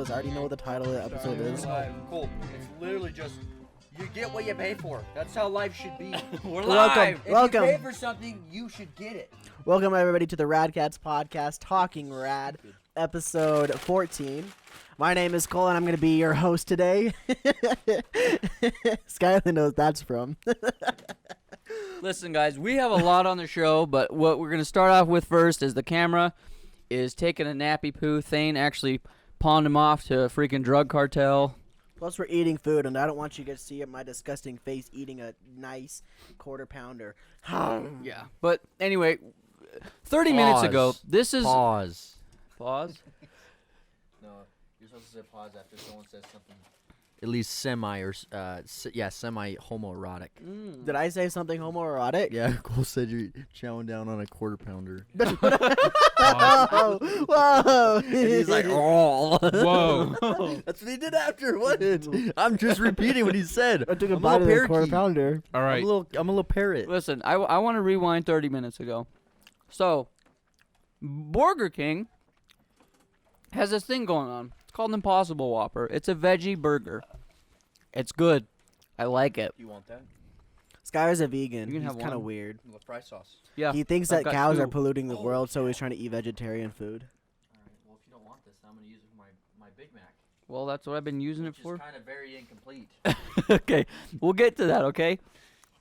is. I already know what the title of the episode is. Cool. It's literally just, you get what you pay for. That's how life should be. We're Welcome. live. If you pay for something, you should get it. Welcome, everybody, to the RadKatz podcast, Talking Rad, episode 14. My name is Cole, and I'm going to be your host today. Skylar knows that's from. Listen, guys, we have a lot on the show, but what we're going to start off with first is the camera is taking a nappy poo. Thane actually pawned him off to a freaking drug cartel. Plus, we're eating food, and I don't want you guys to see my disgusting face eating a nice quarter pounder. Yeah, but anyway, 30 minutes ago, this is... Pause. Pause? No, you're supposed to say pause after someone says something. At least semi homoerotic. Did I say something homoerotic? Yeah, Cole said you're chowing down on a quarter pounder. Whoa! Whoa! And he's like, oh. Whoa. That's what he did after. What? I'm just repeating what he said. I took a I'm bite of the quarter parakeet. pounder. All right. I'm a little parrot. Listen, I want to rewind 30 minutes ago. So, Burger King has this thing going on. It's called an Impossible Whopper. It's a veggie burger. It's good. I like it. You want that? Skylar's a vegan. You can He's have kind of one. weird. With fry sauce. Yeah. He thinks I've that got cows are two. polluting the world, so he's trying to eat vegetarian food. All right. Well, if you don't want this, I'm gonna use it for my Big Mac. Well, that's what I've been using it Which for. is kind of very incomplete. Okay, we'll get to that, okay?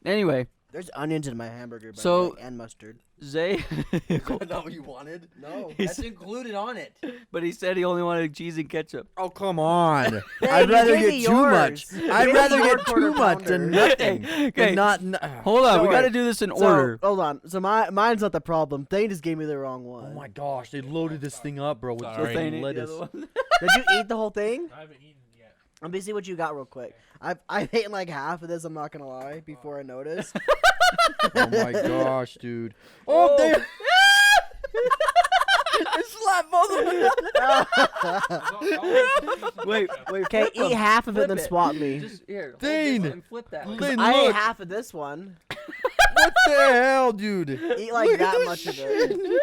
Anyway, There's onions in my hamburger, by So- the way, and mustard. Zay, Is that not what you wanted? No. That's included on it. but he said he only wanted cheese and ketchup. Oh, come on. Hey, I'd you rather gave me get too much. yours. I'd Give rather me your get quarter too much than pounder. nothing. Okay. Than not. Hold on, So we got to wait. do this in So, order. hold on. So mine's not the problem. Thane just gave me the wrong one. Oh my gosh, they loaded this thing up, bro, with Sorry. fucking The lettuce. other one. Did you eat the whole thing? I haven't eaten yet. Let me see what you got real quick. I've eaten like half of this, I'm not going to lie, before I noticed. Oh my gosh, dude. Oh. Oh, damn. I slapped both of them. Wait. Okay, flip eat 'em. half of it, Flip then it. swap me. Just here. hold Dane. this and flip that. Dane, I ate look. half of this one. What the hell, dude? Eat like Look at that this much of shit. it.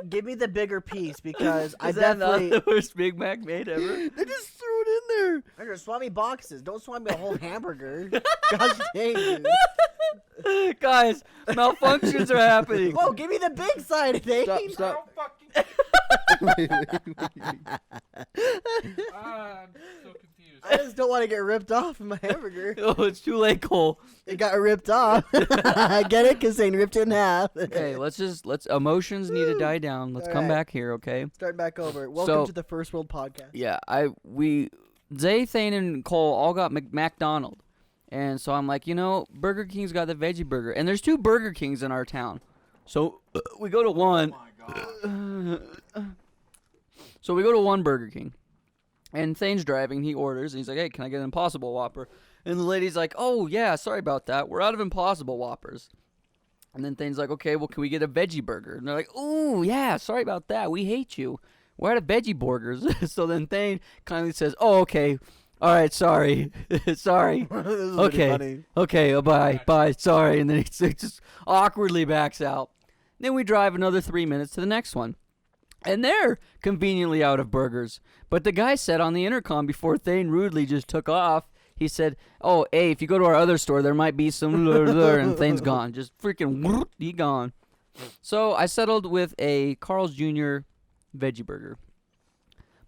Give me the bigger piece because I Is that not definitely. the worst Big Mac made ever? They just threw it in there. Andrew, swap me boxes. Don't swap me a whole hamburger. Gosh dang, dude. Guys, malfunctions are happening. Whoa, give me the big side, Dane. Stop. I'm so confused. I just don't want to get ripped off in my hamburger. Oh, it's too late, Cole. It got ripped off. I get it? Because Dane ripped it in half. Okay, let's emotions need to die down. Let's come Alright. back here, okay? Start back over. Welcome So- to the First World Podcast. Yeah, Zay, Thane, and Cole all got McDonald. And so I'm like, Burger King's got the veggie burger. And there's 2 Burger Kings in our town. So we go to one. So we go to one Burger King. And Thane's driving. He orders. And he's like, hey, can I get an Impossible Whopper? And the lady's like, oh, yeah, sorry about that. We're out of Impossible Whoppers. And then Thane's like, okay, well, can we get a veggie burger? And they're like, ooh, yeah, sorry about that. We hate you. We're out of veggie burgers. So then Thane kindly says, oh, okay. All right, sorry. Sorry. This is Okay. funny. Okay, bye, sorry. And then he just awkwardly backs out. Then we drive another 3 minutes to the next one. And they're conveniently out of burgers. But the guy said on the intercom before Thane rudely just took off, he said, oh, hey, if you go to our other store, there might be some and Thane's gone. Just freaking he gone. So I settled with a Carl's Jr. veggie burger.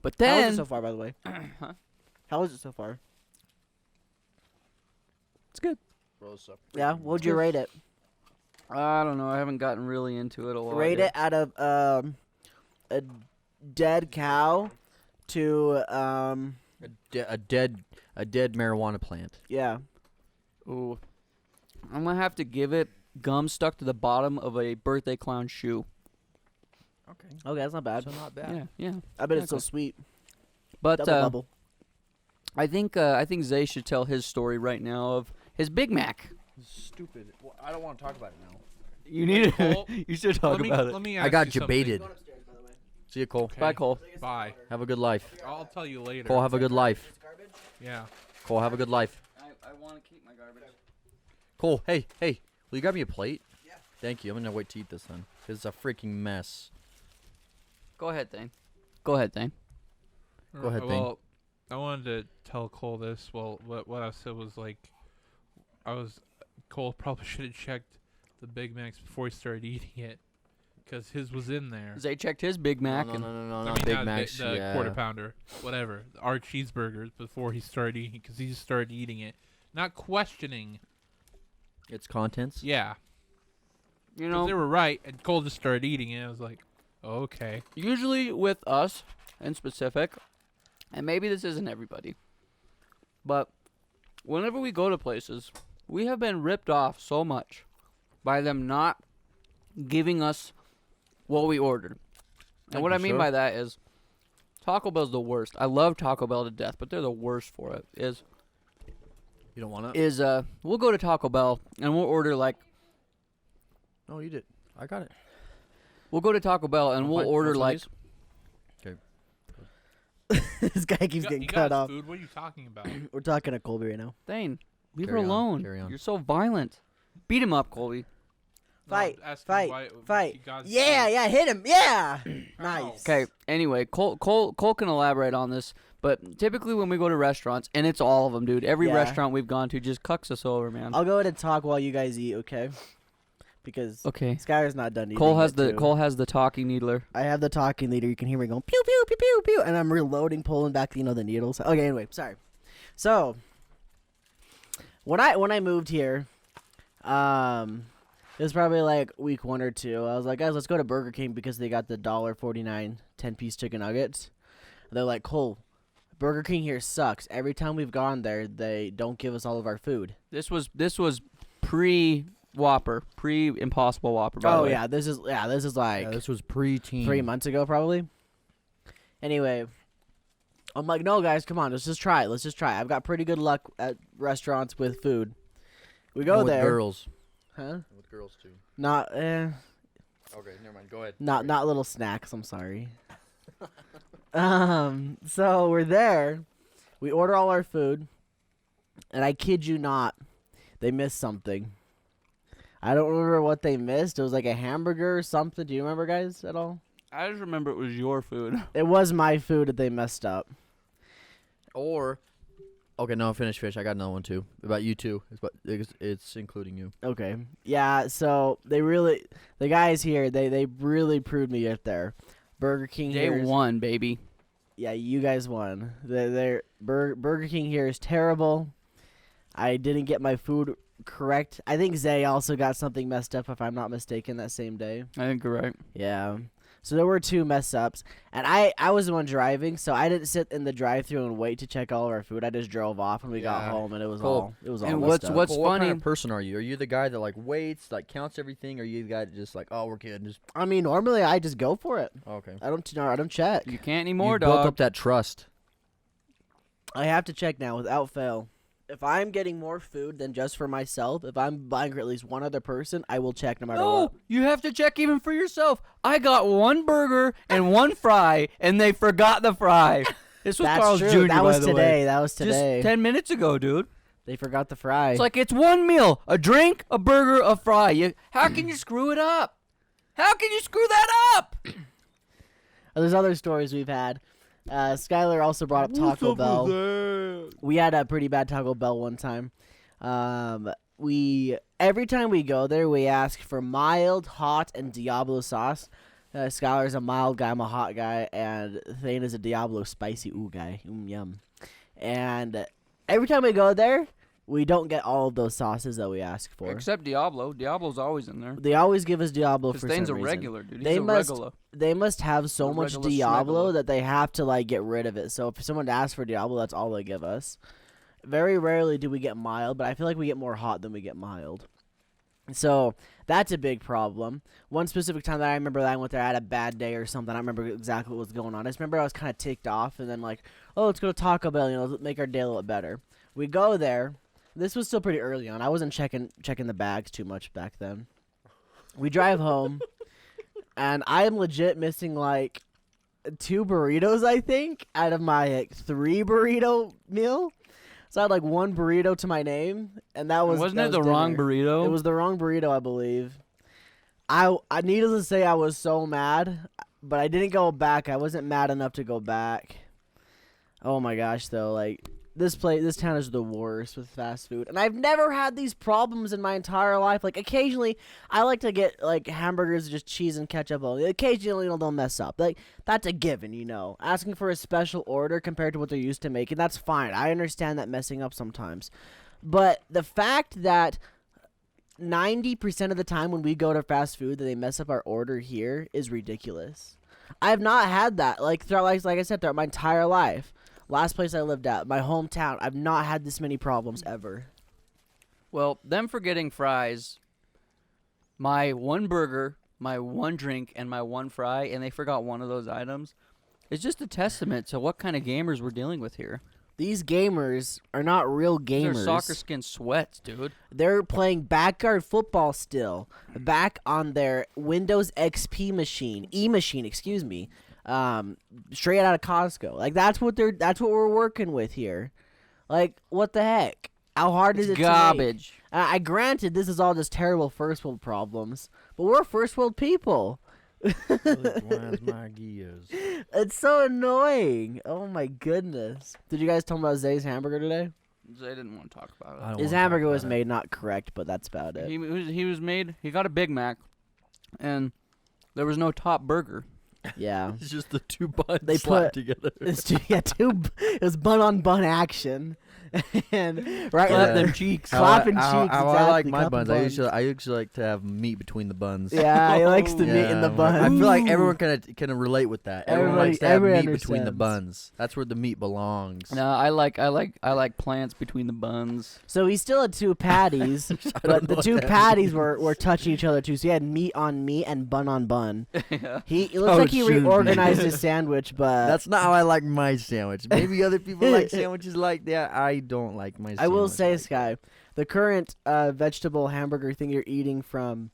But How is then... it so far, by the way? Huh? How is it so far? It's good. Yeah, what'd you rate it? I don't know. I haven't gotten really into it a lot. Rate yet. it out of a dead cow to A dead marijuana plant. yeah. Ooh. I'm going to have to give it gum stuck to the bottom of a birthday clown shoe. Okay, that's not bad. So not bad. Yeah. I bet it's Okay. so sweet. But Double bubble. I think Zay should tell his story right now of his Big Mac. Stupid. Well, I don't want to talk about it now. You need Cole, it. You should talk about it. Let me I ask got you something. debated. See you, Cole. Okay. Bye, Cole. Bye. Have a good life. I'll tell you later. Cole, have a good life. Yeah. Cole, have a good life. I want to keep my garbage. Cole, hey, will you grab me a plate? Yeah. Thank you. I'm gonna wait to eat this then. It's a freaking mess. Go ahead, Thane. Go ahead, Thane. Go ahead, Thane. Well, I wanted to tell Cole this. Well, what I said was like, Cole probably should have checked the Big Macs before he started eating it, because his was in there. Zay checked his Big Mac. No, and no, I not mean, Big not Macs. the yeah. quarter pounder, whatever, our cheeseburgers before he started eating, because he just started eating it, not questioning. Its contents. Yeah, You 'cause they know, were right, and Cole just started eating it. I was like, oh, okay. usually with us in specific, and maybe this isn't everybody, but whenever we go to places, we have been ripped off so much by them not giving us what we ordered. And what I mean by that is Taco Bell's the worst. I love Taco Bell to death, but they're the worst for it. You don't want We'll go to Taco Bell and we'll order like No, you did. I got it. we'll go to Taco Bell and we'll order like This guy keeps getting cut off. Food. What are you talking about? We're talking to Colby right now. Thane, leave Carry her on, alone. carry on. You're so violent. Beat him up, Colby. Fight, No, asking fight, why fight. he got Yeah, food. yeah, hit him. Yeah. Ow. Nice. Okay. Anyway, Cole can elaborate on this, but typically when we go to restaurants, and it's all of them, dude. Every Yeah. restaurant we've gone to just cucks us over, man. I'll go ahead and talk while you guys eat, okay? Because Okay. Skylar's not done eating. Cole has yet, too. Cole has the talking needler. I have the talking leader. You can hear me going pew pew pew pew pew, and I'm reloading, pulling back, the needles. Okay, anyway, sorry. So when I moved here, it was probably like week 1 or 2. I was like, guys, let's go to Burger King because they got the $1.49 10-piece chicken nuggets. They're like, Cole, Burger King here sucks. Every time we've gone there, they don't give us all of our food. This was pre Whopper, pre Impossible Whopper. By the Oh way. yeah, this is like Yeah, this was pre-teen. 3 months ago, probably. Anyway, I'm like, no, guys, come on, let's just try it. Let's just try it. I've got pretty good luck at restaurants with food. We go with there, girls. huh? With girls too. Not, Okay, never mind. Go ahead. not little snacks. I'm sorry. So we're there. We order all our food, and I kid you not, they missed something. I don't remember what they missed. It was like a hamburger or something. Do you remember, guys, at all? I just remember it was your food. It was my food that they messed up. Or, okay, no, finish. I got another one too. About you too. It's including you. Okay. Yeah, so the guys here, they really proved me right there. Burger King Day here is- 1, baby. Yeah, you guys won. Burger King here is terrible. I didn't get my food correct. I think Zay also got something messed up, if I'm not mistaken, that same day. I think you're right. Yeah. So there were 2 mess ups, and I was the one driving, so I didn't sit in the drive-thru and wait to check all of our food. I just drove off when we got Yeah. home, and it was Cool. all And messed up. what's Well, what funny? kind of person are you? Are you the guy that like waits, like counts everything, or are you the guy that just like, oh, we're good, just I mean, normally I just go for it. okay? I don't check. You can't anymore, You built dog. up that trust. I have to check now without fail. If I'm getting more food than just for myself, if I'm buying for at least one other person, I will check no matter No, what. you have to check even for yourself. I got 1 burger and 1 fry, and they forgot the fry. This was That's Carl's true. Jr. That was by the today. way. That was today. Just 10 minutes ago, dude. They forgot the fry. It's like it's 1 meal: a drink, a burger, a fry. How can you screw it up? How can you screw that up? There's other stories we've had. Skylar also brought up Taco Bell. We had a pretty bad Taco Bell one time. Every time we go there, we ask for mild, hot, and Diablo sauce. Skylar's a mild guy, I'm a hot guy, and Thane is a Diablo spicy guy. Yum. And every time we go there, we don't get all of those sauces that we ask for. Except Diablo. Diablo's always in there. They always give us Diablo Because for Thane's some a reason. regular, dude. He's They a must- regular. They must have so A much regular Diablo schmegula. that they have to like get rid of it. So if someone asks for Diablo, that's all they give us. Very rarely do we get mild, but I feel like we get more hot than we get mild. So that's a big problem. One specific time that I remember that I went there, I had a bad day or something. I don't remember exactly what was going on. I just remember I was kind of ticked off, and then like, oh, let's go to Taco Bell, let's make our day a little bit better. We go there. This was still pretty early on. I wasn't checking the bags too much back then. We drive home, and I am legit missing like 2 burritos, I think, out of my 3 burrito meal. So I had like 1 burrito to my name, and that was Wasn't that it the was wrong dinner. burrito? It was the wrong burrito, I believe. I needless to say, I was so mad, but I didn't go back. I wasn't mad enough to go back. Oh my gosh, though, like this town is the worst with fast food, and I've never had these problems in my entire life. Like occasionally, I like to get like hamburgers with just cheese and ketchup only. Occasionally, they'll mess up. Like that's a given, you know. Asking for a special order compared to what they're used to making, that's fine. I understand that messing up sometimes, but the fact that 90% of the time when we go to fast food that they mess up our order here is ridiculous. I have not had that throughout like I said throughout my entire life. Last place I lived at, my hometown, I've not had this many problems ever. Well, them forgetting fries, my one burger, my one drink, and my one fry, and they forgot one of those items, is just a testament to what kind of gamers we're dealing with here. These gamers are not real gamers. These are soccer skin sweats, dude. They're playing backyard football still, back on their Windows XP machine, excuse me, straight out of Costco. Like that's what we're working with here. Like what the heck? How hard is it garbage. to make? I granted this is all just terrible first world problems, but we're first world people. my gears. It's so annoying. Oh my goodness. Did you guys tell me about Zay's hamburger today? They didn't want to talk about I it. don't His wanna talk hamburger about was it. made not correct, but that's about it. He got a Big Mac, and there was no top burger. Yeah. It's just the two buns They slapped put- together. It was bun on bun action. And right Yeah. Them cheeks. Clapping cheeks, How I like exactly, my clapping buns. buns. I usually like to have meat between the buns. Yeah, he likes the meat in the Yeah, bun. I feel like everyone can relate with that. Everyone likes to have meat everybody between the understands. buns. That's where the meat belongs. No, I like plants between the buns. So he still had two patties, but the two patties were touching each other too. So he had meat on meat and bun on bun. Yeah. It looks Oh, like he it shouldn't be. reorganized his sandwich, but That's not how I like my sandwich. Maybe other people like sandwiches like that. I don't like my sandwich. I will say, like Sky, the current vegetable hamburger thing you're eating from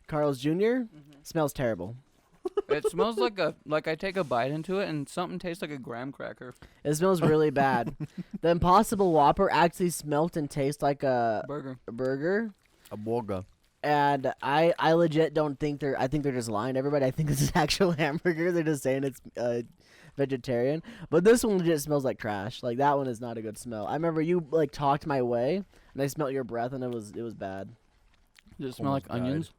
Carl's Jr. Smells terrible. It smells like I take a bite into it and something tastes like a graham cracker. It smells really bad. The Impossible Whopper actually smelt and tastes like a burger. a burger. And I legit don't think I think they're just lying to everybody. I think this is actual hamburger. They're just saying it's vegetarian. But this one legit smells like trash. Like that one is not a good smell. I remember you like talked my way and I smelled your breath and it was bad. Does it smell like Almost died. onions?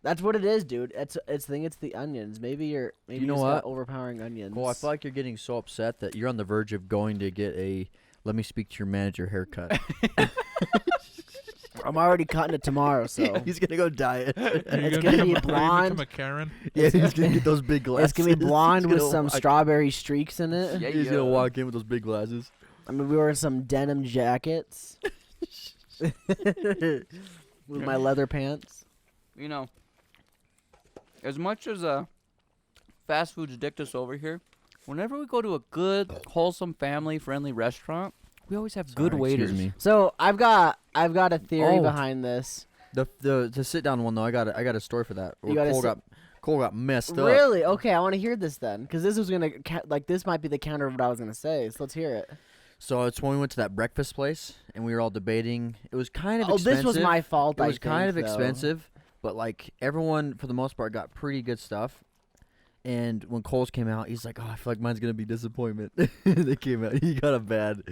That's what it is, dude. It's the onions. Maybe you know just what? got overpowering onions. Well, I feel like you're getting so upset that you're on the verge of going to get a let me speak to your manager haircut. I'm already cutting it tomorrow, so He's gonna go diet. It's gonna be blonde. Become a Karen. Yeah, he's gonna get those big glasses. It's gonna be blonde He's with gonna some walk- strawberry streaks in it. Yeah, He's gonna walk in with those big glasses. I'm gonna be wearing some denim jackets with my leather pants. You know, as much as fast food's dicked us over here, whenever we go to a good, wholesome, family-friendly restaurant, we always have good Sorry, waiters. Excuse me. So I've got a theory Oh. behind this. The sit down one though. I got a story for that. You got a Cole got messed up. Really? Okay, I want to hear this then, because this was gonna this might be the counter of what I was gonna say. So let's hear it. So it's when we went to that breakfast place and we were all debating. It was kind of Oh, expensive. this was my fault. It I was kind think, of though. expensive, but like everyone for the most part got pretty good stuff. And when Cole's came out, he's like, "Oh, I feel like mine's gonna be disappointment." They came out. He got a bad.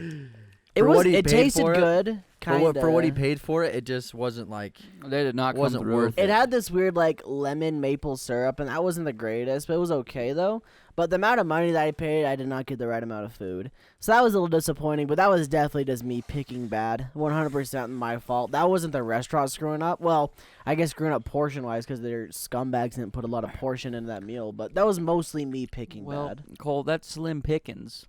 It For was. what he It paid tasted for it, good. For what he paid for it, it just wasn't like. They did not come Wasn't through. worth It had this weird like lemon maple syrup, and that wasn't the greatest, but it was okay though. But the amount of money that I paid, I did not get the right amount of food, so that was a little disappointing. But that was definitely just me picking bad, 100% my fault. That wasn't the restaurant screwing up. Well, I guess screwing up portion wise because their scumbags didn't put a lot of portion into that meal. But that was mostly me picking Well, bad. Cole, that's Slim Pickens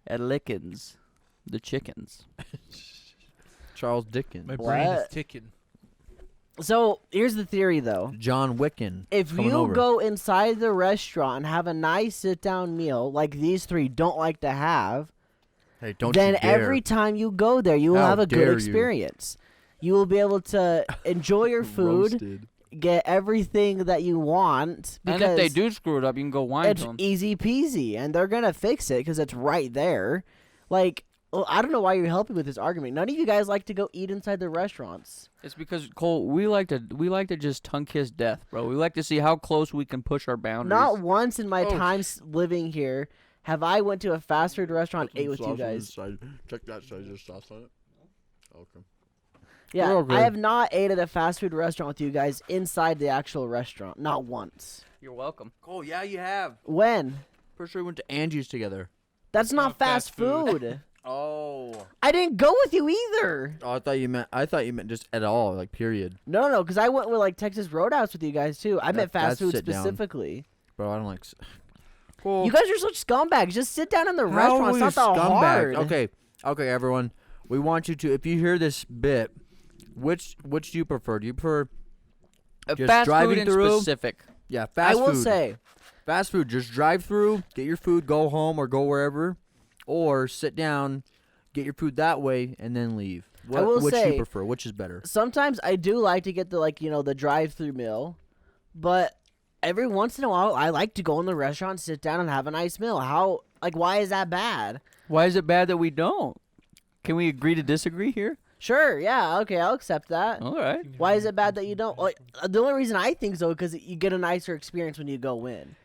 at Lickens, the chickens. Charles Dickens, My brain is What? ticking. So here's the theory though. John Wicken. If coming you over. go inside the restaurant and have a nice sit-down meal like these three don't like to have, Hey, don't then you dare. every time you go there, you will How have a dare good you. experience. You will be able to enjoy your food, Roasted. get everything that you want. And if they because do screw it up, you can go whine it's to them. easy peasy, and they're gonna fix it because it's right there. Like Well, I don't know why you're helping with this argument. None of you guys like to go eat inside the restaurants. It's because Cole, we like to just tongue kiss death, bro. We like to see how close we can push our boundaries. Not once in my Oh, time living here have I went to a fast food restaurant and ate with you guys. Check that. Should I just sauce on it? Okay. Yeah, We're okay. I have not ate at a fast food restaurant with you guys inside the actual restaurant. Not once. You're welcome. Cole, yeah, you have. When? Pretty sure we went to Angie's together. That's not Not fast fast food. Oh. I didn't go with you either. Oh, I thought you meant just at all, like period. No, because I went with like Texas Roadhouse with you guys too. I meant fast that's food sit down. specifically. Bro, I don't like. Cool. You guys are such scumbags. Just sit down in the How restaurant. are It's we not that scumbags? hard. Okay, everyone. We want you to, if you hear this bit, which do you prefer? Do you prefer just Fast driving food in through? specific. Yeah, I fast food. will say, Fast food. Just drive through, get your food, go home or go wherever, or sit down, get your food that way, and then leave. will Which do say- you prefer? Which is better? sometimes I do like to get the drive-through meal, but every once in a while I like to go in the restaurant, sit down, and have a nice meal. Why is that bad? Why is it bad that we don't? Can we agree to disagree here? Sure, yeah, okay, I'll accept that. All right. Why is it bad that you don't? Like, the only reason I think so because you get a nicer experience when you go in.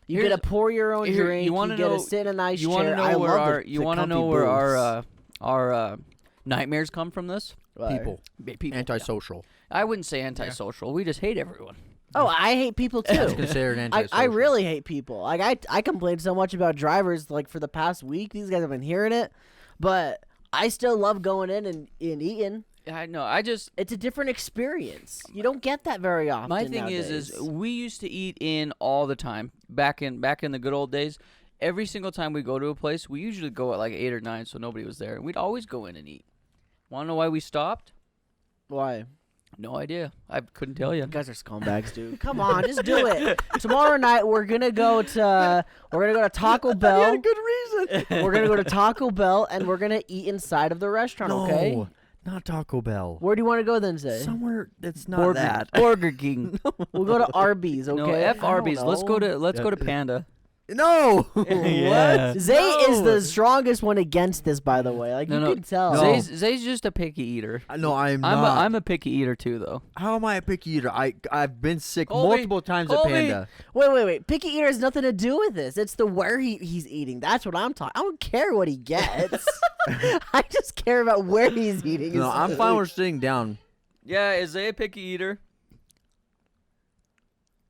You get Here's- to pour your own here- drink. you You, wanna get know- to sit in a nice You chair. want to know I where love our the, you the want to comfy know where booths. our nightmares come from? This Why? People. people. Antisocial. I wouldn't say antisocial. We just hate everyone. Oh, I hate people too. That's considered antisocial. I really hate people. Like I complained so much about drivers like for the past week. These guys have been hearing it, but I still love going in and eating. I know. I just It's a different experience. You don't get that very often. my thing is nowadays. we used to eat in all the time back in the good old days. Every single time we go to a place, we usually go at like 8 or 9, so nobody was there. We'd always go in and eat. Want to know why we stopped? Why? No idea. I couldn't tell you. You guys are scumbags, dude. Come on, just do it. Tomorrow night we're gonna go to Taco Bell. good reason. We're gonna go to Taco Bell and we're gonna eat inside of the restaurant. Okay. No, not Taco Bell. Where do you want to go then, Zay? Somewhere that's not that. Burger King. We'll go to Arby's. Okay. No, F I don't Arby's. Let's go know. to Panda. No. Yeah. Zay is No. the strongest one against this, by the way. Like No, you no. can tell. No. Zay's just a picky eater. No, I'm I'm not. I'm a picky eater too, though. How am I a picky eater? I've been sick Colby, multiple times at Colby. Panda. Wait. Picky eater has nothing to do with this. It's the where he's eating. That's what I'm talking. I don't care what he gets. I just care about where he's eating. No, his I'm food. fine with sitting down. Yeah, is Zay a picky eater?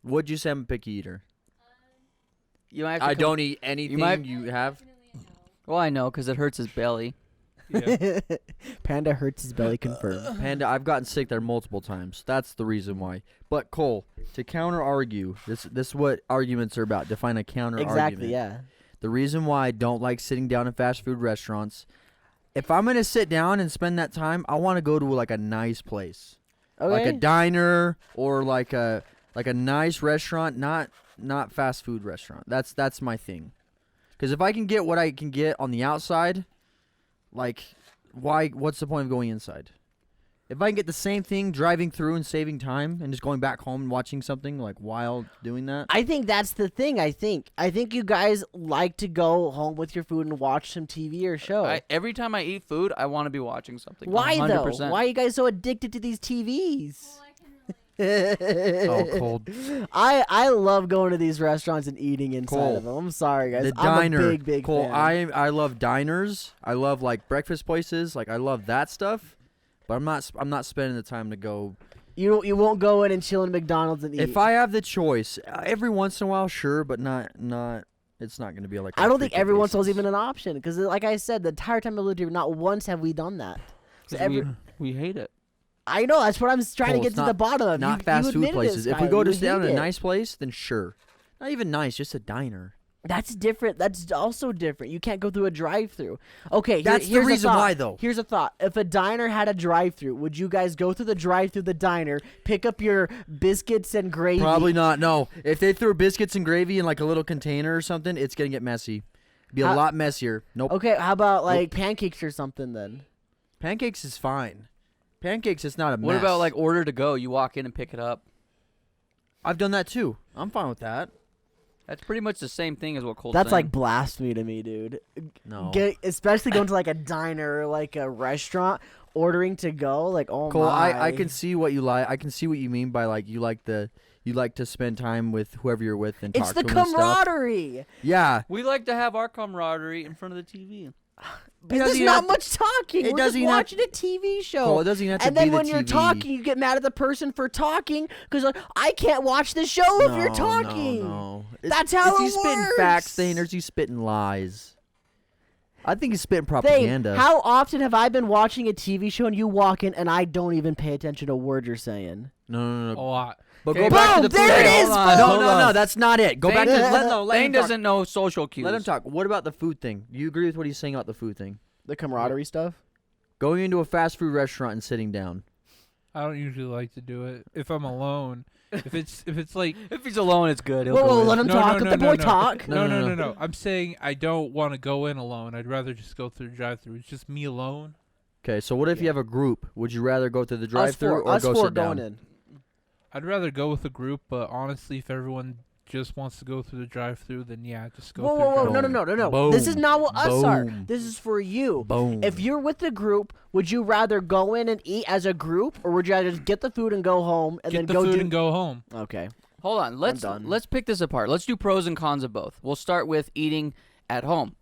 Would you say I'm a picky eater? You might have to I come- don't eat anything might- you have. Well, I know because it hurts his belly. Yeah. Panda hurts his belly. Confirmed. Panda, I've gotten sick there multiple times. That's the reason why. But Cole, to counter argue, this is what arguments are about. Define a counter Exactly. argument. Yeah. The reason why I don't like sitting down in fast food restaurants, if I'm gonna sit down and spend that time, I want to go to like a nice place, Okay. like a diner or like a nice restaurant, not fast food restaurant. That's my thing. Because if I can get what I can get on the outside, like, what's the point of going inside? If I can get the same thing driving through and saving time and just going back home and watching something like while doing that. I think that's the thing. I think you guys like to go home with your food and watch some TV or show. Every time I eat food, I want to be watching something. Why 100%. though? Why are you guys so addicted to these TVs? Oh, cold. I love going to these restaurants and eating inside Cole, of them. I'm sorry, guys. The I'm diner. a big Cole, fan. I love diners. I love like breakfast places. Like I love that stuff. But I'm not spending the time to go. You won't go in and chill in McDonald's and eat. If I have the choice, every once in a while, sure, but not. It's not going to be like. I don't think every once in a while is basis. even an option because, like I said, the entire time I lived here, not once have we done that. So 'Cause we hate it. I know that's what I'm trying Cole, to get it's to the not- bottom of. Not you fast food admitted places. This, If we Skylar. go to You sit down hate in a it. nice place, then sure. Not even nice, just a diner. That's different. That's also different. You can't go through a drive-through. Okay, That's the here's a reason thought. why, though. Here's a thought. If a diner had a drive-through, would you guys go through the drive-through the diner, pick up your biscuits and gravy? Probably not. No. If they threw biscuits and gravy in like a little container or something, it's gonna get messy. Be a How- lot messier. Nope. Okay, how about like pancakes or something then? Pancakes is fine. Pancakes is not a mess. What about like order to go? You walk in and pick it up. I've done that too. I'm fine with that. That's pretty much the same thing as what Cole's That's saying. like blasphemy to me, dude. No. Especially going to like a diner or like a restaurant, ordering to go. Like, oh Cole, my. I can see what you like. I can see what you mean by like you like to spend time with whoever you're with and It's talk the to them and stuff. camaraderie. Yeah. We like to have our camaraderie in front of the TV. But doesn't there's even not have- much talking. it We're doesn't just even have- watching a TV show. Cole, it doesn't even have to and be then the when you're TV. talking, you get mad at the person for talking because like, I can't watch the show if you're talking. No. That's how is it he spitting works. facts, Thane, or is he spitting lies? I think he's spitting Thane, propaganda. how often have I been watching a TV show and you walk in and I don't even pay attention to a word you're saying? No. A lot. But Okay, go back to boom, the there food it thing. is, Hold on. No, that's not it. Go back to let Thane him talk. doesn't know social cues. Let him talk. What about the food thing? Do you agree with what he's saying about the food thing? The camaraderie stuff? Going into a fast food restaurant and sitting down. I don't usually like to do it if I'm alone. If it's like If he's alone, it's good. He'll Whoa, go whoa, in. let him talk. Let the boy talk. No. I'm saying I don't want to go in alone. I'd rather just go through the drive-through. It's just me alone. Okay, so what if you have a group? Would you rather go to the Us drive-through four, or us go four sit going down? in. I'd rather go with a group, but honestly, if everyone just wants to go through the drive-through, then yeah, just go Whoa, through whoa, the whoa! drive-thru. No. This is Boom. not what us are. Boom. This is for you. Boom. If you're with the group, would you rather go in and eat as a group, or would you rather just get the food and go home and Get then the go food do? and go home. Okay. Hold on. done. Let's pick this apart. Let's do pros and cons of both. We'll start with eating at home.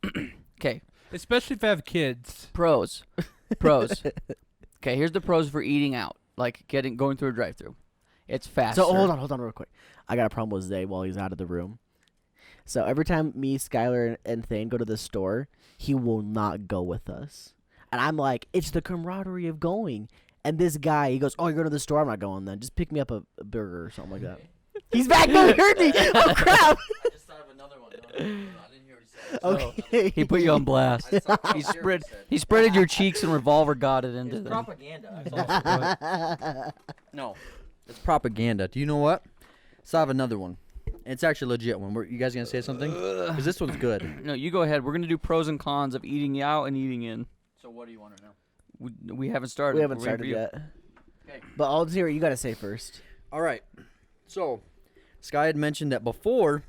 Okay. Especially if I have kids. Pros. Okay, here's the pros for eating out, like going through a drive-through. It's faster. So hold on real quick. I got a problem with Zay while he's out of the room. So every time me, Skylar, and Thane go to the store, he will not go with us. And I'm like, it's the camaraderie of going. And this guy, he goes, oh, you're going to the store? I'm not going then. Just pick me up a burger or something like that. He's back. No, he heard me. Oh, crap. I just thought of another one. No, I didn't hear what Okay. He put you on blast. He spreaded your cheeks and revolver got it into them. propaganda. No, it's propaganda. Do you know what? So I have another one. It's actually a legit one. You guys gonna say something? Because this one's good. No, you go ahead. We're gonna do pros and cons of eating out and eating in. So what do you want to know? We haven't started. We haven't We're waiting started for you. yet. Okay. But I'll hear you got to say first. All right. So, Sky had mentioned that before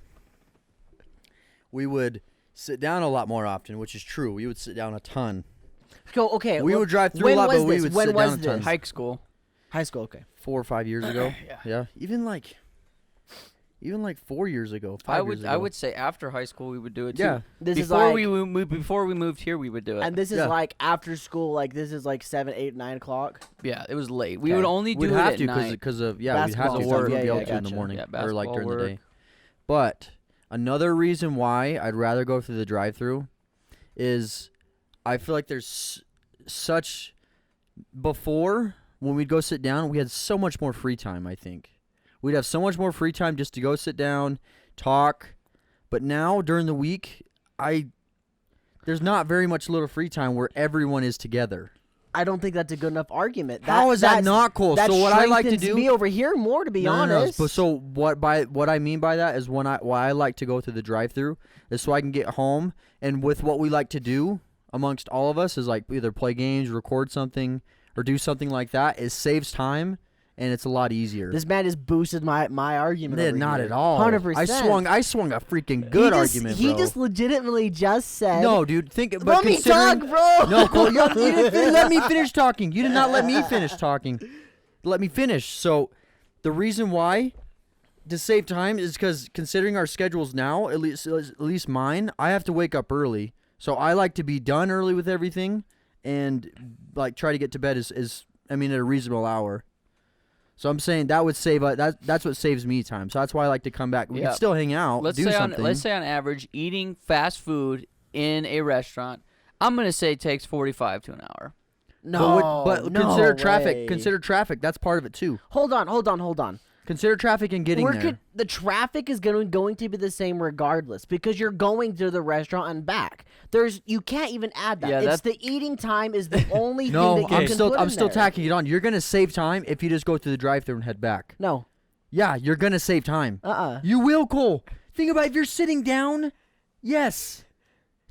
we would sit down a lot more often, which is true. We would sit down a ton. So, okay. We well, would drive through a when lot, was but we this? would When sit was down a ton. this? High school. High school, okay. 4 or 5 years ago. Yeah. Even like 4 years ago. 5 years ago. I would say after high school we would do it too. Yeah. This is Before like, before we moved here, we would do it. and this is Yeah. like after school, like this is like 7, 8, 9 o'clock. Yeah, it was late. We Okay. would only do We'd it have at to night. because of we'd have Basketball to work. work. Yeah, Be able yeah, to in the gotcha. morning Yeah, or like basketball during the work. day. But another reason why I'd rather go through the drive-through is I feel like there's such before when we'd go sit down, we had so much more free time. I think we'd have so much more free time just to go sit down, talk. But now during the week, there's not very much little free time where everyone is together. I don't think that's a good enough argument. How is that that's- not cool? That So what I like to strengthens do me over here more, to be No, honest. But so what I mean by that is why I like to go through the drive-through is so I can get home, and with what we like to do amongst all of us is like either play games, record something, or do something like that. It saves time and it's a lot easier. This man just boosted my argument. over Not here. at all. 100%. I swung a freaking good argument, He bro. just legitimately just said. No, dude, but Let me considering talk, bro. No, Cole, you didn't let me finish talking. You did not let me finish talking. Let me finish. So, the reason why to save time is because considering our schedules now, at least mine, I have to wake up early. So I like to be done early with everything, and like try to get to bed at a reasonable hour. So I'm saying that would save that's what saves me time. So that's why I like to come back. We Yeah. can still hang out, Let's do say something. let's say on average, eating fast food in a restaurant, I'm gonna say takes 45 to an hour. No, but no consider traffic. way. Consider traffic. That's part of it too. Hold on. Consider traffic and getting there. The traffic is going to be the same regardless because you're going to the restaurant and back. You can't even add that. Yeah, It's the eating time is the only No, thing that you I'm can still put in there. tacking it on. You're gonna save time if you just go through the drive-thru and head back. No. Yeah, you're gonna save time. You will, Cole. Think about if you're sitting down. Yes.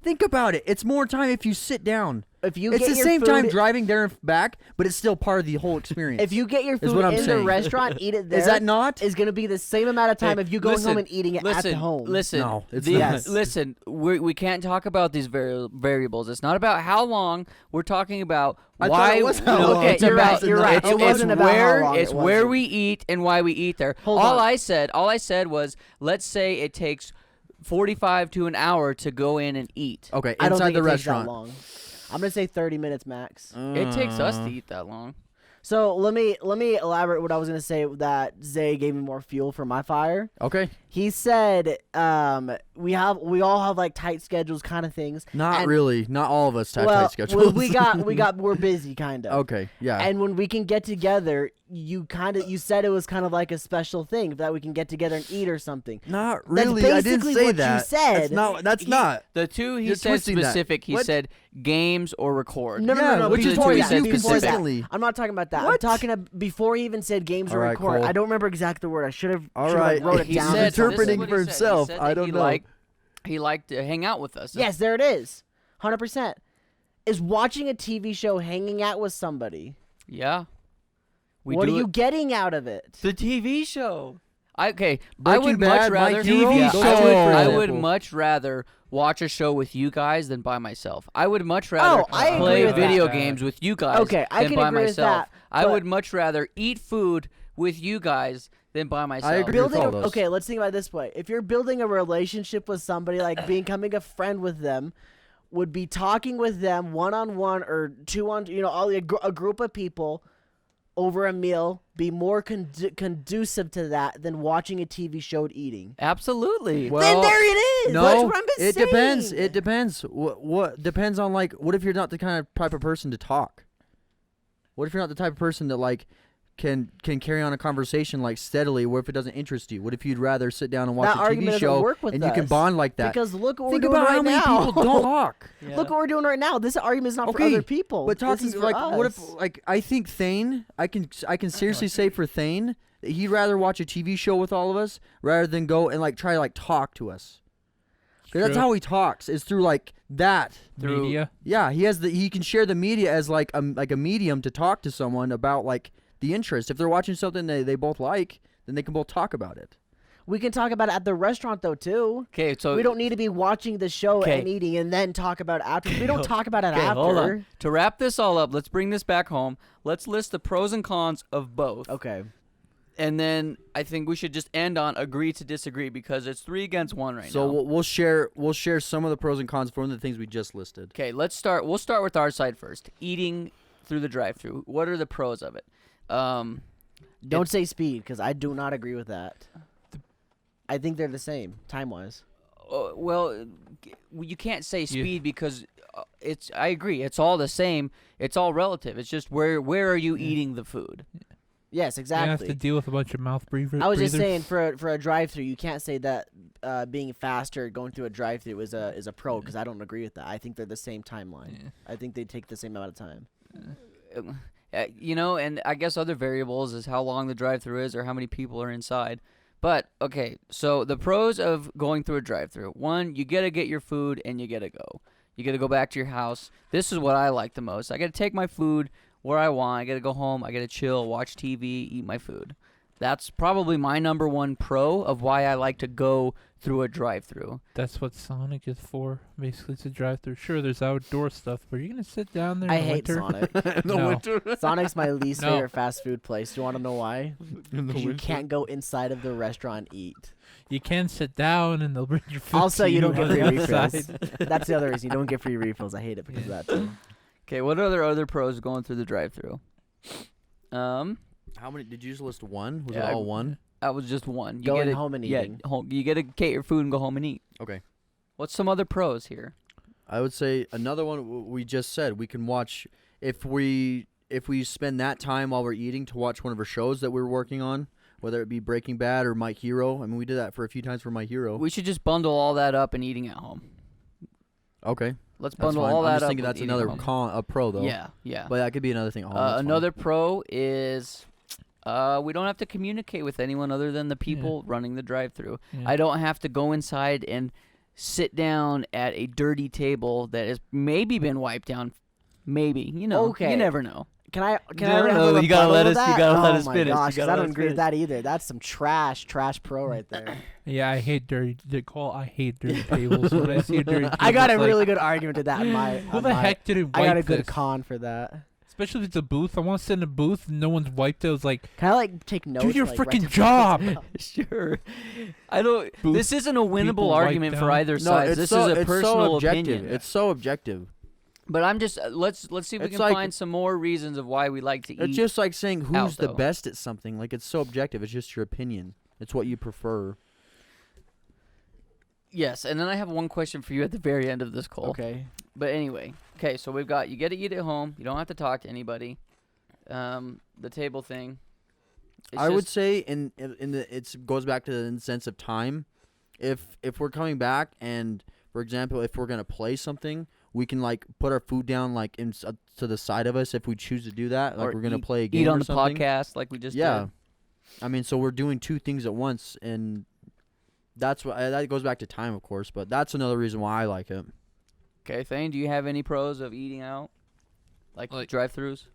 Think about it. It's more time if you sit down. If you It's get the your same food, time driving there and back, but it's still part of the whole experience. if you get your is food what I'm in the saying. restaurant, eat it there. Is that not? Is going to be the same amount of time Hey, if you going listen, home and eating it at the home. Listen, No, it's the- not. Yes. Listen, we can't talk about these variables. It's not about how long. We're talking about I thought why. it was how long. Okay, it's You're about, right, you're right. It's, It wasn't about how where long it it's where wasn't. we eat and why we eat there. Hold all on. I said was, let's say it takes 45 to an hour to go in and eat. Okay, I don't inside think the it takes that restaurant. long. I'm going to say 30 minutes max. It takes us to eat that long. So let me elaborate what I was going to say that Zay gave me more fuel for my fire. Okay, He said we all have like tight schedules kind of things. not And- really. Not all of us have well, tight schedules. we're busy kind of. Okay, yeah. And when we can get together, you said it was kind of like a special thing that we can get together and eat or something. Not That's really. I didn't basically say what you that. said. That's not. That's He- not. The two he You're said twisting that. specific. He What? said games or record. No, Yeah, no, which is before what that, you do before that. consistently. I'm not talking about that. I'm What? talking before he even said games or All right, record. Cole. I don't remember exactly the word. I should have All right. wrote it He down. said, interpreting this is for what he said. himself. He said I that don't he know. He liked to hang out with us. Yes, there it is. 100%. Is watching a TV show hanging out with somebody. Yeah. What are do you it- getting out of it? The TV show. I Breaking would Bad, much My rather Hero, yeah, those I two, would, for I would example. much rather watch a show with you guys than by myself. I would much rather I agree play with that. video games with you guys Okay, I than can by agree with myself. that, I but- would much rather eat food with you guys than by myself. agree with Building all those. okay, let's think about it this way. If you're building a relationship with somebody, like becoming a friend with them, would be talking with them one-on-one or two-on, a group of people over a meal be more conducive to that than watching a TV show and eating. Absolutely. Well, then there it is. No, That's what I'm it saying. depends. It depends. What depends on like what if you're not the kind of type of person to talk? What if you're not the type of person that like can carry on a conversation like steadily? What if it doesn't interest you? What if you'd rather sit down and watch That a argument TV doesn't show work with and you can us. bond like that? Because look what Think we're doing about right how many now. people don't talk. Yeah. Look what we're doing right now. This argument is not for Okay, other people. But This talking is for like, us. what if like I think Thane, I can seriously say for Thane that he'd rather watch a TV show with all of us rather than go and like try to like talk to us. 'Cause that's True. how he talks. Is through like that. Through- Media. Yeah, he can share the media as like a medium to talk to someone about like the interest. If they're watching something they both like, then they can both talk about it. we can talk about it at the restaurant though too. Okay, so We don't need to be watching the show Okay. and eating and then talk about it after. We don't talk about it Okay, after. hold on. To wrap this all up, let's bring this back home. Let's list the pros and cons of both. Okay. And then I think we should just end on agree to disagree because it's 3 against 1 right So now. we'll share some of the pros and cons from the things we just listed. Okay, we'll start with our side first. Eating through the drive-through. What are the pros of it? Don't say speed because I do not agree with that. I think they're the same time-wise. Well, you can't say speed because I agree. It's all the same. It's all relative. It's just where are you eating the food? Yes, You have exactly. to deal with a bunch of mouth breathers. I was just saying for a drive-through, you can't say that being faster going through a drive-through is a pro because I don't agree with that. I think they're the same timeline. Yeah. I think they take the same amount of time. And I guess other variables is how long the drive-through is or how many people are inside. But okay, so the pros of going through a drive-through: 1, you gotta get your food and you gotta go. You gotta go back to your house. This is what I like the most. I gotta take my food where I want. I gotta go home. I gotta chill, watch TV, eat my food. That's probably my number 1 pro of why I like to go through a drive-through. That's what Sonic is for. Basically, it's a drive-through. Sure, there's outdoor stuff, but you're gonna sit down there. I in the hate winter? Sonic. In the No. winter. Sonic's my least No. favorite fast food place. Do you want to know why? In the Because you winter. can't go inside of the restaurant and eat. You can sit down and they'll bring your food. Also, to you don't get on free the refills. outside. That's the other reason. You don't get free refills. I hate it because of that too. Okay, what are the other pros of going through the drive-through? How many did you just list? One? Was Yeah, it all one? That was just one. You Going gotta- home and yeah, eating. you gotta get your food and go home and eat. Okay. What's some other pros here? I would say another one we just said we can watch if we spend that time while we're eating to watch one of our shows that we're working on, whether it be Breaking Bad or My Hero. I mean, we did that for a few times for My Hero. We should just bundle all that up and eating at home. Okay, Let's that's bundle fine. all that I'm just up. thinking with that's eating another at home. a pro though. Yeah. But that could be another thing. Oh, that's fine. Another pro is we don't have to communicate with anyone other than the people running the drive-through. Yeah. I don't have to go inside and sit down at a dirty table that has maybe been wiped down Maybe. You know. Okay. You never know. Can I No, have no, a you gotta rebuttal let to us- you that? gotta let Oh us my finish. You gosh, 'cause gotta I let don't us agree with finish. that either. That's some trash pro right there. Yeah, I hate dirty Cole. I hate dirty tables. When I see a dirty table, I got a it's like, really good argument to that. Who the heck didn't wipe I got a good this? con for that. Especially if it's a booth. I want to sit in a booth and no one's wiped it. I was like, Can I like take notes? do your like, freaking rectify job. myself? Sure. I don't. Booth This isn't a people winnable wipe argument for down. either No, side. it's This so, is a it's personal so objective. opinion. It's so objective. But I'm just let's see if we It's can like- find some more reasons of why we like to eat. It's just like saying who's out, the though. best at something. Like it's so objective. It's just your opinion. It's what you prefer. Yes, and then I have one question for you at the very end of this, Cole. Okay. But anyway, okay, so we've got you get to eat at home. You don't have to talk to anybody. The table thing. It's I would just- say in the it goes back to the sense of time. If we're coming back and for example if we're gonna play something, we can like put our food down like to the side of us if we choose to do that. Like or we're gonna eat- play a game eat on or the something. podcast like we just Yeah, did. I mean, so we're doing two things at once, and that's what that goes back to time, of course. But that's another reason why I like it. Okay, Thane, do you have any pros of eating out, like drive-throughs?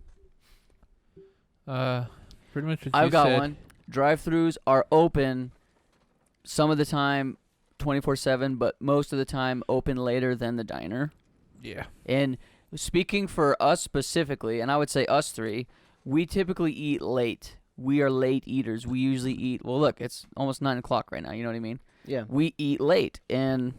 Pretty much what I've you got said. one. Drive-throughs are open some of the time 24/7, but most of the time open later than the diner. Yeah. And speaking for us specifically, and I would say us three, we typically eat late. We are late eaters. We usually eat, well, look, it's almost 9 o'clock right now. You know what I mean? Yeah. We eat late. And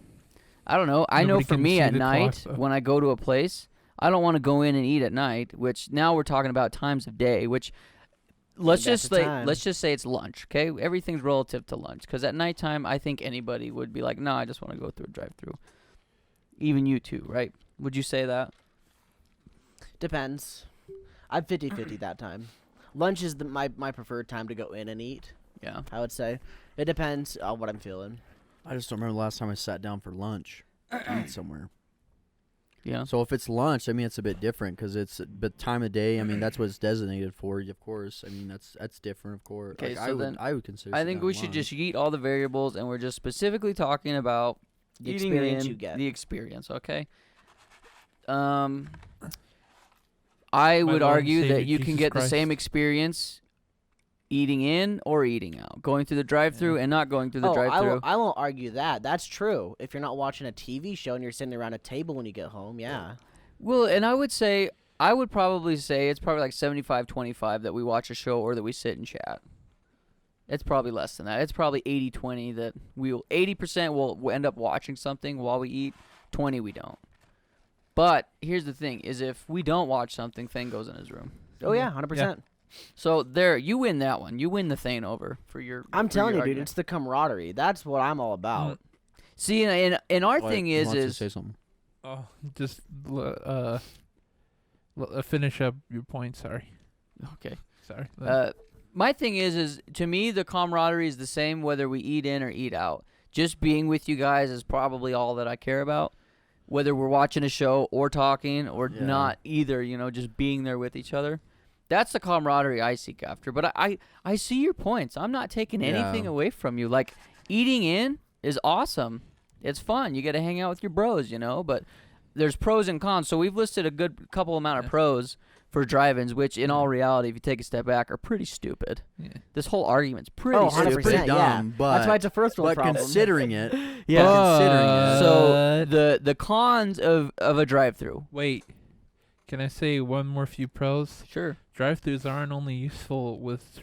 I don't know. I know Nobody for can me see at the clock, night, though. when I go to a place, I don't want to go in and eat at night, which now we're talking about times of day, which let's That's just the say time. let's just say it's lunch, okay? Everything's relative to lunch, because at nighttime, I think anybody would be like, no, I just want to go through a drive-through. Even you too, right? Would you say that? Depends. I'm 50-50 that time. Lunch is my preferred time to go in and eat. Yeah. I would say it depends on what I'm feeling. I just don't remember the last time I sat down for lunch to eat somewhere. Yeah. So if it's lunch, I mean, it's a bit different because it's but time of day. I mean, that's what it's designated for, of course. I mean, that's different, of course. Okay, Like, so then I would consider. I sitting think down we at should lunch. just eat all the variables, and we're just specifically talking about The eating experience in, you get. the experience, okay? I My would Lord and argue Savior that you can Jesus get the same Christ. experience eating in or eating out, going through the drive-through and not going through the drive-through. I won't argue that. That's true. If you're not watching a TV show and you're sitting around a table when you get home, yeah. Well, and I would probably say it's probably like 75-25 that we watch a show or that we sit and chat. It's probably less than that. It's probably 80-20 that 80% will end up watching something while we eat, 20 we don't. But here's the thing, is if we don't watch something, Thane goes in his room. Oh yeah, 100%. So there, you win that one. You win the Thane over for your I'm for telling your you, dude, argument. it's the camaraderie. That's what I'm all about. See, and our What, thing who is wants to say something? Oh, just finish up your point. Sorry. Okay. Sorry. My thing is to me the camaraderie is the same whether we eat in or eat out. Just being with you guys is probably all that I care about. Whether we're watching a show or talking or Yeah. not either, just being there with each other. That's the camaraderie I seek after. But I see your points. I'm not taking anything Yeah. away from you. Like, eating in is awesome. It's fun. You get to hang out with your bros, but there's pros and cons. So we've listed a good couple amount of pros for drive-ins, which in all reality, if you take a step back, are pretty stupid. Yeah. This whole argument's pretty Oh, stupid. 100%, pretty yeah. dumb, but That's why it's a first world but problem. considering it, Yeah. considering it, So the cons of a drive-through. Wait. Can I say one more few pros? Sure. Drive-throughs aren't only useful with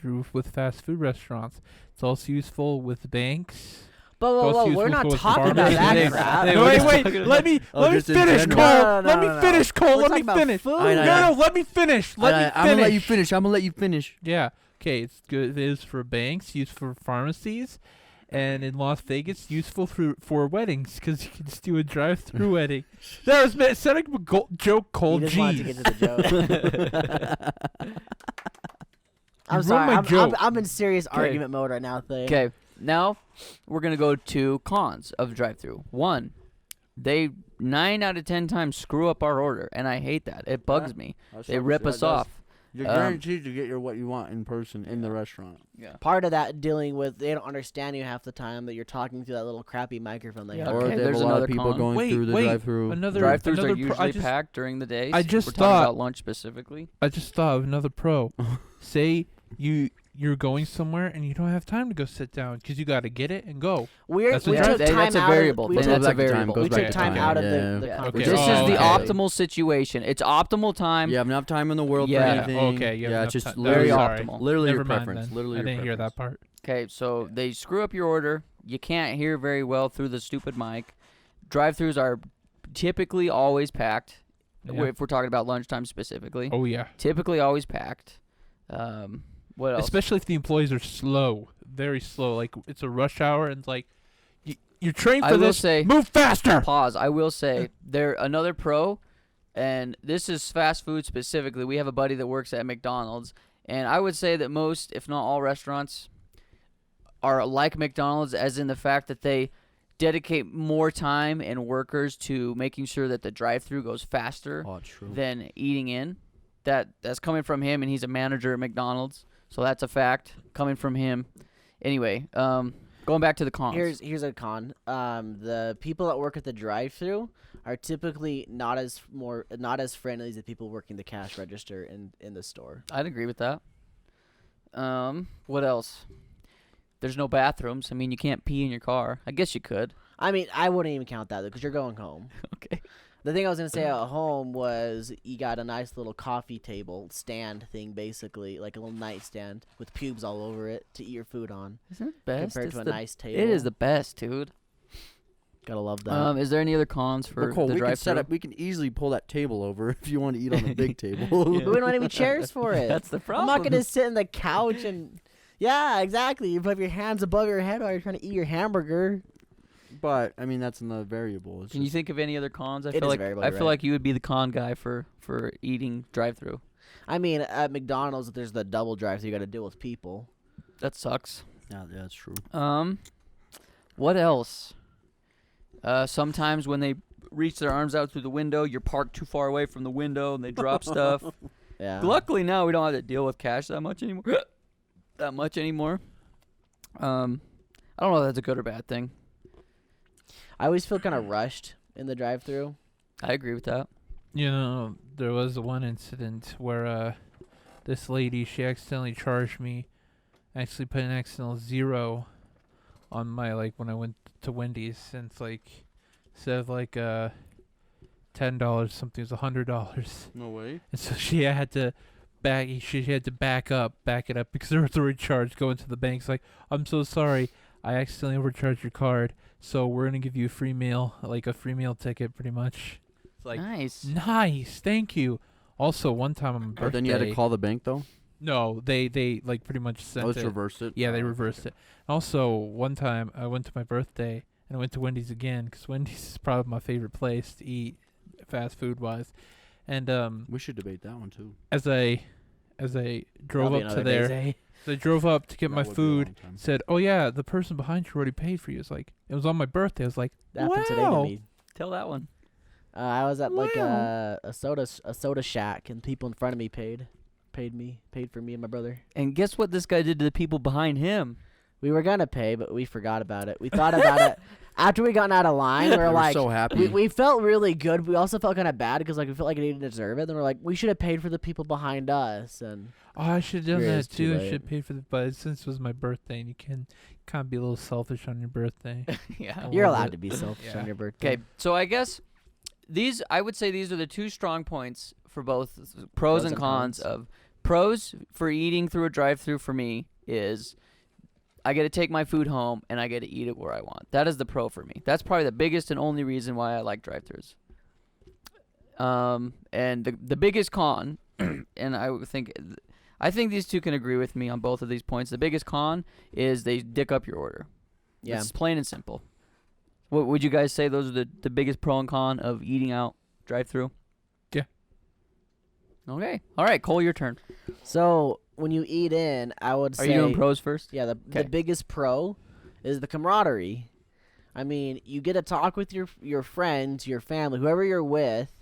fast food restaurants. It's also useful with banks. But whoa, Those we're useful not with talking about pharmacies. that crap. Hey, No, we're wait, just wait. talking Let me Oh, let me just in finish, general. Cole. No, no, Let no, me no. finish, Cole. We're Let me talking about finish. food. I know. No, let me finish. Let me finish. I'm gonna let you finish. I'm gonna let you finish. Yeah. Okay. It's good. It is for banks, used for pharmacies, and in Las Vegas, useful for weddings because you can just do a drive-through wedding. That was setting up a joke, He Cole. just wanted to get Jeez. to the joke. I'm ruined sorry. my joke. I'm in serious argument mode right now, Thane. Okay. Now we're gonna go to cons of the drive-through. One, they 9 out of 10 times screw up our order, and I hate that. It bugs me. They rip us off. You're guaranteed to get what you want in person in the restaurant. Yeah. Part of that dealing with they don't understand you half the time that you're talking through that little crappy microphone they Yeah, have. Or okay, they have there's a lot another of people con. going through the drive-through. Another Drive-thrus are another usually packed during the day. I just We're talking thought- about lunch specifically. I just thought of another pro. Say you're going somewhere and you don't have time to go sit down because you got to get it and go. We That's took what drive- time that's a out variable. Of, we Then took, that's a back to time, variable. goes we back took to time time, out of yeah. the Yeah. Okay. This is Oh, the okay. optimal situation. It's optimal time. You have enough time in the world Yeah. for Yeah, anything. okay, you have Yeah, enough it's just time. Very literally, Sorry. optimal. literally Never your mind preference. then. Literally I your didn't hear preference. that part. Okay, so they screw up your order. You can't hear very well through the stupid mic. Drive-thrus are typically always packed. Yeah. If we're talking about lunchtime specifically, Oh yeah. typically always packed. What else? Especially if the employees are slow, very slow. Like it's a rush hour and like you're trained I for will this. say- Move faster. Pause. I will say they're another pro, and this is fast food specifically. We have a buddy that works at McDonald's, and I would say that most, if not all, restaurants are like McDonald's, as in the fact that they dedicate more time and workers to making sure that the drive-through goes faster Oh, true. than eating in. That's coming from him, and he's a manager at McDonald's, so that's a fact coming from him. Anyway, going back to the cons. Here's a con. The people that work at the drive-through are typically not as friendly as the people working the cash register in the store. I'd agree with that. What else? There's no bathrooms. I mean, you can't pee in your car. I guess you could. I mean, I wouldn't even count that though, because you're going home. Okay. The thing I was gonna say at home was you got a nice little coffee table stand thing, basically like a little nightstand with pubes all over it to eat your food on, Isn't it best? compared It's to a the- nice table. It is the best, dude. Gotta love that. Is there any other cons for Nicole, the we can drive-thru? set up. We can easily pull that table over if you want to eat on a big table. But we don't have any chairs for it. That's the I'm problem. not gonna sit in the couch and. Yeah, exactly. You put your hands above your head while you're trying to eat your hamburger. But I mean, that's another variable. It's Can you just- think of any other cons? I It feel is like variable, I you're feel right. like you would be the con guy for eating drive-thru. I mean, at McDonald's, there's the double drive, so you got to deal with people. That sucks. Yeah, that's true. What else? Sometimes when they reach their arms out through the window, you're parked too far away from the window and they drop stuff. Yeah. Luckily now we don't have to deal with cash that much anymore. I don't know if that's a good or bad thing. I always feel kind of rushed in the drive-through. I agree with that. You know, there was one incident where this lady, she accidentally charged me, actually put an accidental 0 on my, like, when I went to Wendy's, and it's like, instead of like $10 something, it was $100. No way. And so she had to back it up because there was a recharge going to the bank. It's like, I'm so sorry, I accidentally overcharged your card, so we're gonna give you a free meal, like a free meal ticket, pretty much. It's like, Nice. thank you. Also, one time on my birthday. But then you had to call the bank though. No, they like pretty much sent Let's it. reverse it. Yeah, they reversed it. Also, one time I went to my birthday and I went to Wendy's again because Wendy's is probably my favorite place to eat, fast food wise. And We should debate that one too. as I drove That'll be up to another there, day. as I drove up to get That my would be a food, long time. said, "Oh yeah, the person behind you already paid for you." It's like it was on my birthday. I was like, That happened today to Wow. me. Tell that one. I was at like Wow. a soda shack, and people in front of me paid for me and my brother. And guess what this guy did to the people behind him? We were gonna pay, but we forgot about it. We thought about it after we got out of line. We They were were like, so happy. we felt really good. We also felt kind of bad because like we felt like we didn't deserve it. Then we're like, we should have paid for the people behind us. And "Oh, I should have done Yours that too too. I late. should pay for the." But since it was my birthday, and you can kind of be a little selfish on your birthday. Yeah. you're love allowed it. to be selfish Yeah. on your birthday. Okay, so I guess I would say these are the two strong points for both pros and cons of pros for eating through a drive-through for me is I get to take my food home and I get to eat it where I want. That is the pro for me. That's probably the biggest and only reason why I like drive-throughs. And the biggest con, and I think these two can agree with me on both of these points. The biggest con is they dick up your order. Yeah. It's plain and simple. What would you guys say those are the biggest pro and con of eating out drive-through? Yeah. Okay. All right, Cole, your turn. So when you eat in, I would Are say you doing pros first? Yeah, the Okay. biggest pro is the camaraderie. I mean, you get to talk with your friends, your family, whoever you're with,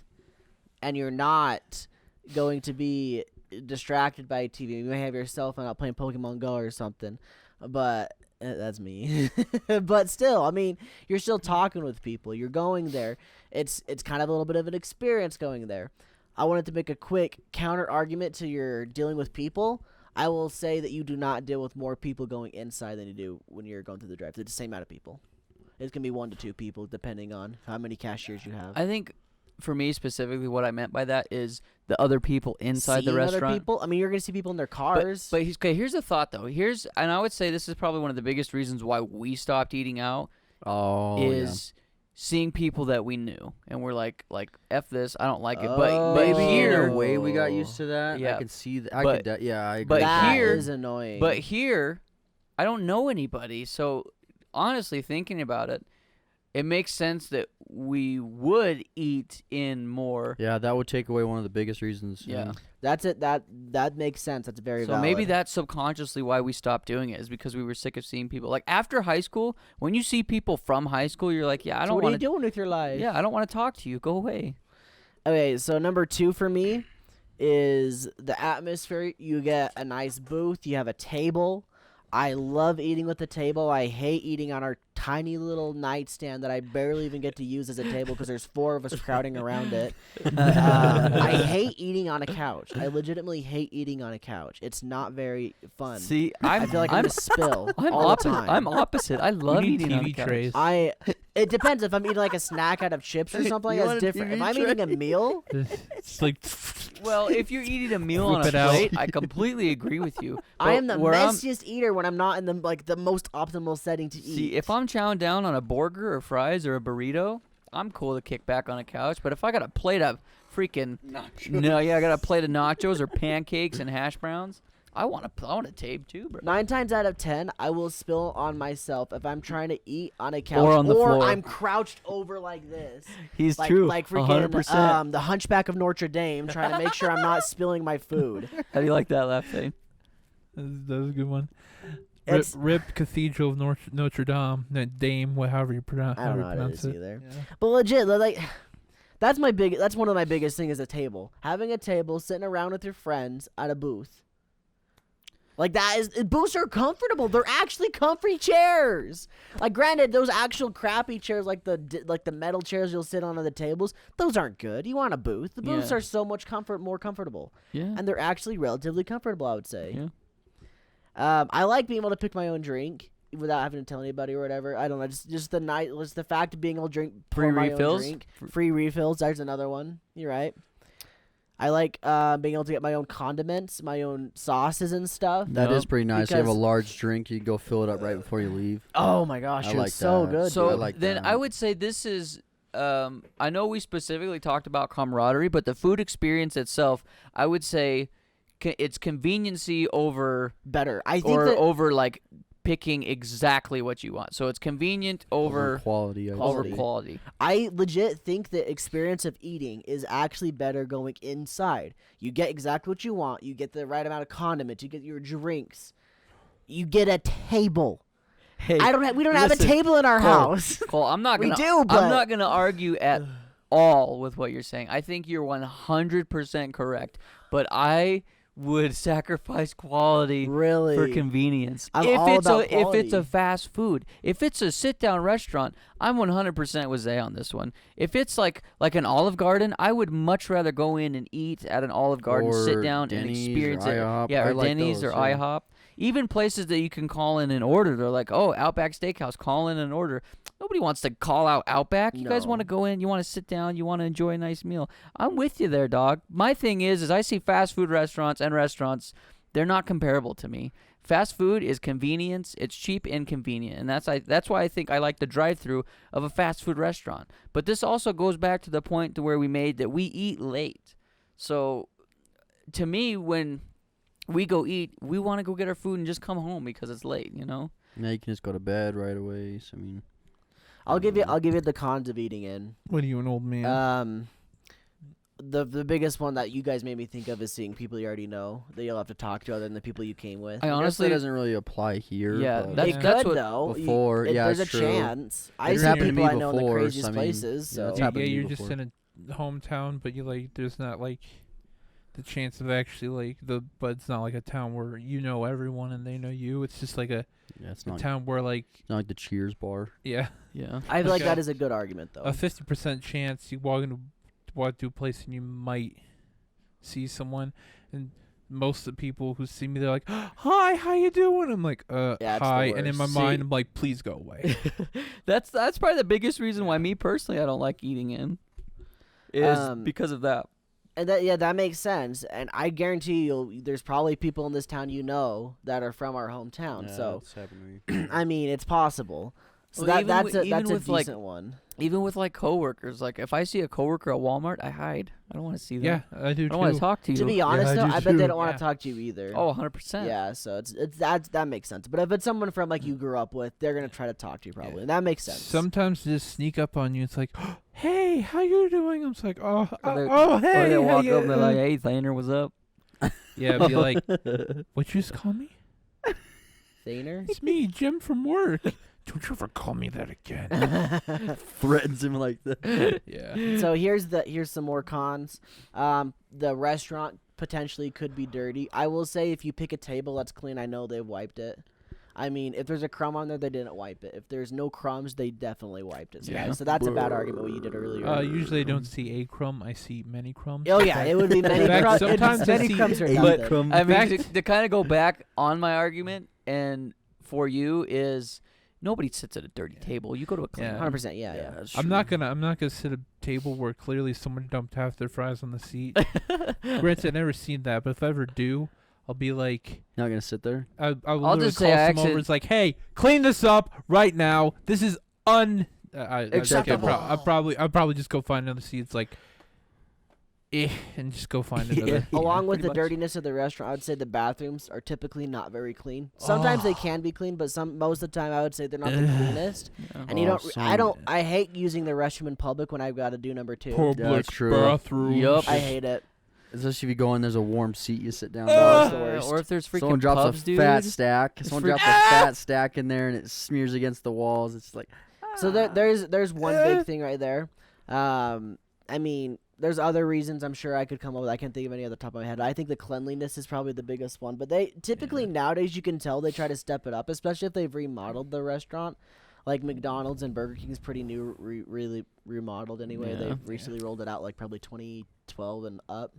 and you're not going to be distracted by TV. You may have your cell phone out playing Pokemon Go or something, but that's me. But still, I mean, you're still talking with people. You're going there. It's kind of a little bit of an experience going there. I wanted to make a quick counter argument to your dealing with people. I will say that you do not deal with more people going inside than you do when you're going through the drive-thru. It's the same amount of people. It's going to be 1 to 2 people depending on how many cashiers you have. I think for me specifically, what I meant by that is the other people inside the Seeing restaurant. other people? I mean, you're going to see people in their cars. But here's the thought though. And I would say this is probably one of the biggest reasons why we stopped eating out is seeing people that we knew, and we're like F this, I don't like it. But Maybe here, the way we got used to that, Yeah. I could see that. Yeah, I agree. but that here- is annoying. But here, I don't know anybody. So honestly, thinking about it, it makes sense that we would eat in more. Yeah, that would take away one of the biggest reasons. Yeah. that's it. That makes sense. That's very So valid. maybe that's subconsciously why we stopped doing it, is because we were sick of seeing people. Like after high school, when you see people from high school, you're like, yeah, I So don't what are you want to. doing with your life? Yeah, I don't want to talk to you. Go away. Okay, so number 2 for me is the atmosphere. You get a nice booth. You have a table. I love eating with the table. I hate eating on our tiny little nightstand that I barely even get to use as a table because there's 4 of us crowding around it. I hate eating on a couch. I legitimately hate eating on a couch. It's not very fun. See, I feel like I'm I'm gonna spill I'm all opposite. the time. I'm opposite. I love need eating on TV the couch. trays. It depends if I'm eating like a snack out of chips or something. You That's want a different. If TV I'm tray? eating a meal, It's like Well, if you're eating a meal on Whip a it out. plate, I completely agree with you. I But am the where I'm- messiest eater when I'm not in the most optimal setting to eat. See, if I'm chowing down on a burger or fries or a burrito, I'm cool to kick back on a couch. But if I got a plate of freaking I got a plate of nachos or pancakes and hash browns, I want a tape too, bro. 9 times out of 10, I will spill on myself if I'm trying to eat on a couch Or on the floor. I'm crouched over like this. He's Like, true. like freaking 100%. the Hunchback of Notre Dame, trying to make sure I'm not spilling my food. How do you like that laugh thing? that was a good one. It's- Rip Cathedral of Notre Dame, that Dame, however you pronounce I don't know how to pronounce it. either. Yeah. But legit, like that's one of my biggest things is a table. Having a table, sitting around with your friends at a booth. Like booths are comfortable. They're actually comfy chairs. Like granted, those actual crappy chairs, like the metal chairs you'll sit on the tables, those aren't good. You want a booth. The booths Yeah. are so much more comfortable, Yeah. and they're actually relatively comfortable, I would say. Yeah. I like being able to pick my own drink without having to tell anybody or whatever. I don't know. Just the fact of being able to drink Free pour my own refills? drink. Free refills. There's another one. You're right. I like being able to get my own condiments, my own sauces and stuff. That is Yep. pretty nice. You have a Because- large drink, you can go fill it up right before you leave. Oh my gosh, I you're like so that. good. So I like then that. I would say this is I know we specifically talked about camaraderie, but the food experience itself, I would say it's conveniency over Better. I think over like picking exactly what you want. So it's convenient over quality. I Quality. guess. quality. I legit think the experience of eating is actually better going inside. You get exactly what you want. You get the right amount of condiments. You get your drinks. You get a table. Hey, We don't have a listen, table in our Cole, house. Cole, I'm not We gonna do, but- I'm not gonna argue at all with what you're saying. I think you're 100% correct, but I would sacrifice quality Really? for convenience. I'm if all it's about if it's a quality. fast food, if it's a sit down restaurant, I'm 100% with Zay on this one. If it's like an Olive Garden, I would much rather go in and eat at an Olive Garden, sit Or down and Denny's or experience it. IHOP. Yeah, I or like Denny's those, or yeah. IHOP. Even places that you can call in and order. They're like, oh, Outback Steakhouse, call in and order. Nobody wants to call out Outback. You guys No. want to go in, you want to sit down, you want to enjoy a nice meal. I'm with you there, dog. My thing is I see fast food restaurants, they're not comparable to me. Fast food is convenience. It's cheap and convenient, and that's why I think I like the drive-through of a fast food restaurant. But this also goes back to the point to where we made that we eat late. So, to me, when we go eat, we want to go get our food and just come home because it's late. You know? Now you can just go to bed right away. So, I mean, I'll give you the cons of eating in. What are you, an old man? The biggest one that you guys made me think of is seeing people you already know that you'll have to talk to other than the people you came with. I I guess honestly that doesn't really apply here. Yeah, but that's- It that's could what- though. before, yeah, there's a it's true. chance. I It see happened to people me I know in the before, craziest so I mean, places. yeah, So it's Yeah, happened to me you're just before. in a hometown, but you like there's not like the chance of actually but it's not like a town where you know everyone and they know you. It's just like a it's town where it's not like the Cheers bar. yeah, I feel like Okay. that is a good argument though. a 50% chance you walk through a place and you might see someone, and most of the people who see me, they're like, "Hi, how you doing?" I'm like, Yeah, it's the hi," and in my worst. mind, I'm like, "Please go away." That's probably the biggest reason why me personally I don't like eating in. Is because of that. And that makes sense. And I guarantee there's probably people in this town that are from our hometown. So that's happened to me. I mean, it's possible. So Well, that's a even with, like, decent one. Even with like coworkers, like if I see a coworker at Walmart, I hide. I don't want to see them. Yeah, I do I don't want too. to talk to you. To be honest, I though, do I bet they too. don't want Yeah. to talk to you either. Oh, 100%. Yeah, so it's that makes sense. But if it's someone from like you grew up with, they're gonna try to talk to you probably. And that makes sense. Sometimes they just sneak up on you. It's like, "Hey, how you doing?" I'm just like, "Oh, Or they- oh, hey." Or they how walk you up and they're like, "Hey, Thaner, what's up?" yeah, be like, "What you just call me? Thaner. It's me, Jim from work. Don't you ever call me that again." Threatens him like that. Yeah. So here's some more cons. The restaurant potentially could be dirty. I will say if you pick a table that's clean, I know they've wiped it. I mean, if there's a crumb on there, they didn't wipe it. If there's no crumbs, they definitely wiped it. So, Yeah. yeah, so that's a bad argument what you did earlier. Usually I don't see a crumb. I see many crumbs. Oh yeah, it would be many In fact, crumbs. sometimes I Many see crumbs are eight nothing. crumbs. I mean, fact- to kind of go back on my argument, and for you is nobody sits at a dirty table. You go to a clean Yeah. one. 100%. Yeah. that's I'm true. not gonna sit at a table where clearly someone dumped half their fries on the seat. Granted, I've never seen that, but if I ever do, I'll be like, Not gonna sit there. I will I'll literally just say call I someone over. actually- It's like, "Hey, clean this up right now. This is Acceptable. I'll probably just go find another seat. It's like, and just go find another. Along with pretty the much. dirtiness of the restaurant, I would say the bathrooms are typically not very clean. Sometimes they can be clean, but most of the time I would say they're not the cleanest. Yeah. And you Oh, don't. I hate using the restroom in public when I've got to do number 2. Public that's true. bathrooms. Yup. I hate it. Especially if you go in, there's a warm seat you sit down. Oh, on. it's the worst. Or if there's freaking Someone drops pubs, a dude. fat stack. Someone drops a fat stack in there and it smears against the walls. It's like So there's one big thing right there. I mean, there's other reasons I'm sure I could come up with. I can't think of any off the top of my head. I think the cleanliness is probably the biggest one. But they typically nowadays you can tell they try to step it up, especially if they've remodeled the restaurant. Like McDonald's and Burger King's pretty new, really remodeled anyway. Yeah. They've recently rolled it out, like probably 2012 and up.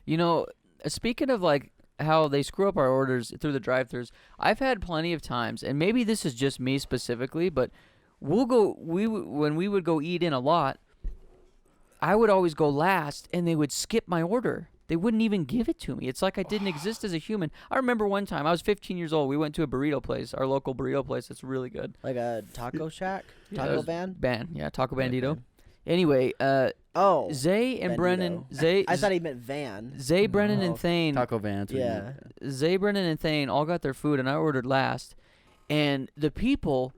You know, speaking of like how they screw up our orders through the drive-thrus, I've had plenty of times, and maybe this is just me specifically, but when we would go eat in a lot, I would always go last, and they would skip my order. They wouldn't even give it to me. It's like I didn't exist as a human. I remember one time, I was 15 years old. We went to a burrito place, our local burrito place. It's really good. Like a taco shack, Yeah, taco it was van. Yeah, Taco Bandito. Okay. Anyway, Oh, Zay and Bandito. Brennan, Zay, I thought he meant van. Zay, Brennan, Oh. and Thane. Taco Van. that's what you Yeah. meant. Zay, Brennan, and Thane all got their food, and I ordered last. And the people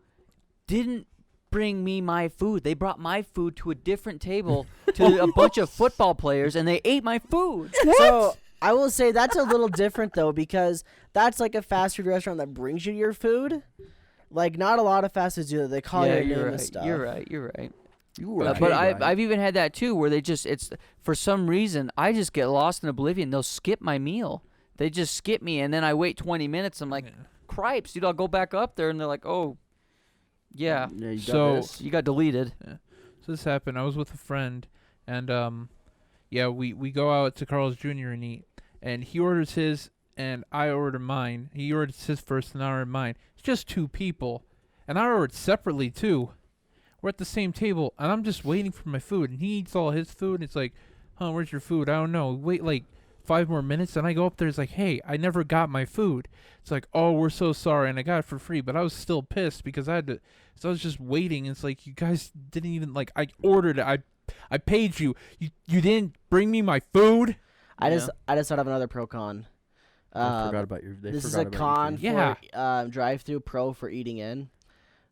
didn't bring me my food. They brought my food to a different table to a bunch of football players, and they ate my food. So I will say that's a little different though, because that's like a fast food restaurant that brings you your food. Like not a lot of fast foods do that. They call Yeah, your you're name right. and stuff. You're right. You're right. You were But I've even had that too, where it's for some reason I just get lost in oblivion. They'll skip my meal. They just skip me, and then I wait 20 minutes. I'm like, cripes, dude. I'll go back up there, and they're like, oh, yeah, Yeah, you got So- this. you got deleted. So this happened. I was with a friend, and we go out to Carl's Jr. and eat, and he orders his, and I order mine. He orders his first, and I ordered mine. It's just 2 people, and I ordered separately too. We're at the same table, and I'm just waiting for my food, and he eats all his food, and it's like, huh, where's your food? I don't know. Wait like 5 more minutes, and I go up there. It's like, hey, I never got my food. It's like, oh, we're so sorry, and I got it for free, but I was still pissed because I had to. So I was just waiting. It's like you guys didn't even like. I ordered it. I paid you. You didn't bring me my food. I just thought of another pro con. I forgot about your. They This is forgot a about con your Yeah. for drive-through pro for eating in.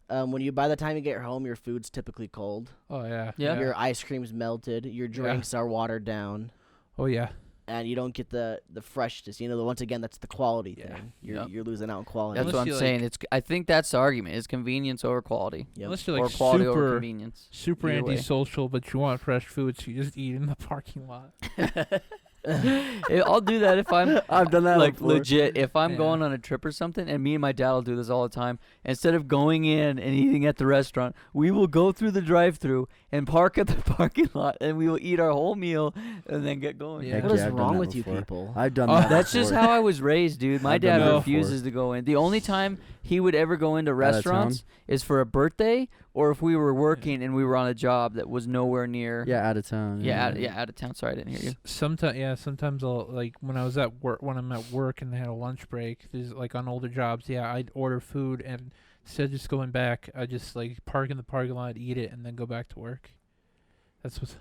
By the time you get home, your food's typically cold. Oh yeah. Yeah. Your ice cream's melted. Your drinks are watered down, Oh yeah. and you don't get the freshness. Once again, that's the quality Yeah. thing. Yep. You're losing out on quality. That's Unless what I'm you, saying. I think that's the argument. Is convenience over quality, Yep. Unless you're or like quality over super convenience. super Either way. antisocial, but you want fresh food, so you just eat in the parking lot. I'll do that if I'm I've done that like before. legit. If I'm Yeah. going on a trip or something, and me and my dad will do this all the time. Instead of going in and eating at the restaurant, we will go through the drive-through and park at the parking lot, and we will eat our whole meal and then get going. Yeah. Heck What is I've done wrong that with you before. people? I've done Oh, that. That's just before. how I was raised, dude. My I've done dad that refuses to go in. The only time he would ever go into town? restaurants is for a birthday or if we were working and we were on a job that was nowhere near. Yeah, out of town. Out of town. Sorry, I didn't hear you. Sometimes I'll like when I was at work when I'm at work and they had a lunch break. There's like on older jobs, I'd order food and instead of just going back, I just like park in the parking lot, eat it, and then go back to work. That's what's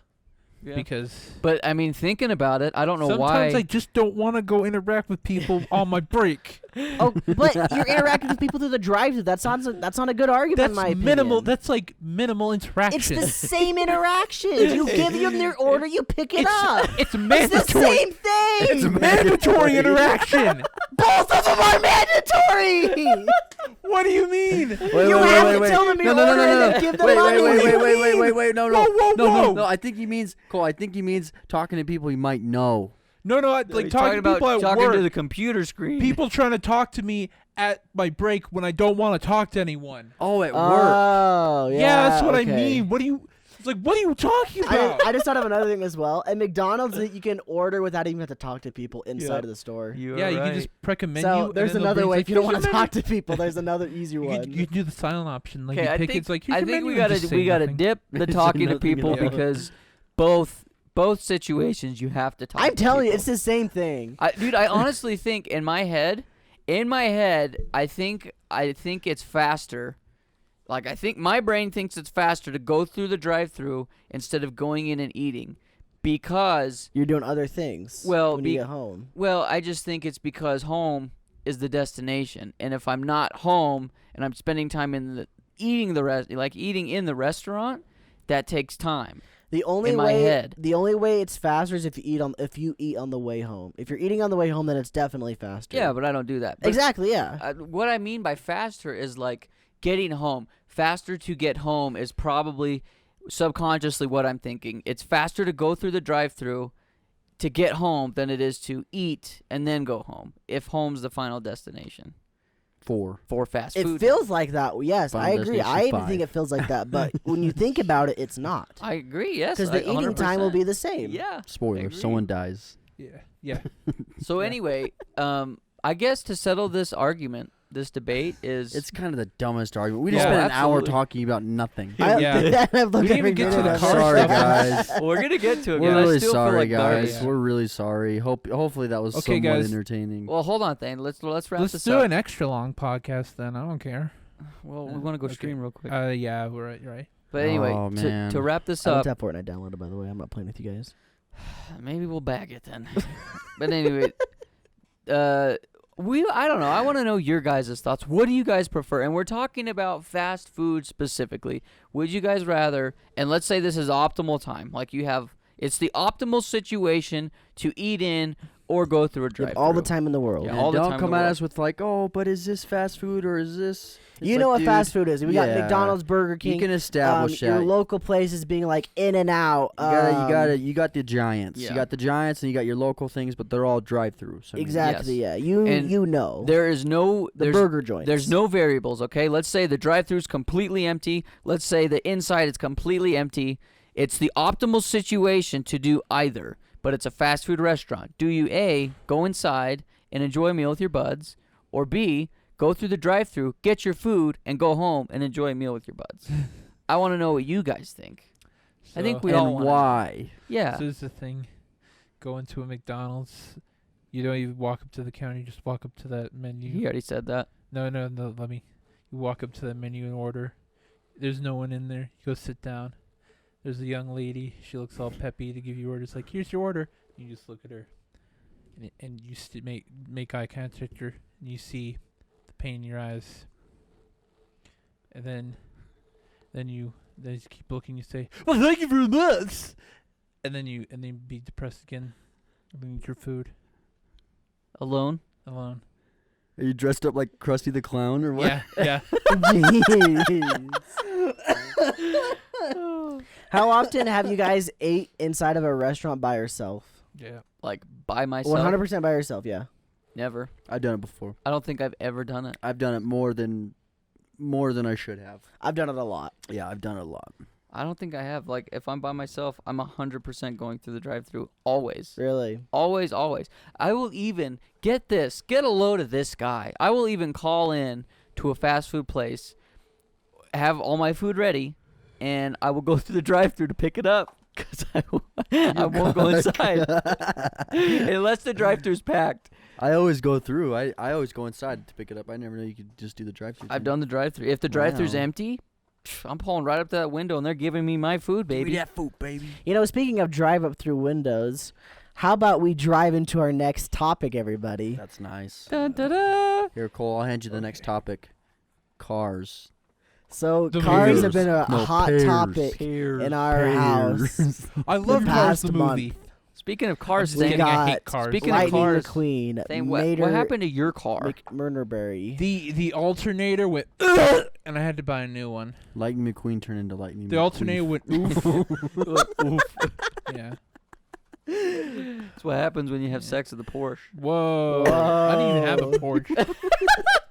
because But I mean, thinking about it, I don't know sometimes why. I just don't want to go interact with people on my break. Oh, but you're interacting with people through the drive-thru. That's not a good argument, That's in my minimal. opinion. That's like minimal It's interaction. the same interaction. You give them their order, you pick it up. It's It's the mandatory. same thing. It's mandatory interaction. Both of them are mandatory. What do you mean? Wait, You have to tell them your order and then give them money. Wait, no, Whoa. no. I think he means, Cole, I think he means talking to people you might know. No, like He's talking to about people at talking work. to the computer screen. People trying to talk to me at my break when I don't want to talk to anyone. Oh, at work. Oh, Yeah, that's what I okay. mean. What are you talking about? I just thought of another thing as well. At McDonald's, you can order without even have to talk to people inside of the store. You Yeah, are you right. can just prick a menu. So and there's then they'll another bring way like, if you don't "Here's want to your talk menu." to people. There's another easier You one. can do the silent option. Like Okay, you I pick think it's like here's I your think menu we and gotta just say talking to There's people nothing else. because both situations you have to talk. I'm to telling you, people. it's the same thing. Dude, I honestly think in my head, I think it's faster. Like I think my brain thinks it's faster to go through the drive-through instead of going in and eating, because You're doing other things. Well, when you get home. I just think it's because home is the destination, and if I'm not home and I'm spending time eating in the restaurant, that takes time. The only in my way, head. the only way it's faster is if you eat on the way home. If you're eating on the way home, then it's definitely faster. Yeah, but I don't do that. But exactly. Yeah. what I mean by faster is like getting home. Faster to get home is probably subconsciously what I'm thinking. It's faster to go through the drive-through to get home than it is to eat and then go home, if home's the final destination for fast It food. feels like that. Yes, Final I agree. destination I even 5. think it feels like that. But when you think about it, it's not. I agree, yes. Because the eating time will be the same. Yeah. I Spoiler, agree. someone dies. Yeah. So anyway, I guess to settle this argument, this debate is... It's kind of the dumbest argument. We just Yeah, spent an hour absolutely. talking about nothing. Yeah. I've looked We didn't every even get to minute the of car it. Sorry, stuff. guys. we're gonna get to it. We're man. I really still feel sorry, like guys. garbage. We're really sorry. Hopefully that was Okay, somewhat guys. entertaining. Well, hold on, Thane. Let's wrap Let's this do up. an extra long podcast then. I don't care. Well, we want to go Okay. stream real quick. Yeah, we're right. But anyway, Oh, to man. wrap this I don't up, have Fortnite downloaded, by the way. I'm not playing with you guys. maybe we'll bag it then. But anyway, I don't know. I want to know your guys' thoughts. What do you guys prefer? And we're talking about fast food specifically. Would you guys rather, and let's say this is optimal time, like it's the optimal situation to eat in or go through a You drive have all the time in the world. Yeah, And all the time don't in come the at world. us with like, oh, but is this fast food or is this? It's You like, know what dude, fast food is. We got yeah. McDonald's, Burger King. You can establish your that. local places being like In and Out. You got the giants. Yeah. You got the giants and you got your local things, but they're all drive-through. So I mean, Exactly. Yes. Yeah. You And you know. There is no the there's, burger joints. There's no variables, okay? Let's say the drive-thru is completely empty. Let's say the inside is completely empty. It's the optimal situation to do either, but it's a fast food restaurant. Do you A, go inside and enjoy a meal with your buds, or B, go through the drive-thru, get your food, and go home and enjoy a meal with your buds? I want to know what you guys think. I think we all and wanna know. why? Yeah. So this is the thing. Go into a McDonald's. You don't even walk up to the counter. You just walk up to that menu. He already said that. No. Let me. You walk up to the menu and order. There's no one in there. You go sit down. There's a young lady. She looks all peppy to give you orders. Like, here's your order. You just look at her, and you make eye contact with her, and you see the pain in your eyes. And then you just keep looking. You say, "Well, thank you very much," and then be depressed again. And then eat your food Alone? alone. Are you dressed up like Krusty the Clown or what? Yeah. Jeez. How often have you guys ate inside of a restaurant by yourself? Yeah. like by myself. 100% by yourself. Yeah. Never. I've done it before. I don't think I've ever done it. I've done it more than I should have. I've done it a lot. Yeah, I've done it a lot. I don't think I have. Like, if I'm by myself, I'm 100% going through the drive-through. Always. Really. Always, always. I will even, get a load of this guy. I will even call in to a fast food place, have all my food ready, and I will go through the drive-through to pick it up. Because I won't go inside. Unless the drive-thru's packed. I always go through. I always go inside to pick it up. I never know you could just do the drive-through. I've done the drive-through. If the drive-thru's Wow. empty, I'm pulling right up to that window and they're giving me my food, baby. Give me that food, baby. You know, speaking of drive up through windows, how about we drive into our next topic, everybody? That's nice. Dun, da, da. Here, Cole, I'll hand you the next topic. Cars. So The cars have pears. been a No, hot pears. topic in our house. I love Cars past the month. movie. Speaking of cars, I'm just we thing, kidding, I got hate cars. speaking of Lightning cars, McQueen, thing, what Mater happened to your car? McMurderberry. The alternator went, and I had to buy a new one. Lightning McQueen turned into Lightning The McQueen. alternator went oof. Yeah. That's what happens when you have sex with a Porsche. Whoa. I didn't even have a Porsche.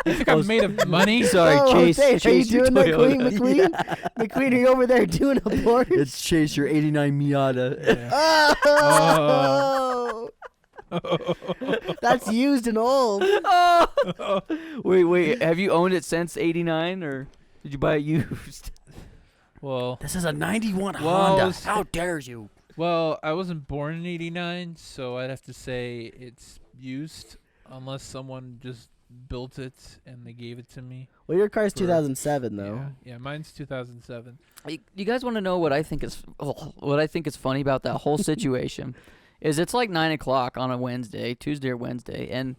You think I'm made of money? Sorry, oh, Chase. Are you Chase, your doing that, Toyota. Queen McQueen? McQueen, are you over there doing a Porsche? It's Chase, your 89 Miata. Yeah. Oh, that's used and old. Wait. Have you owned it since '89, or did you buy it used? Well, This is a 91 Well, Honda. it's- How dare you? I wasn't born in '89, so I'd have to say it's used, unless someone just built it and they gave it to me. Well, your car's For- 2007 though. Yeah, mine's 2007. You guys want to know what I think is funny about that whole situation? Is it's like 9 o'clock on a Wednesday, Tuesday or Wednesday, and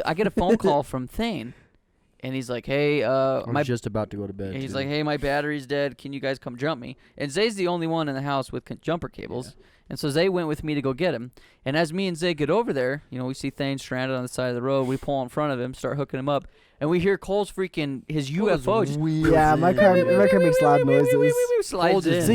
I get a phone call from Thane, and he's like, "Hey, I'm just about to go to bed. he's too. like, hey, my battery's dead. Can you guys come jump me?" And Zay's the only one in the house with jumper cables. And so Zay went with me to go get him. And as me and Zay get over there, we see Thane stranded on the side of the road. We pull in front of him, start hooking him up. And we hear Cole's freaking, his UFO just Yeah, my car makes loud noises. slides in. So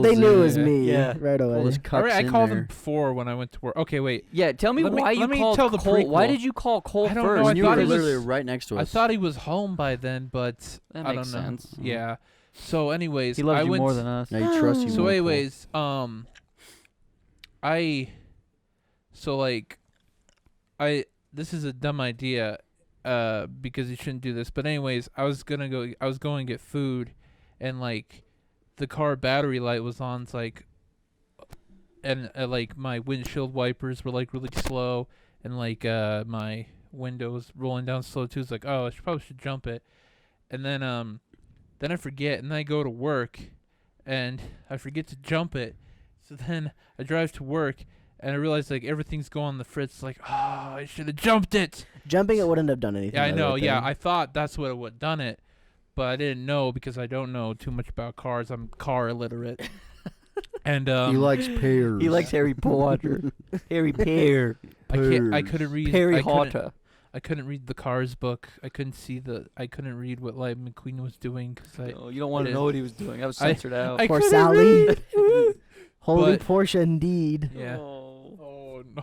they knew it was in. me Yeah. right away. All this All cuts right, I in called there. him before when I went to work. Okay, wait. Yeah, tell me Let me- why you let me called tell the Cole. Why prequel. did you call Cole I don't first? know, I And you thought were he was- literally right next to us. I thought he was home by then, but That I makes don't know. sense. Yeah. So, anyways, He loves I you went. more than us. Now you trust you So, more, Cole. anyways, this is a dumb idea, because you shouldn't do this. But anyways, I was going to get food, and like, the car battery light was on. It's like, and like my windshield wipers were like really slow, and like my windows rolling down slow too. It's like, oh, I probably should jump it, and then I forget, and then I go to work, and I forget to jump it. So then I drive to work, and I realize like everything's going on the fritz. Like, oh, I should have jumped it. Jumping it wouldn't have done anything. Yeah, I don't know. Yeah, think. I thought that's what would have done it, but I didn't know because I don't know too much about cars. I'm car illiterate. And He likes pears. He likes Harry Potter. Harry Pear. I couldn't read. Harry I couldn't- Potter. I couldn't read the Cars book. I couldn't read what Lightning McQueen was doing because I. No, you don't want to didn't- know what he was doing. I was I- censored out. I Poor couldn't Sally. read. Holy But- Porsche indeed. Yeah. Oh. Oh no.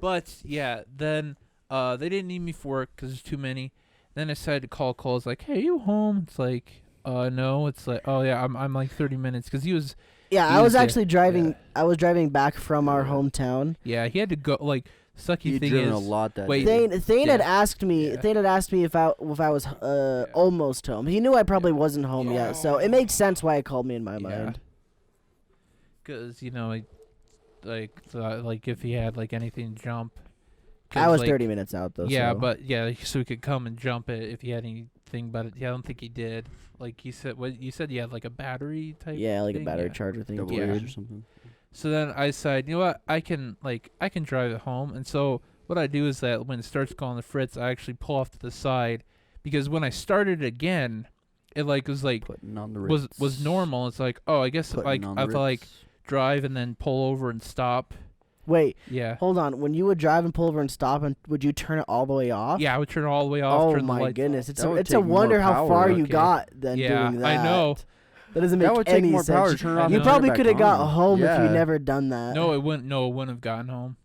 But yeah, then they didn't need me for work because there's too many. Then I decided to call Cole. It's like, hey, you home? It's like, no. It's like, oh yeah, I'm like 30 minutes because he was. Yeah, I was Tuesday. actually driving. Yeah. I was driving back from our hometown. Yeah, he had to go. Like, sucky He'd thing driven is, a lot that wait, day. Thane had Yeah. asked me. Yeah. Thane had asked me if I was almost home. He knew I probably wasn't home yet, so it makes sense why he called me in my mind. because like if he had like anything to jump. 'Cause, I was like, 30 minutes out though. Yeah, so. but yeah, so he could come and jump it if he had anything. But yeah, I don't think he did. Like he said, what you said, you had like a battery type. yeah, like a thing? battery Yeah. charger thing. Double Yeah. A's or something. So then I decided, you know what, I can drive it home. And so what I do is that when it starts going the fritz, I actually pull off to the side because when I started again, it like was like Putting on the was Ritz. normal. It's like, oh, I guess Putting on the if I like Ritz. drive and then pull over and stop. Wait, Yeah. hold on. When you would drive and pull over and stop, and would you turn it all the way off? Yeah, I would turn it all the way off. Oh turn the my lights goodness! off. It's That a, would it's a take more wonder how power. far you Okay. got than Yeah, doing that. I know. That doesn't make That would take any more sense. power to turn it off. I You know. probably back could have got on. home if Yeah. you never done that. No, it wouldn't have gotten home.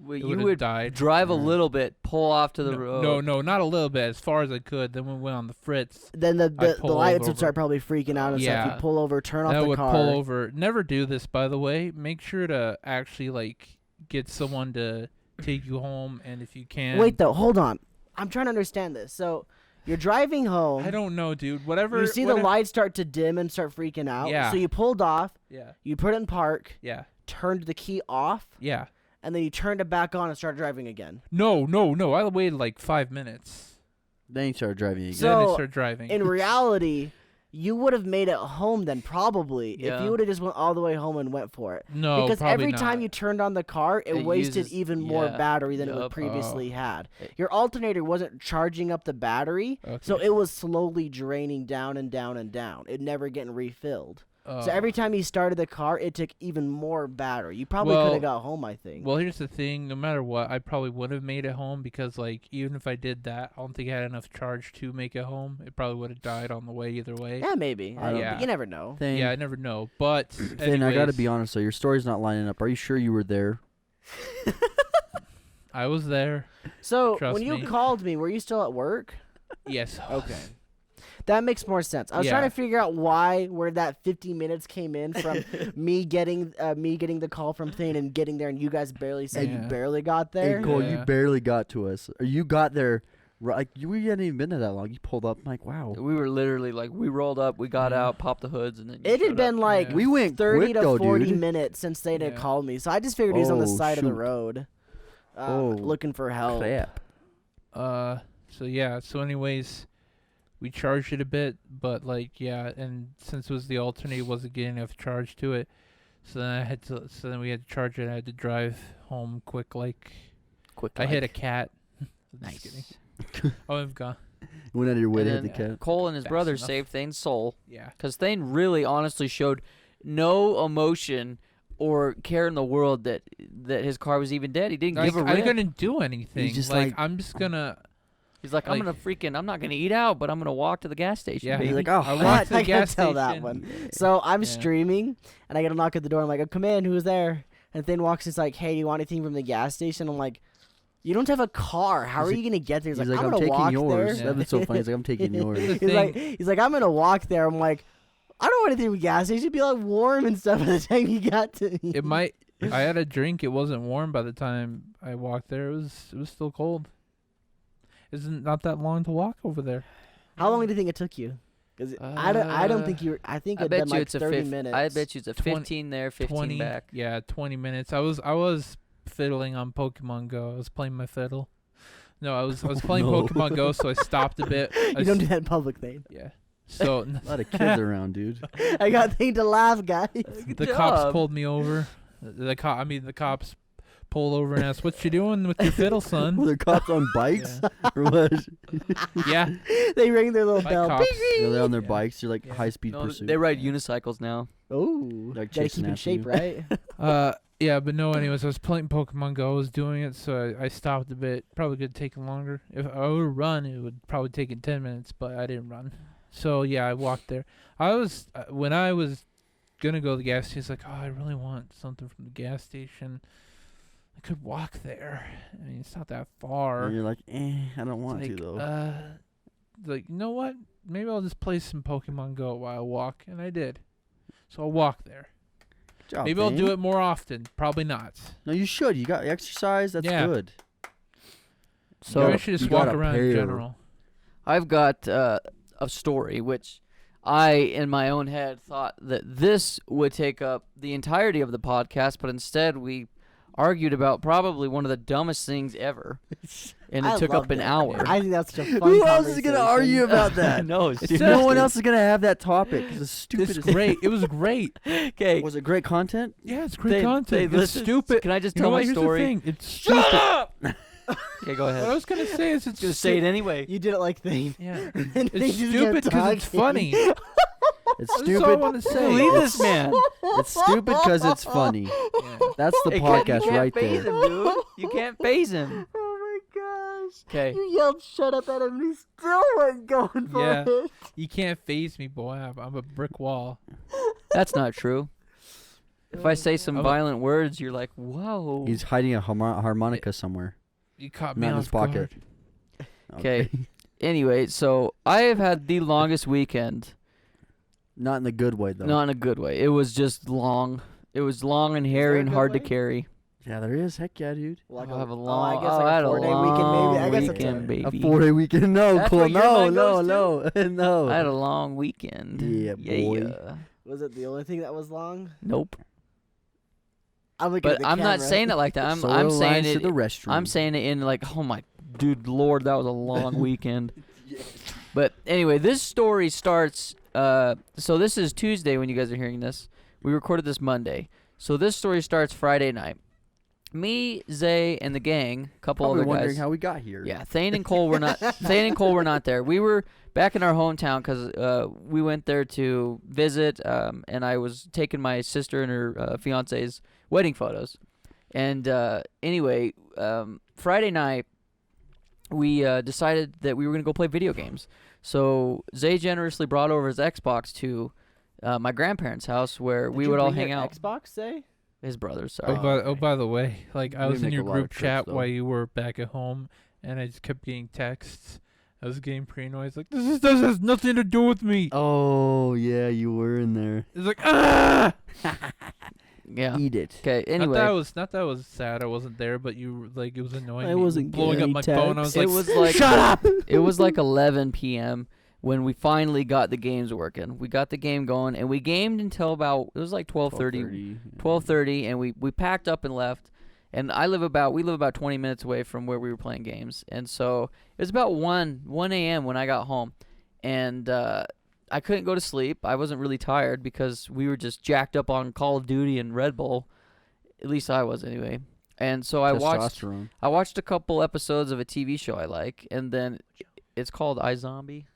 Well, it you would've would died. drive a little bit, pull off to the road. No, not a little bit. As far as I could. Then we went on the fritz. Then the pull lights over. would start probably freaking out and stuff. Yeah. You pull over, turn off Then I the would car. pull over. Never do this, by the way. Make sure to actually like get someone to take you home, and if you can. Wait though, hold on. I'm trying to understand this. So you're driving home. I don't know, dude. Whatever. You see the lights start to dim and start freaking out. Yeah. So you pulled off. Yeah. You put it in park. Yeah. Turned the key off. Yeah. And then you turned it back on and started driving again. No. I waited like 5 minutes. Then you start driving again. So, Then I started driving. In reality, you would have made it home then probably if Yeah. you would have just went all the way home and went for it. No, because probably every not. time you turned on the car, it wasted uses- even more yeah, battery than it would yup. previously Oh. had. Your alternator wasn't charging up the battery, Okay. so it was slowly draining down and down and down. It never getting refilled. So every time you started the car, it took even more battery. You probably could Well- have got home, I think. Well, here's the thing. No matter what, I probably would have made it home because, like, even if I did that, I don't think I had enough charge to make it home. It probably would have died on the way either way. Yeah, maybe. I don't- You never know. Thing. Yeah, I never know. But Finn, I gotta anyways, be honest though. Your story's not lining up. Are you sure you were there? I was there. So Trust when you me. called me, were you still at work? Yes. Okay. That makes more sense. I was trying Yeah. to figure out where that 50 minutes came in from me getting the call from Thane and getting there, and you guys barely said you Yeah. barely got there. Hey Cole, you Yeah. barely got to us. Or you got there. Like we hadn't even been there that long. You pulled up. I'm like, wow. We were literally like, we rolled up, we got Yeah. out, popped the hoods, and then you It had showed been up. like Yeah. We went 30 quick to though, 40 dude. minutes since Thane had Yeah. called me, so I just figured he was on the Oh, side of the shoot. road, Oh, looking for help. Crap. So yeah. So anyways, we charged it a bit, but like yeah, and since it was the alternator, wasn't getting enough charge to it. So then we had to charge it. I had to drive home quick. Like Quick. I hit a cat. Just Nice. kidding. Oh, I've gone. You went out of your way And to hit then the cat. Cole and his Fast brother enough. saved Thane's soul. Yeah. Because Thane really honestly showed no emotion or care in the world that his car was even dead. He didn't give a I rip. couldn't do anything. just like like- I'm just gonna. He's like, I'm like- not gonna eat out, but I'm gonna walk to the gas station. Yeah. baby. He's like, oh, I I walked to the gotta gas tell station. that one. So I'm Yeah. streaming, and I get a knock at the door. I'm like, oh, come in, who's there? And Thane walks in, he's like, hey, do you want anything from the gas station? I'm like, you don't have a car. How He's are you gonna get there? He's I'm like, I'm gonna taking walk yours. there. That was so funny. He's like, I'm taking yours. The he's like, I'm gonna walk there. I'm like, I don't want anything from the gas station. It'd be like warm and stuff by the time you got to me. It might. I had a drink. It wasn't warm by the time I walked there. It was still cold. Isn't not that long to walk over there. How long do you think it took you? Because I don't think you. I think I it'd bet been you like it's 30 a minutes. I bet you it's a 20 15 there, 15 back. Yeah, 20 minutes. I was fiddling on Pokemon Go. I was playing my fiddle. No, I was playing no. Pokemon Go, so I stopped a bit. You don't do that in public, Thane. Yeah. So A lot of kids around, dude. I got Thane to laugh, guys. the cops pulled me over. The cops pulled over and asked, "What you doing with your fiddle, Were son?" there cops on bikes or what? Yeah. They ring their little By bell. cops. They're on their Yeah. bikes. They're like Yeah. high speed No, pursuit. they ride unicycles now. Oh, Like gotta chasing keep in after shape, you. right? Yeah, but no. Anyways, I was playing Pokemon Go. I was doing it, so I stopped a bit. Probably could have taken longer. If I would run, it would probably take 10 minutes, but I didn't run. So yeah, I walked there. I was when I was gonna go to the gas station, it's like, oh, I really want something from the gas station. I could walk there. I mean, it's not that far. And you're like, I don't want Like, to though. Like, you know what? Maybe I'll just play some Pokemon Go while I walk, and I did. So I'll walk there. Good job, Maybe I'll Thane. do it more often. Probably not. No, you should. You got exercise. That's Yeah. good. So Maybe I should just you walk got a around in pair. general. I've got a story which I, in my own head, thought that this would take up the entirety of the podcast, but instead we argued about probably one of the dumbest things ever, and it I took love up an that. hour. I think that's such a fun Who else is gonna conversation. argue about that? No, It's seriously. No one else is gonna have that topic. It's the It's stupidest. great. It was great. Okay, Was it great content? Yeah, it's great They- content. they It's listen- stupid. Can I just You know tell what? my Here's story? the thing. It's stupid. Okay, go What I ahead. was gonna say is it's Just say it anyway. You did it like Thane. Yeah. And they It's just stupid kept because it's talking. funny. It's That's all I stupid. want to say. Leave this man. It's stupid because it's funny. Yeah. That's the You podcast can't right phase there. him, dude. You can't phase him. Oh my gosh. Okay. You yelled shut up at him and he still wasn't going for Yeah. it. You can't phase me, boy. I'm a brick wall. That's not true. If I say some Oh. violent words, you're like, whoa. He's hiding a harmonica somewhere. You caught me Not in off his pocket. guard. Okay. Anyway, so I have had the longest weekend. Not in the good way though. Not in a good way. It was just long. It was long and there hairy a and good hard to way? carry. Yeah, there is. Heck yeah, dude. Like I'll have a I long. guess I like had a a 4-day long weekend, maybe. I guess weekend, baby. A 4-day weekend. No, That's Cole. what your No, mind no, goes no, no. I had a long weekend. Yeah, boy. Was it the only thing that was long? Nope. I'm looking at But the I'm not camera. saying it like that. I'm Soil saying lines it. to the restroom. I'm saying it in like, oh my, dude, Lord, that was a long weekend. But anyway, this story starts. So this is Tuesday when you guys are hearing this. We recorded this Monday. So this story starts Friday night. Me, Zay, and the gang, couple Probably other wondering guys. how we got here. Yeah, Thane and Cole were not. Thane and Cole were not there. We were back in our hometown because we went there to visit, and I was taking my sister and her fiance's wedding photos. And anyway, Friday night we decided that we were gonna go play video games. So Zay generously brought over his Xbox to my grandparents' house where Did we you would all bring hang your out. Xbox, say? His brothers, Oh, sorry. by the way, like I We was didn't in make your a lot of group trips, chat though. while you were back at home, and I just kept getting texts. I was getting pretty annoyed. Like this has nothing to do with me. Oh yeah, you were in there. It's like ah. Yeah. Eat it. Okay. Anyway. Not that was sad. I wasn't there, but you like it was annoying. I me. wasn't blowing up getting my phone. I was like, it was like shut up. It was like 11 p.m. when we finally got the games working. We got the game going, and we gamed until about it was like 12:30. 12:30, and we packed up and left. And we live about 20 minutes away from where we were playing games, and so it was about 1 a.m. when I got home, and I couldn't go to sleep. I wasn't really tired because we were just jacked up on Call of Duty and Red Bull. At least I was anyway. And so I watched a couple episodes of a TV show I like, and then it's called iZombie.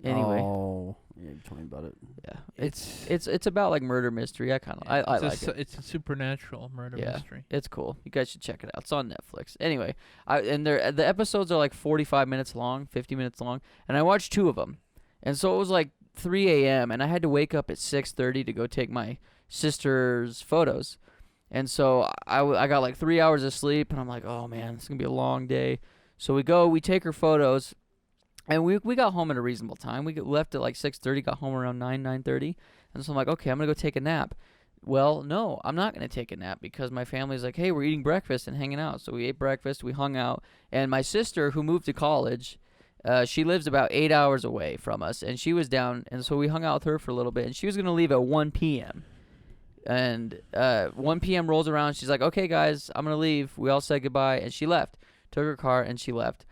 Anyway, Oh, yeah, you told me about it. yeah, it's about like murder mystery. I like it. It's a supernatural murder Yeah. mystery. It's cool. You guys should check it out. It's on Netflix. Anyway, the episodes are like 45 minutes long, 50 minutes long, and I watched 2 of them. And so it was like 3 a.m. and I had to wake up at 6:30 to go take my sister's photos. And so I got like 3 hours of sleep, and I'm like, oh man, it's gonna be a long day. So we take her photos, and we got home at a reasonable time. We left at like 6:30, got home around 9:30, and so I'm like, okay, I'm gonna go take a nap. Well, no, I'm not going to take a nap because my family's like, hey, we're eating breakfast and hanging out. So we ate breakfast, we hung out, and my sister, who moved to college, she lives about 8 hours away from us, and she was down, and so we hung out with her for a little bit, and she was going to leave at 1 p.m. And 1 p.m. rolls around, she's like, okay, guys, I'm going to leave. We all said goodbye, and she left. Took her car, and she left.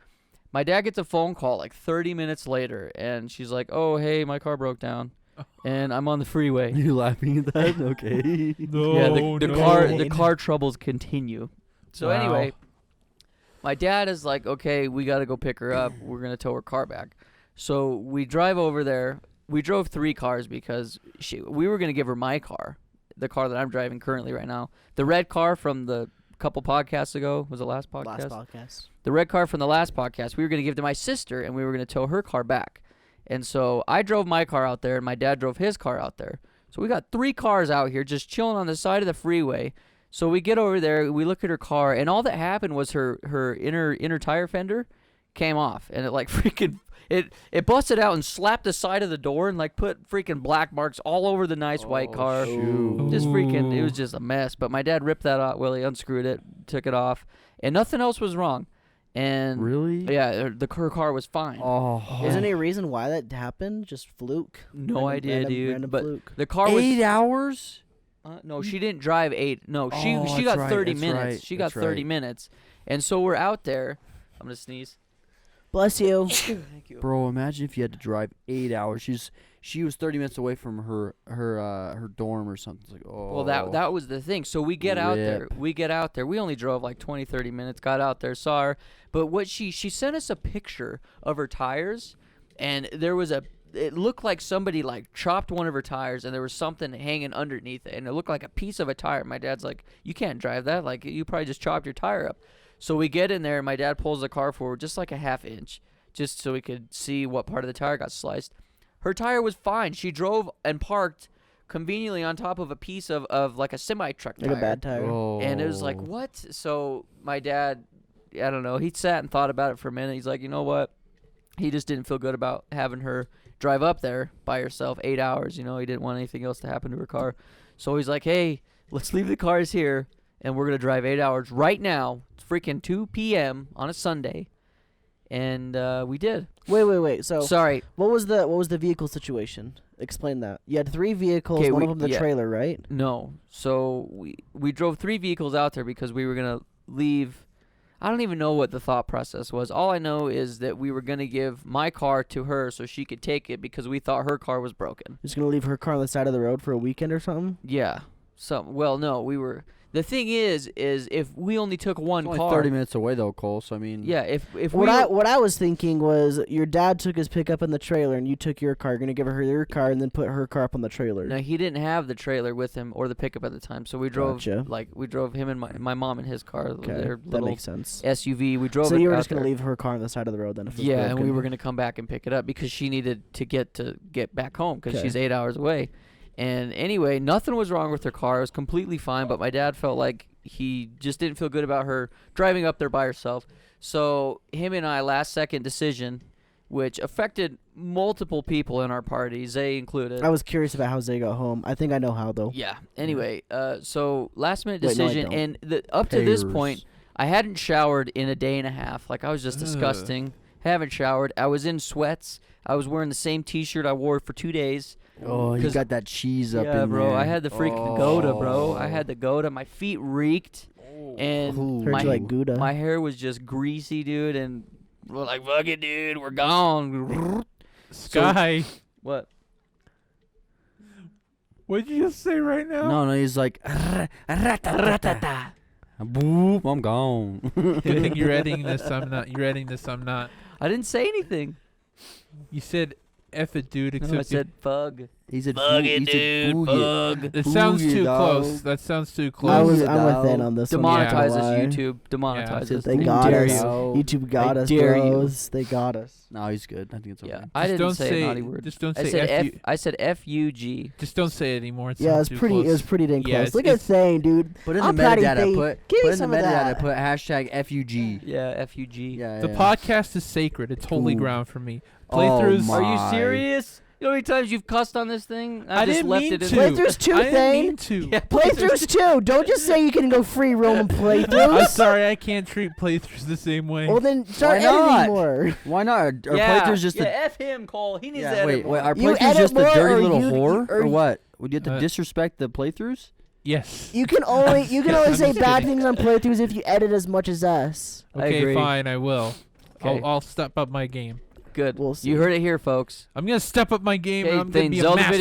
My dad gets a phone call like 30 minutes later, and she's like, oh, hey, my car broke down. And I'm on the freeway. You laughing at that? Okay. No, the car troubles continue. So Wow. anyway, my dad is like, okay, we got to go pick her up. We're going to tow her car back. So we drive over there. We drove 3 cars because we were going to give her my car, the car that I'm driving currently right now. The red car from the couple podcasts ago. Was it last podcast? Last podcast. The red car from the last podcast, we were going to give to my sister, and we were going to tow her car back. And so I drove my car out there, and my dad drove his car out there. So we got 3 cars out here just chilling on the side of the freeway. So we get over there, we look at her car, and all that happened was her inner tire fender came off, and it like freaking it busted out and slapped the side of the door and like put freaking black marks all over the nice white car. shoot. Just freaking, it was just a mess. But my dad ripped that out. Well, he unscrewed it, took it off, and nothing else was wrong. And Really? yeah, her car was fine. Oh. Is there any reason why that happened? Just fluke? No idea, dude. Random But fluke. the car was 8 hours? no, she didn't drive 8. No, she Oh, she got that's 30 right, minutes. that's right, She got that's 30 right. minutes, and so we're out there. I'm gonna sneeze. Bless you. Thank you. Bro, imagine if you had to drive 8 hours. She was 30 minutes away from her dorm or something. It's like, oh. Well, that was the thing. So we get out there. Rip. We get out there. We only drove like 20, 30 minutes. Got out there, saw her. But what she sent us a picture of her tires, and there was it looked like somebody like chopped one of her tires, and there was something hanging underneath it, and it looked like a piece of a tire. My dad's like, you can't drive that. Like, you probably just chopped your tire up. So we get in there, and my dad pulls the car forward just like a ½ inch, just so we could see what part of the tire got sliced. Her tire was fine. She drove and parked conveniently on top of a piece of like a semi truck Like tire. a bad tire. Oh. And it was like, what? So my dad, I don't know, he sat and thought about it for a minute. He's like, you know what? He just didn't feel good about having her drive up there by herself 8 hours. You know, he didn't want anything else to happen to her car. So he's like, hey, let's leave the cars here, and we're going to drive 8 hours right now. It's freaking 2 p.m. on a Sunday. And we did. Wait. So Sorry. what was the vehicle situation? Explain that. You had 3 vehicles, 'Kay, one of them the yeah. trailer, right? No. So we drove 3 vehicles out there because we were going to leave. I don't even know what the thought process was. All I know is that we were going to give my car to her so she could take it because we thought her car was broken. Just gonna leave her car on the side of the road for a weekend or something? Yeah. Well, no, we were. The thing is if we only took one It's only car. 30 minutes away though, Cole. So I mean. Yeah, if What we I was thinking was your dad took his pickup in the trailer and you took your car. You're gonna give her your car and then put her car up on the trailer. No, he didn't have the trailer with him or the pickup at the time. So we drove Gotcha. we drove him and my mom in his car, Okay, their that little makes sense. SUV. We drove So it you were out just gonna there. leave her car on the side of the road then? If it was Yeah, and we broken. were gonna come back and pick it up because she needed to get back home because 'Kay. she's 8 hours away. And anyway, nothing was wrong with her car. It was completely fine. But my dad felt like he just didn't feel good about her driving up there by herself. So him and I, last second decision, which affected multiple people in our party, Zay included. I was curious about how Zay got home. I think I know how though. Yeah. Anyway, so last minute Wait, no, I decision, don't. and up to this Payers. point, I hadn't showered in a day and a half. Like I was just disgusting. Haven't showered. I was in sweats. I was wearing the same T-shirt I wore for 2 days. Oh, you 'Cause- got that cheese up Yeah, in bro. there. I had the freaking Gouda, bro. I Oh. had the Gouda. My feet reeked, and Ooh. Heard my you like Gouda. my hair was just greasy, dude. And we're like, fuck it, dude. We're gone. Sky. What? What'd you just say right now? No, he's like. Boop, I'm gone. You think you're editing this? I'm not. You're editing this. I'm not. I didn't say anything. You said F it, dude. No, Except I said fug. He said, Bug "Foo-" it, he said, dude. "Foo-" Bug. it sounds Booyah, too dog. close. That sounds too I'm close. with dog. in on this one. not gonna Demonetize us, lie. YouTube. Demonetize Yeah. us. They How got dare us. you. YouTube got I us, dare you. bros. They got us. No, he's good. I think it's okay. Yeah, I Just didn't don't say a naughty word. Just don't I say said F. You. I said F-U-G. Just don't say it anymore. It Yeah, sounds it's too pretty. Close. It was pretty dang Yeah, close. it's- Look at it's- Thane, dude. Put in I'm the proud of metadata. Thane. Put Give me in the some of metadata. that. Put hashtag FUG. Yeah, F-U-G. Yeah. The yeah. podcast is sacred. It's holy Ooh. ground for me. Oh Playthroughs. my. Are you serious? You know how many times you've cussed on this thing? I just didn't left mean it in to. there. Playthroughs too, I didn't Thane. mean to. Yeah, Playthroughs too. Don't just say you can go free roam I'm playthroughs. sorry, I can't treat playthroughs the same way. Well, then start Why not? editing more. Why not? Are yeah, playthroughs just yeah, a F him, Cole. He needs to yeah, edit wait, more. are You playthroughs edit just a more, dirty or little you- whore, or or what? Would you have to Uh, disrespect the playthroughs? yes. You can only I'm say just bad kidding. things on playthroughs if you edit as much as us. I Okay, agree. fine, I will. Okay. I'll step up my game. Good. We'll see. You heard it here, folks. I'm gonna step up my game, and Okay, I'm gonna then be a Zelda master.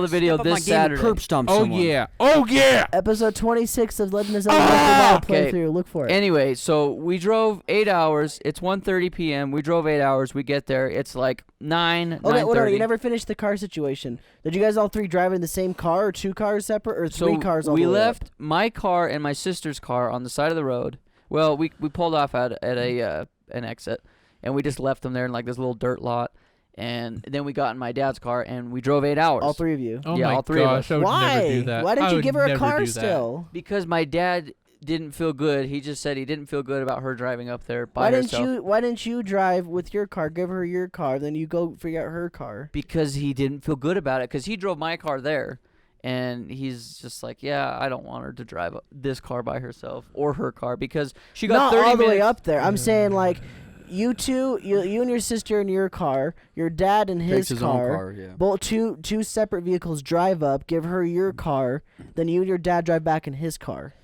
video Step up my this game and Saturday. curb stomp Oh someone. yeah! Oh yeah! Episode 26 of Legend of Zelda Ah! Breath of the Wild Okay. playthrough. Look for it. Anyway, so we drove 8 hours. It's 1:30 p.m. We drove 8 hours. We get there. It's like 9, Okay, well, no, 9:30. you never finished the car situation. Did you guys all 3 drive in the same car, or 2 cars separate, or 3 cars all we the way left up? my car and my sister's car on the side of the road. Well, we pulled off at a an exit, and we just left them there in like this little dirt lot. And then we got in my dad's car and we drove 8 hours. All 3 of you. Oh Yeah, my all three of gosh! us. I would Why? never do that. Why didn't I you would give her a never car do that. still? Because my dad didn't feel good. He just said he didn't feel good about her driving up there by Why herself. Why didn't you drive with your car? Give her your car, then you go figure out her car. Because he didn't feel good about it. Because he drove my car there. And he's just like, yeah, I don't want her to drive this car by herself or her car because she got Not 30 all the minutes. way up there. I'm saying like, you two, you and your sister in your car, your dad in Takes his his own car. car, yeah. Both two separate vehicles drive up. Give her your car, then you and your dad drive back in his car.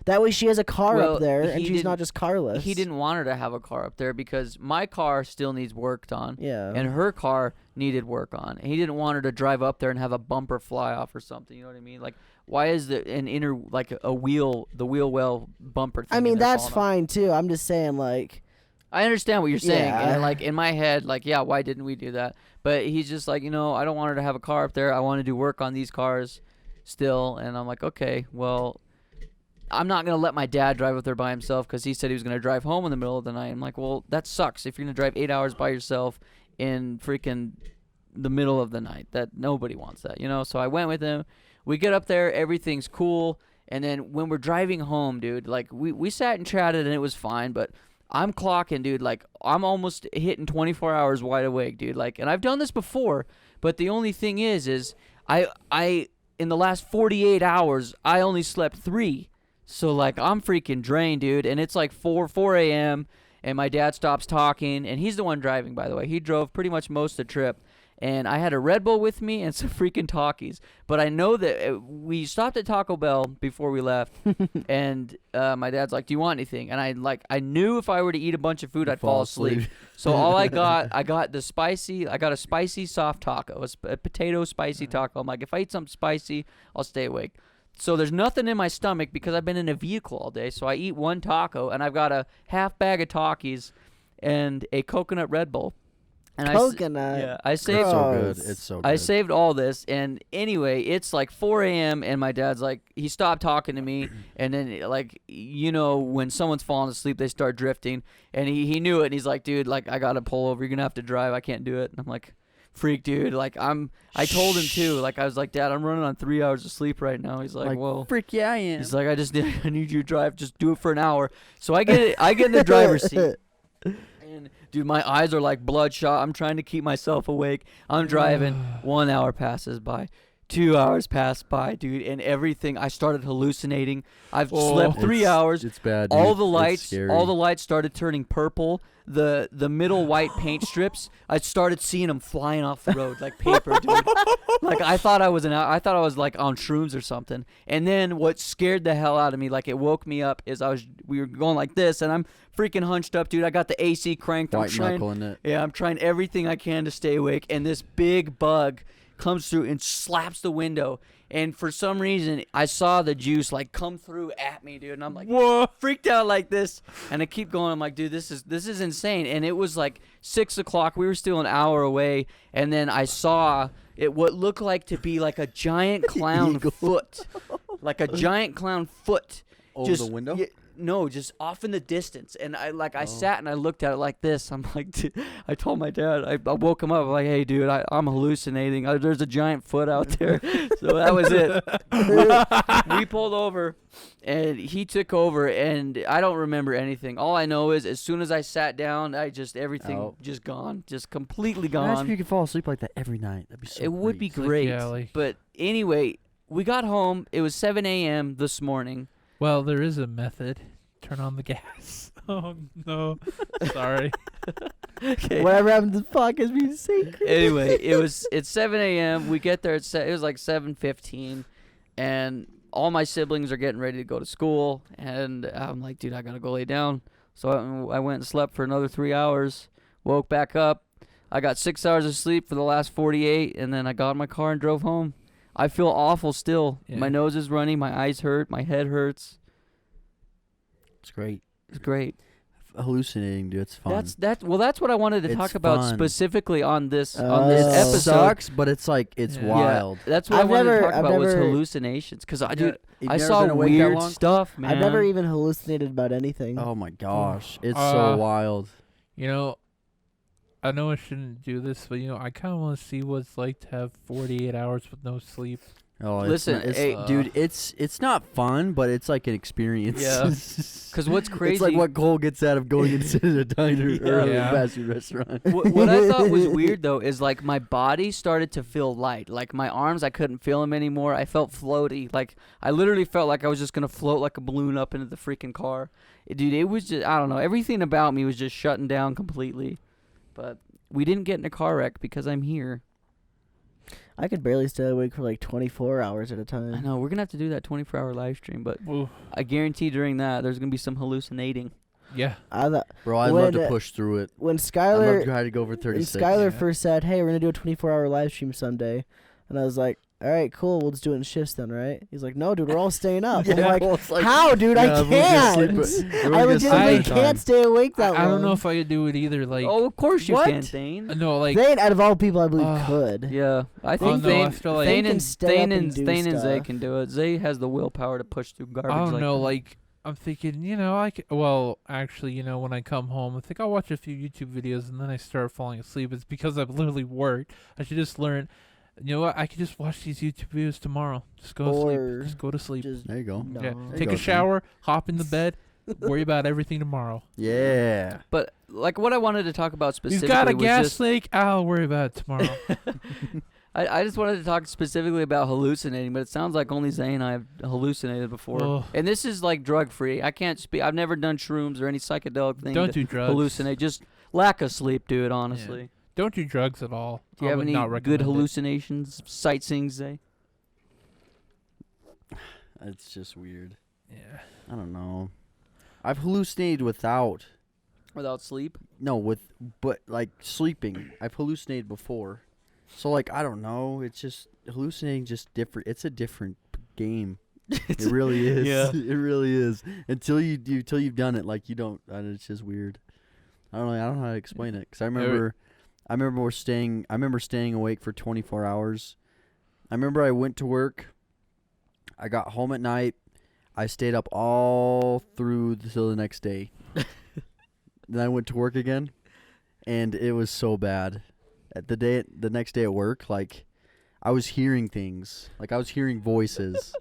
That way she has a car Well, up there, and he she's not didn't- just carless. He didn't want her to have a car up there because my car still needs worked on. Yeah. And her car needed work on. And he didn't want her to drive up there and have a bumper fly off or something. You know what I mean? Like, why is an inner, like the wheel well bumper thing I in mean, there that's falling off? fine too. I'm just saying like, I understand what you're saying. Yeah. And like in my head, like, yeah, why didn't we do that? But he's just like, I don't want her to have a car up there. I want to do work on these cars still. And I'm like, okay, well, I'm not going to let my dad drive up there by himself because he said he was going to drive home in the middle of the night. I'm like, well, that sucks. If you're going to drive 8 hours by yourself in freaking the middle of the night. That nobody wants that, you know. So I went with him. We get up there, everything's cool, and then when we're driving home, dude, like we sat and chatted and it was fine, but I'm clocking, dude. Like I'm almost hitting 24 hours wide awake, dude. Like, and I've done this before, but the only thing is I in the last 48 hours I only slept 3. So like I'm freaking drained, dude. And it's like 4 a.m. and my dad stops talking, and he's the one driving, by the way. He drove pretty much most of the trip. And I had a Red Bull with me and some freaking Takis. But I know that we stopped at Taco Bell before we left, and my dad's like, "Do you want anything?" And I knew if I were to eat a bunch of food, I'd fall asleep. So all I got a spicy soft taco, a potato spicy taco. I'm like, if I eat something spicy, I'll stay awake. So there's nothing in my stomach because I've been in a vehicle all day. So I eat one taco, and I've got a half bag of Takis and a coconut Red Bull. And Coconut. I saved. It's so good. It's so good. I saved all this, and anyway, it's like 4 a.m. and my dad's like, he stopped talking to me, and then like, you know, when someone's falling asleep, they start drifting, and he knew it, and he's like, dude, like I gotta pull over. You're gonna have to drive. I can't do it. And I'm like, freak, dude. Like I told him too. Like I was like, Dad, I'm running on 3 hours of sleep right now. He's like, well, freak, yeah, I am. he's like, I need you to drive. Just do it for an hour. So I get in the driver's seat. And dude, my eyes are like bloodshot. I'm trying to keep myself awake. I'm driving. 1 hour passes by. 2 hours pass by, dude, and everything. I started hallucinating. I've slept 3 hours. It's bad. All dude. the lights, It's scary. all the lights started turning purple. The middle white paint strips, I started seeing them flying off the road like paper, dude. Like I thought I was like on shrooms or something. And then what scared the hell out of me, like it woke me up, is we were going like this, and I'm freaking hunched up, dude. I got the AC cranked. White knuckling it. Yeah, I'm trying everything I can to stay awake, and this big bug comes through and slaps the window. And for some reason, I saw the juice like come through at me, dude. And I'm like, whoa, freaked out like this. And I keep going. I'm like, dude, this is insane. And it was like 6 o'clock. We were still an hour away. And then I saw what looked like to be like a giant clown foot, like a giant clown foot. Over the window? No, just off in the distance. And I sat and I looked at it like this. I'm like, dude, I told my dad, I woke him up. I'm like, hey, dude, I'm hallucinating. There's a giant foot out there. So that was it. We pulled over, and he took over, and I don't remember anything. All I know is as soon as I sat down, everything just gone, just completely gone. Imagine if you could fall asleep like that every night. That'd be so It would be like, great. yeah, like- But anyway, we got home. It was 7 a.m. this morning. Well, there is a method. Turn on the gas. Oh no, sorry. Okay. Whatever happened to the podcast being secret? Anyway, it's 7 a.m. We get there it was like 7:15, and all my siblings are getting ready to go to school, and I'm like, dude, I gotta go lay down. So I went and slept for another 3 hours. Woke back up. I got 6 hours of sleep for the last 48, and then I got in my car and drove home. I feel awful still. Yeah. My nose is running. My eyes hurt. My head hurts. It's great. It's great. Hallucinating, dude. It's fun. That's what I wanted to It's talk about fun. specifically on this it episode. sucks, but it's like it's Yeah. wild. Yeah, that's what I've I wanted never- to talk I've about was never- hallucinations. Because I You've I never saw been awake that weird long? stuff, man. I've never even hallucinated about anything. Oh my gosh, it's Uh, so wild. You know, I know I shouldn't do this, but I kind of want to see what it's like to have 48 hours with no sleep. Oh, Listen, hey, dude, it's not fun, but it's like an experience. Yeah. Because what's crazy? It's like what Cole gets out of going and sitting at a diner or a Yeah. fast food restaurant. what I thought was weird though is like my body started to feel light. Like my arms, I couldn't feel them anymore. I felt floaty. Like I literally felt like I was just gonna float like a balloon up into the freaking car. Dude, it was just, I don't know. Everything about me was just shutting down completely. But we didn't get in a car wreck because I'm here. I could barely stay awake for like 24 hours at a time. I know we're gonna have to do that 24-hour live stream, but Oof. I guarantee during that there's gonna be some hallucinating. Yeah. Bro, I'd love to push through it. When I'd love to Skylar try to go for when 36. Skylar Yeah. first said, "Hey, we're gonna do a 24-hour live stream Sunday," and I was like, "All right, cool. We'll just do it in shifts then, right?" He's like, "No, dude, we're all staying up." I'm like, well, it's like, "How, dude? yeah, I everyone's gonna can't. sleep- everyone's I gonna sleep legitimately at a time. can't stay awake that long." I don't know if I could do it either. Like, Oh, of course you What? can, Thane. no, like, Thane, out of all people, I believe Oh. could. Yeah, I Oh, think no, I feel like- Thane can stay up and do Thane and Zay stuff. can do it. Zay has the willpower to push through garbage. I don't like know, that. like, I'm thinking, well, actually, when I come home, I think I'll watch a few YouTube videos, and then I start falling asleep. It's because I've literally worked. I should just learn. You know what? I could just watch these YouTube videos tomorrow. Just go to sleep. Just go to sleep. There you go. Yeah. No. Take a shower, hop in the bed, worry about everything tomorrow. Yeah. But like what I wanted to talk about You've specifically got a was gas just leak. I'll worry about it tomorrow. I just wanted to talk specifically about hallucinating, but it sounds like only Zay and I have hallucinated before. Oh. And this is like drug free. I can't speak. I've never done shrooms or any psychedelic thing. Don't to do drugs. hallucinate. Just lack of sleep, dude. Honestly. Don't do drugs at all. Do you I have would any not good recommend it. hallucinations, sightseeing, Zay? It's just weird. Yeah. I don't know. I've hallucinated without. Without sleep? No, but like sleeping. I've hallucinated before. So like I don't know. It's just hallucinating. Just different. It's a different game. It really is. Yeah. It really is. Until you've done it, like you don't. It's just weird. I don't know how to explain it. Cause I remember staying awake for 24 hours. I remember I went to work. I got home at night. I stayed up all through till the next day. Then I went to work again, and it was so bad. The next day at work, like I was hearing things, like I was hearing voices.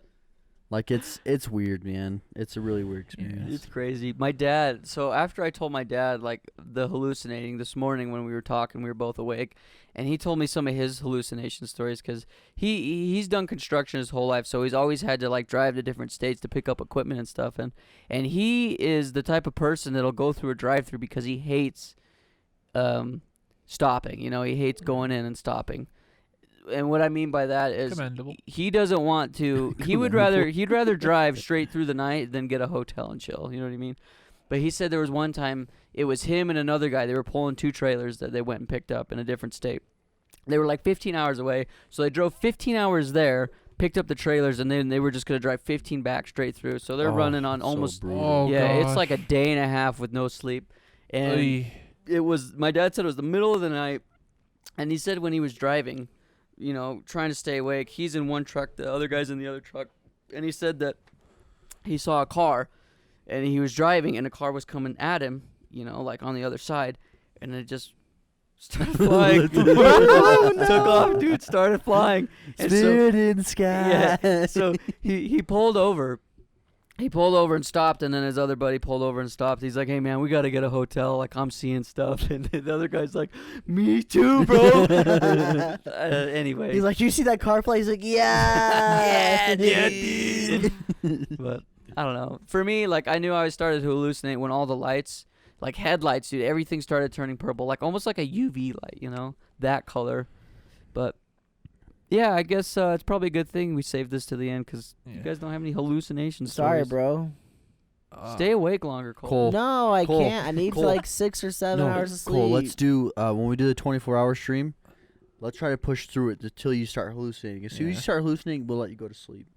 Like it's weird, man. It's a really weird experience. It's crazy. My dad, so after I told my dad like the hallucinating this morning when we were talking, we were both awake, and he told me some of his hallucination stories because he's done construction his whole life, so he's always had to like drive to different states to pick up equipment and stuff, and he is the type of person that'll go through a drive-through because he hates stopping. He hates going in and stopping. And what I mean by that is Commendable. he doesn't want to. He'd rather drive straight through the night than get a hotel and chill. You know what I mean? But he said there was one time it was him and another guy. They were pulling 2 trailers that they went and picked up in a different state. They were like 15 hours away, so they drove 15 hours there, picked up the trailers, and then they were just gonna drive 15 back straight through. So they're running on so almost. brutal. Oh, Yeah, gosh. it's like a day and a half with no sleep, and Oy. it was. My dad said it was the middle of the night, and he said when he was driving, trying to stay awake. He's in one truck, the other guy's in the other truck. And he said that he saw a car, and he was driving, and a car was coming at him, like on the other side. And it just started flying. Took off, dude, started flying. And Spirit in the sky. yeah, so he pulled over. He pulled over and stopped, and then his other buddy pulled over and stopped. He's like, "Hey, man, we got to get a hotel. Like, I'm seeing stuff." And the other guy's like, "Me too, bro." Anyway. He's like, "You see that car fly?" He's like, "Yeah, dude. But I don't know. For me, like, I knew I started to hallucinate when all the lights, like headlights, dude, everything started turning purple, like almost like a UV light, that color. But yeah, I guess it's probably a good thing we saved this to the end because you guys don't have any hallucinations. Sorry, bro. Stay awake longer, Cole. Cole. No, I Cole, can't. I need Cole. like 6 or 7 hours of sleep. Cool. Let's do when we do the 24-hour stream. Let's try to push through it until you start hallucinating. As soon as you start hallucinating, we'll let you go to sleep.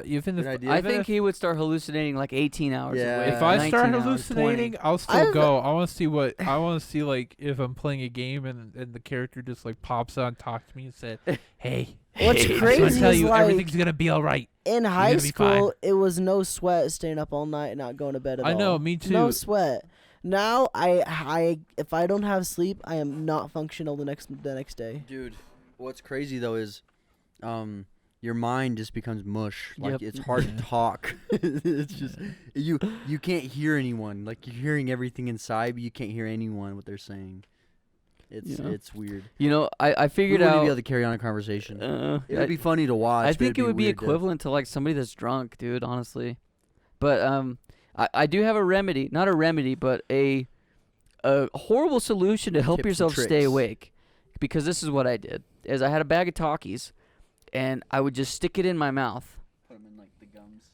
Even Good if idea. I think he would start hallucinating like 18 hours Yeah. awake. if I 19 start hours, hallucinating, 20. I'll still I've- go. I want to see what I want to see. Like if I'm playing a game and the character just like pops out and talks to me and said, "Hey, What's I just crazy want to tell is, you like, everything's gonna be all right." in high gonna be fine. school, it was no sweat staying up all night and not going to bed at all. I know, me too. No sweat. Now, I if I don't have sleep, I am not functional the next day. Dude, what's crazy though is, your mind just becomes mush. Like Yep. it's hard to talk. It's just you can't hear anyone. Like you're hearing everything inside, but you can't hear anyone what they're saying. It's weird. I We figured wouldn't out. be able to carry on a conversation. It I- would be funny to watch. I but think it'd it would be weird to- equivalent to like somebody that's drunk, dude, honestly. But I do have a remedy, not a remedy, but a horrible solution to help Tips and yourself stay tricks. awake. Because this is what I did. Is I had a bag of Talkies and I would just stick it in my mouth. Put 'em in like the gums.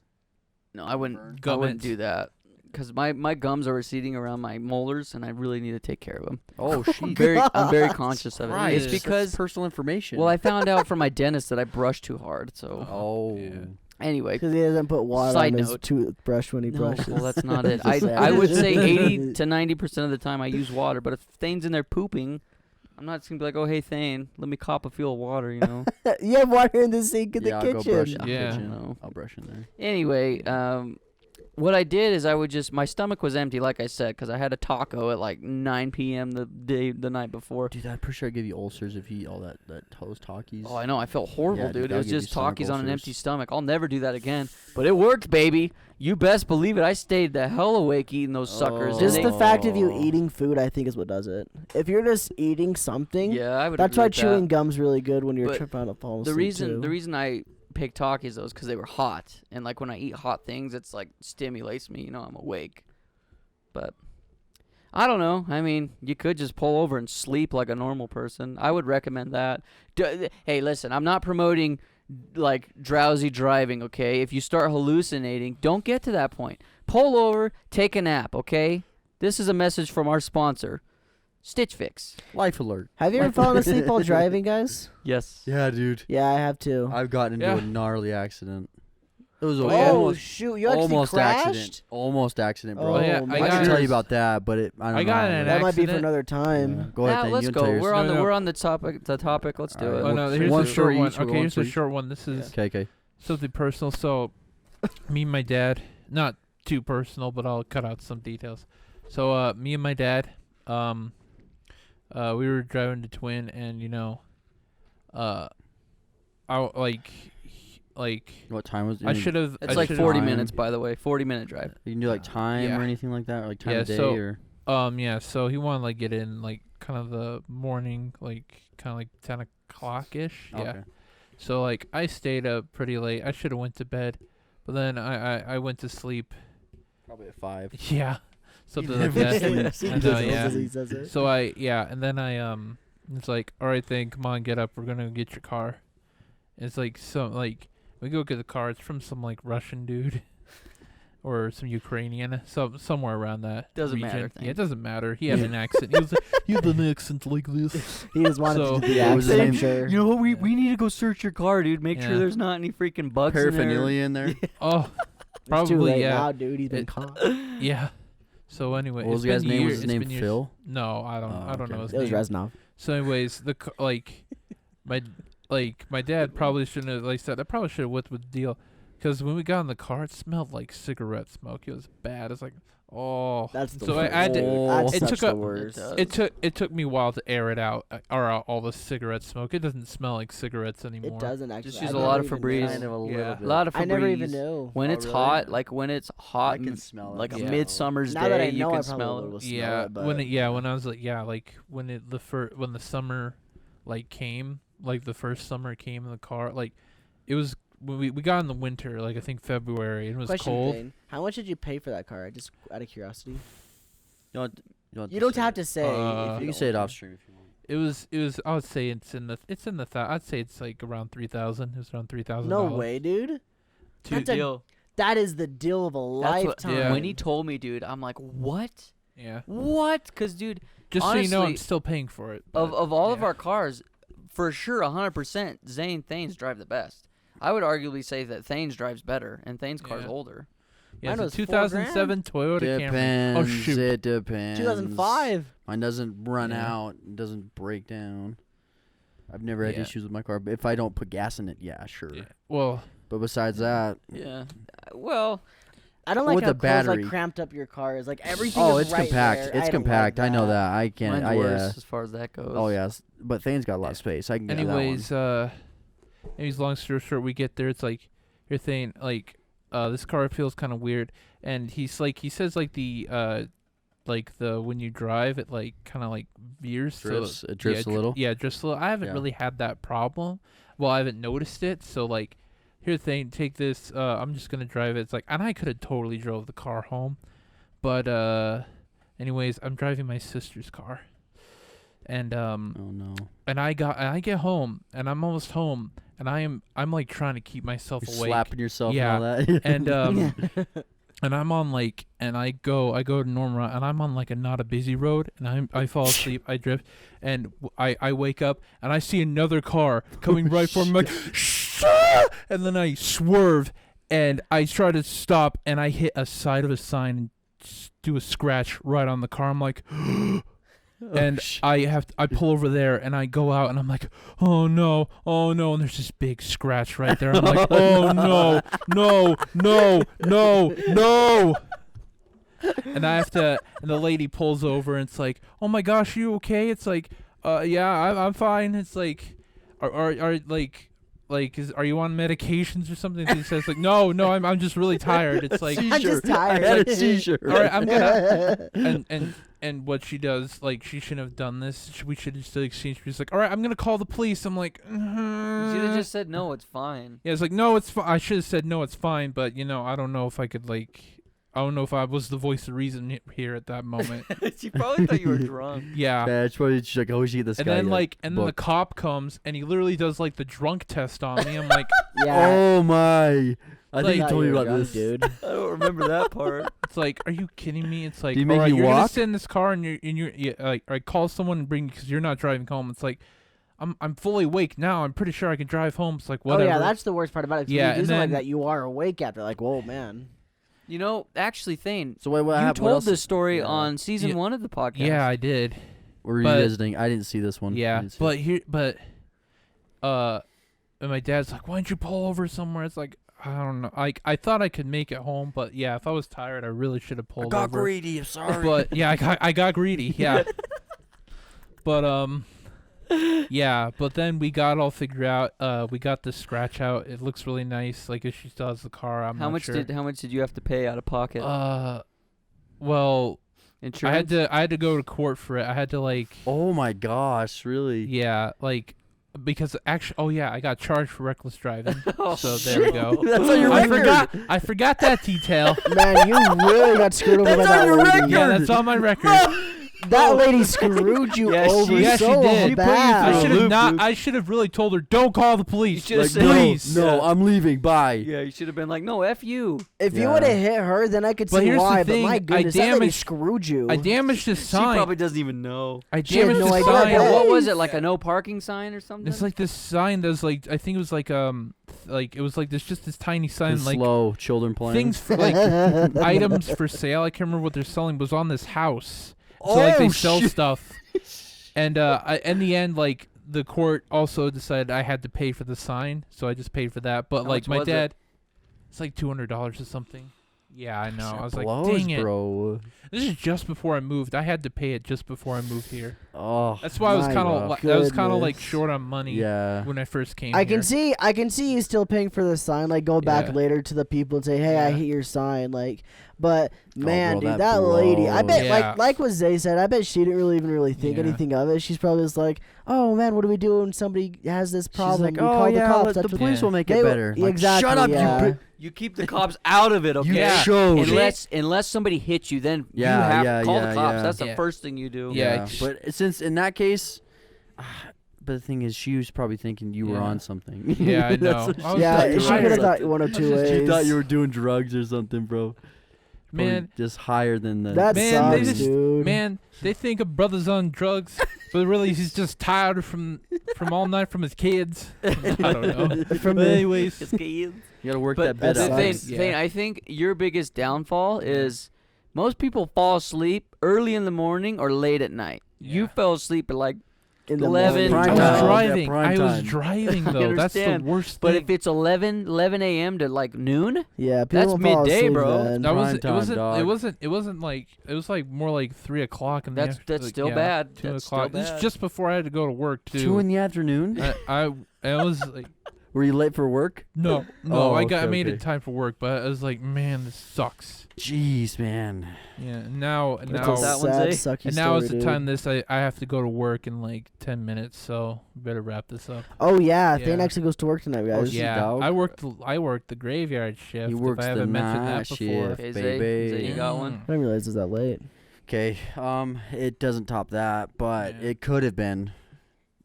No, I wouldn't Gummits. do that. Cuz my gums are receding around my molars and I really need to take care of them. Oh, sheet. I'm very conscious of it. Christ, It's that's because personal information. well, I found out from my dentist that I brush too hard. So Oh. Yeah. anyway, Because he doesn't put water Side on his note. toothbrush when he no, brushes. well, that's not it. Just saying. I would say 80 to 90% of the time I use water, but if Thane's in there pooping, I'm not just gonna be like, oh hey Thane, let me cop a feel of water, you know. You have water in the sink in Yeah, the I'll go brush in kitchen. the Yeah. kitchen. No. I'll brush in there. Anyway, what I did is I would just, my stomach was empty, like I said, because I had a taco at like 9 p.m. the night before. Dude, I'm pretty sure I give you ulcers if you eat all those Takis. Oh, I know. I felt horrible, Yeah, dude. It that'll was give you just stomach Takis on an ulcers. empty stomach. I'll never do that again. But it worked, baby. You best believe it. I stayed the hell awake eating those suckers. Oh. and Just they- the fact of you eating food, I think, is what does it. If you're just eating something, yeah, I would. that's agree why with that. chewing gum's really good when you're But trying to fall The asleep. too. reason I picked Takis though is because they were hot, and like when I eat hot things, it's like stimulates me. You know, I'm awake. But I don't know. I mean, you could just pull over and sleep like a normal person. I would recommend that. Hey, listen, I'm not promoting like drowsy driving, okay? If you start hallucinating, don't get to that point. Pull over, take a nap, okay? This is a message from our sponsor, Stitch Fix. Life alert. Have you ever fallen asleep while driving, guys? Yes. Yeah, dude. Yeah, I have too. I've gotten into Yeah. a gnarly accident. It was a yeah. almost, shoot! You actually almost crashed? accident. Almost accident, bro. Oh, yeah, man. I I got can tell you yours. about that, but I don't I know. got in an That might be for accident. another time. Yeah. Go ahead, Now, then. let's You go. tell yours. We're on No, the no. we're on the topic. The topic. Let's do All it. right. Oh no, One here's short the short one. each, or Okay, one here's the for each? short one. This is Okay. something personal. So, me and my dad, not too personal, but I'll cut out some details. So, me and my dad, we were driving to Twin, and I What time was it? I should have. It's like 40 minutes, by the way. 40-minute drive. You can do like time Yeah. or anything like that, or like time Yeah, of day so- or. Yeah. So he wanted to like get in like kind of the morning, like kind of like 10 o'clock ish. Yeah. Okay. So like I stayed up pretty late. I should have went to bed, but then I went to sleep. Probably at 5. Yeah. Something like never that. sleep. I know, yeah. He says it. So and then it's like, all right, then come on, get up. We're gonna get your car. It's like we go get the car. It's from some like Russian dude, or some Ukrainian, somewhere around that. Doesn't region. matter, Yeah, it doesn't matter. He had an accent. He was like, he had an accent like this. He just wanted So- to do the What was his accent. name? Sure. You know what? We need to go search your car, dude. Make sure Yeah. there's not any freaking bugs in there. Paraphernalia in there. Oh, It's too probably late yeah. now, dude. He's been It- caught. Yeah. So anyway, What was it's the guy's been name? Was years- his it's name been years- Phil? No, I don't. Oh, I don't know okay. his It was name. Reznov. So, anyways, my dad probably shouldn't have. Like I said, I probably should have went with the deal, because when we got in the car, it smelled like cigarette smoke. It was bad. It's like, oh. That's the So worst. I had to. That's it such took the a- worst. It took me a while to air it out, or out all the cigarette smoke. It doesn't smell like cigarettes anymore. It doesn't actually. Just I use a never lot of even Febreze. know. Kind of a Yeah. little A bit. lot of Febreze. I never even knew. When Oh, it's really? hot, like when it's hot, I can and smell it. like a Yeah. midsummer's Now that I day, you know, can I smell probably it. will smell Yeah, it, but when I was like, yeah, like when the summer like came, like the first summer came in the car, like it was when we got in the winter, like I think February, and it was question, cold. Thane, how much did you pay for that car? Just out of curiosity. You You don't have to say. Uh, if You can don't say it want off to. stream if you want. It was. I would say it's in the. I'd say it's like around 3,000. It was around $3,000. No way, dude. That's a- Deal. That is the deal of a That's what- lifetime. Yeah. When he told me, dude, I'm like, what? Yeah. What? Because, dude, Just so you know, I'm honestly, still paying for it. of but, all of yeah. our cars, for sure, 100%, Zane Thanes drive the best. I would arguably say that Thanes drives better, and Thanes' car's Yeah. older. Yeah, Mine it's a was $4,000. 2007 Toyota Camry. Depends. Oh shoot. It depends. 2005. Mine doesn't run Yeah. out. It doesn't break down. I've never had Yeah. issues with my car. But if I don't put gas in it, yeah, sure. Yeah. Well, But besides that, Yeah. Well, I don't like With how the close, battery. like cramped up your car is. Like everything. oh, is it's right compact. there. It's I don't compact. like I know that. I can't. mine's worse I as far as that goes. Oh yes, but Thane's got a lot of space. I can get anyways, that long story short, we get there. It's like you're saying, like, this car feels kind of weird, and he says like the when you drive, it like kind of like veers. Drifts- So, it drifts a little? Yeah, drifts a little. I haven't Yeah. really had that problem. Well, I haven't noticed it. So like, here, thing, take this. I'm just gonna drive it. It's like, and I could have totally drove the car home, but anyways, I'm driving my sister's car, and one. Oh no. and I get home, and I'm almost home, and I'm like trying to keep myself You're awake. slapping yourself Yeah. and all that. And and I'm on like, and I go to Norma, and I'm on like a not a busy road, and I fall asleep, I drift, and I wake up, and I see another car coming right for me, I'm like, and then I swerve, and I try to stop, and I hit a side of a sign and do a scratch right on the car. I'm like, and I pull over there and I go out and I'm like, oh no, and there's this big scratch right there. I'm like, oh no. And I have to, and the lady pulls over and it's like, oh my gosh, you okay? It's like, yeah, I'm fine. It's like, are are you on medications or something? He says like, no, I'm just really tired. It's like, I'm just tired. I had a seizure. all right, I'm gonna, and what she does, like, she shouldn't have done this. We should have still exchanged. She's like, all right, I'm gonna call the police. I'm like, You should have just said no. It's fine. yeah, it's like, no, it's fine. I should have said no, it's fine. But I don't know if I could I don't know if I was the voice of reason here at that moment. She probably thought you were drunk. Yeah. Yeah, it's probably just like, oh, she get this And guy. then then the booked. cop comes and he literally does like the drunk test on me. I'm like, Yeah. Oh my! I Like- think you Thought told me you were about drunk, this. dude. I don't remember that part. it's like, are you kidding me? It's like, Do you make all right, you you're gonna walk? sit in this car and I call someone and bring because you're not driving home. It's like, I'm fully awake now. I'm pretty sure I can drive home. It's like, whatever. Oh yeah, that's the worst part about it. 'Cause Yeah, when you do and something like then- that, you are awake after. Like, whoa, man. Actually, Thane, So what you happened? What told else? this story Yeah. on season Yeah. 1 of the podcast. Yeah, I did. Were you but- visiting? I didn't see this one. I Yeah, didn't see but it. and my dad's like, why don't you pull over somewhere? It's like, I don't know. I thought I could make it home, but yeah, if I was tired, I really should have I pulled got over. greedy. I'm sorry. But yeah, I got greedy. Yeah. But yeah. But then we got all figured out. We got the scratch out. It looks really nice. Like if she still has the car, I'm How not much sure. how much did you have to pay out of pocket? Well, Insurance. I had to go to court for it. I had to oh my gosh, really? yeah, because actually, oh yeah, I got charged for reckless driving. Oh, So there we go. That's on your record. I forgot that detail. Man, you really got screwed over by That's that on your lady. record. Yeah, that's on my record. That lady screwed you Yeah, she- over yeah, she so did. She put you bad. through I a should have loop, not. dude. I should have really told her, "Don't call the police." You should have said, please. No, I'm leaving. Bye. Yeah, you should have been like, no, F you. If you Yeah. would have hit her, then I could But see here's the why. thing, But my I goodness, that lady damaged- screwed you. I damaged the She sign. probably doesn't even know. I She had damaged no the idea sign. what Yeah, what was Hey. it, like a no parking sign or something? It's like this sign that's like, I think it was like it was like this just this tiny sign The like slow children playing. things for like items for sale. I can't remember what they're selling. Was on this house. So like they sell shit. stuff. And in the end, like the court also decided I had to pay for the sign, so I just paid for that. But How like much my was it? dad, it's like $200 or something. Yeah, I know. I was like, Blows, dang it. bro. This is just before I moved. I had to pay it just before I moved here. Oh, That's why I was My kind of I was kind of like goodness. short on money yeah. when I first came I here. can see you still paying for the sign. Like, go back Yeah. later to the people and say, "Hey, I Yeah. hit your sign." Like, but man, bro, dude, that that lady. I bet, Yeah. like what Zay said. I bet she didn't really think Yeah. anything of it. She's probably just like, "Oh man, what do we do when somebody has this She's problem? like, we oh call yeah, the cops." the That's what police Yeah. will make They it will- better. Like, exactly, shut up, yeah. you. You keep the cops out of it, okay? You Yeah. showed. Unless somebody hits you, then you Yeah, have yeah, to call yeah, the cops. yeah. That's the Yeah. first thing you do. Yeah. But since in that case, but the thing is, she was probably thinking you were Yeah. on something. Yeah, I That's know. what I was Yeah, like, she tired. could have thought one of two ways. She thought you were doing drugs or something, bro. Probably Man, just higher than the. That Man, they sucks, just- dude. man, they think a brother's on drugs, but really he's just tired from all night from his kids. I don't know. From But the- anyways, You gotta work But that bit that the out. thing, sucks. Yeah. I think your biggest downfall is most people fall asleep early in the morning or late at night. You Yeah. fell asleep at like in the 11, morning. I Prime was time. driving. Yeah, prime I was time. driving though. That's the understand. worst But thing. if it's 11 a.m. to like noon, Yeah, people That's don't fall midday, asleep bro. then. that was prime it time, wasn't dog. it wasn't like it was like more like 3 o'clock in the that's like, still yeah, bad. 2 That's o'clock. still This is bad. just before I had to go to work too. 2 in the afternoon. I was like, Were you late for work? no, Oh, I okay, made okay. it time for work, but I was like, man, this sucks. Jeez, man. Yeah, and now That's Now- a that one's sad, a- sucky and now story, is the dude. time I have to go to work in like 10 minutes, so we better wrap this up. Oh yeah, Yeah. Thane actually goes to work tonight, guys. shit. Yeah, dog. I worked the graveyard shift. He works if I the haven't mentioned night that before. shift, Okay, Zay, baby. you got one? Mm. I didn't realize it was that late. Okay, it doesn't top that, but Yeah. it could have been.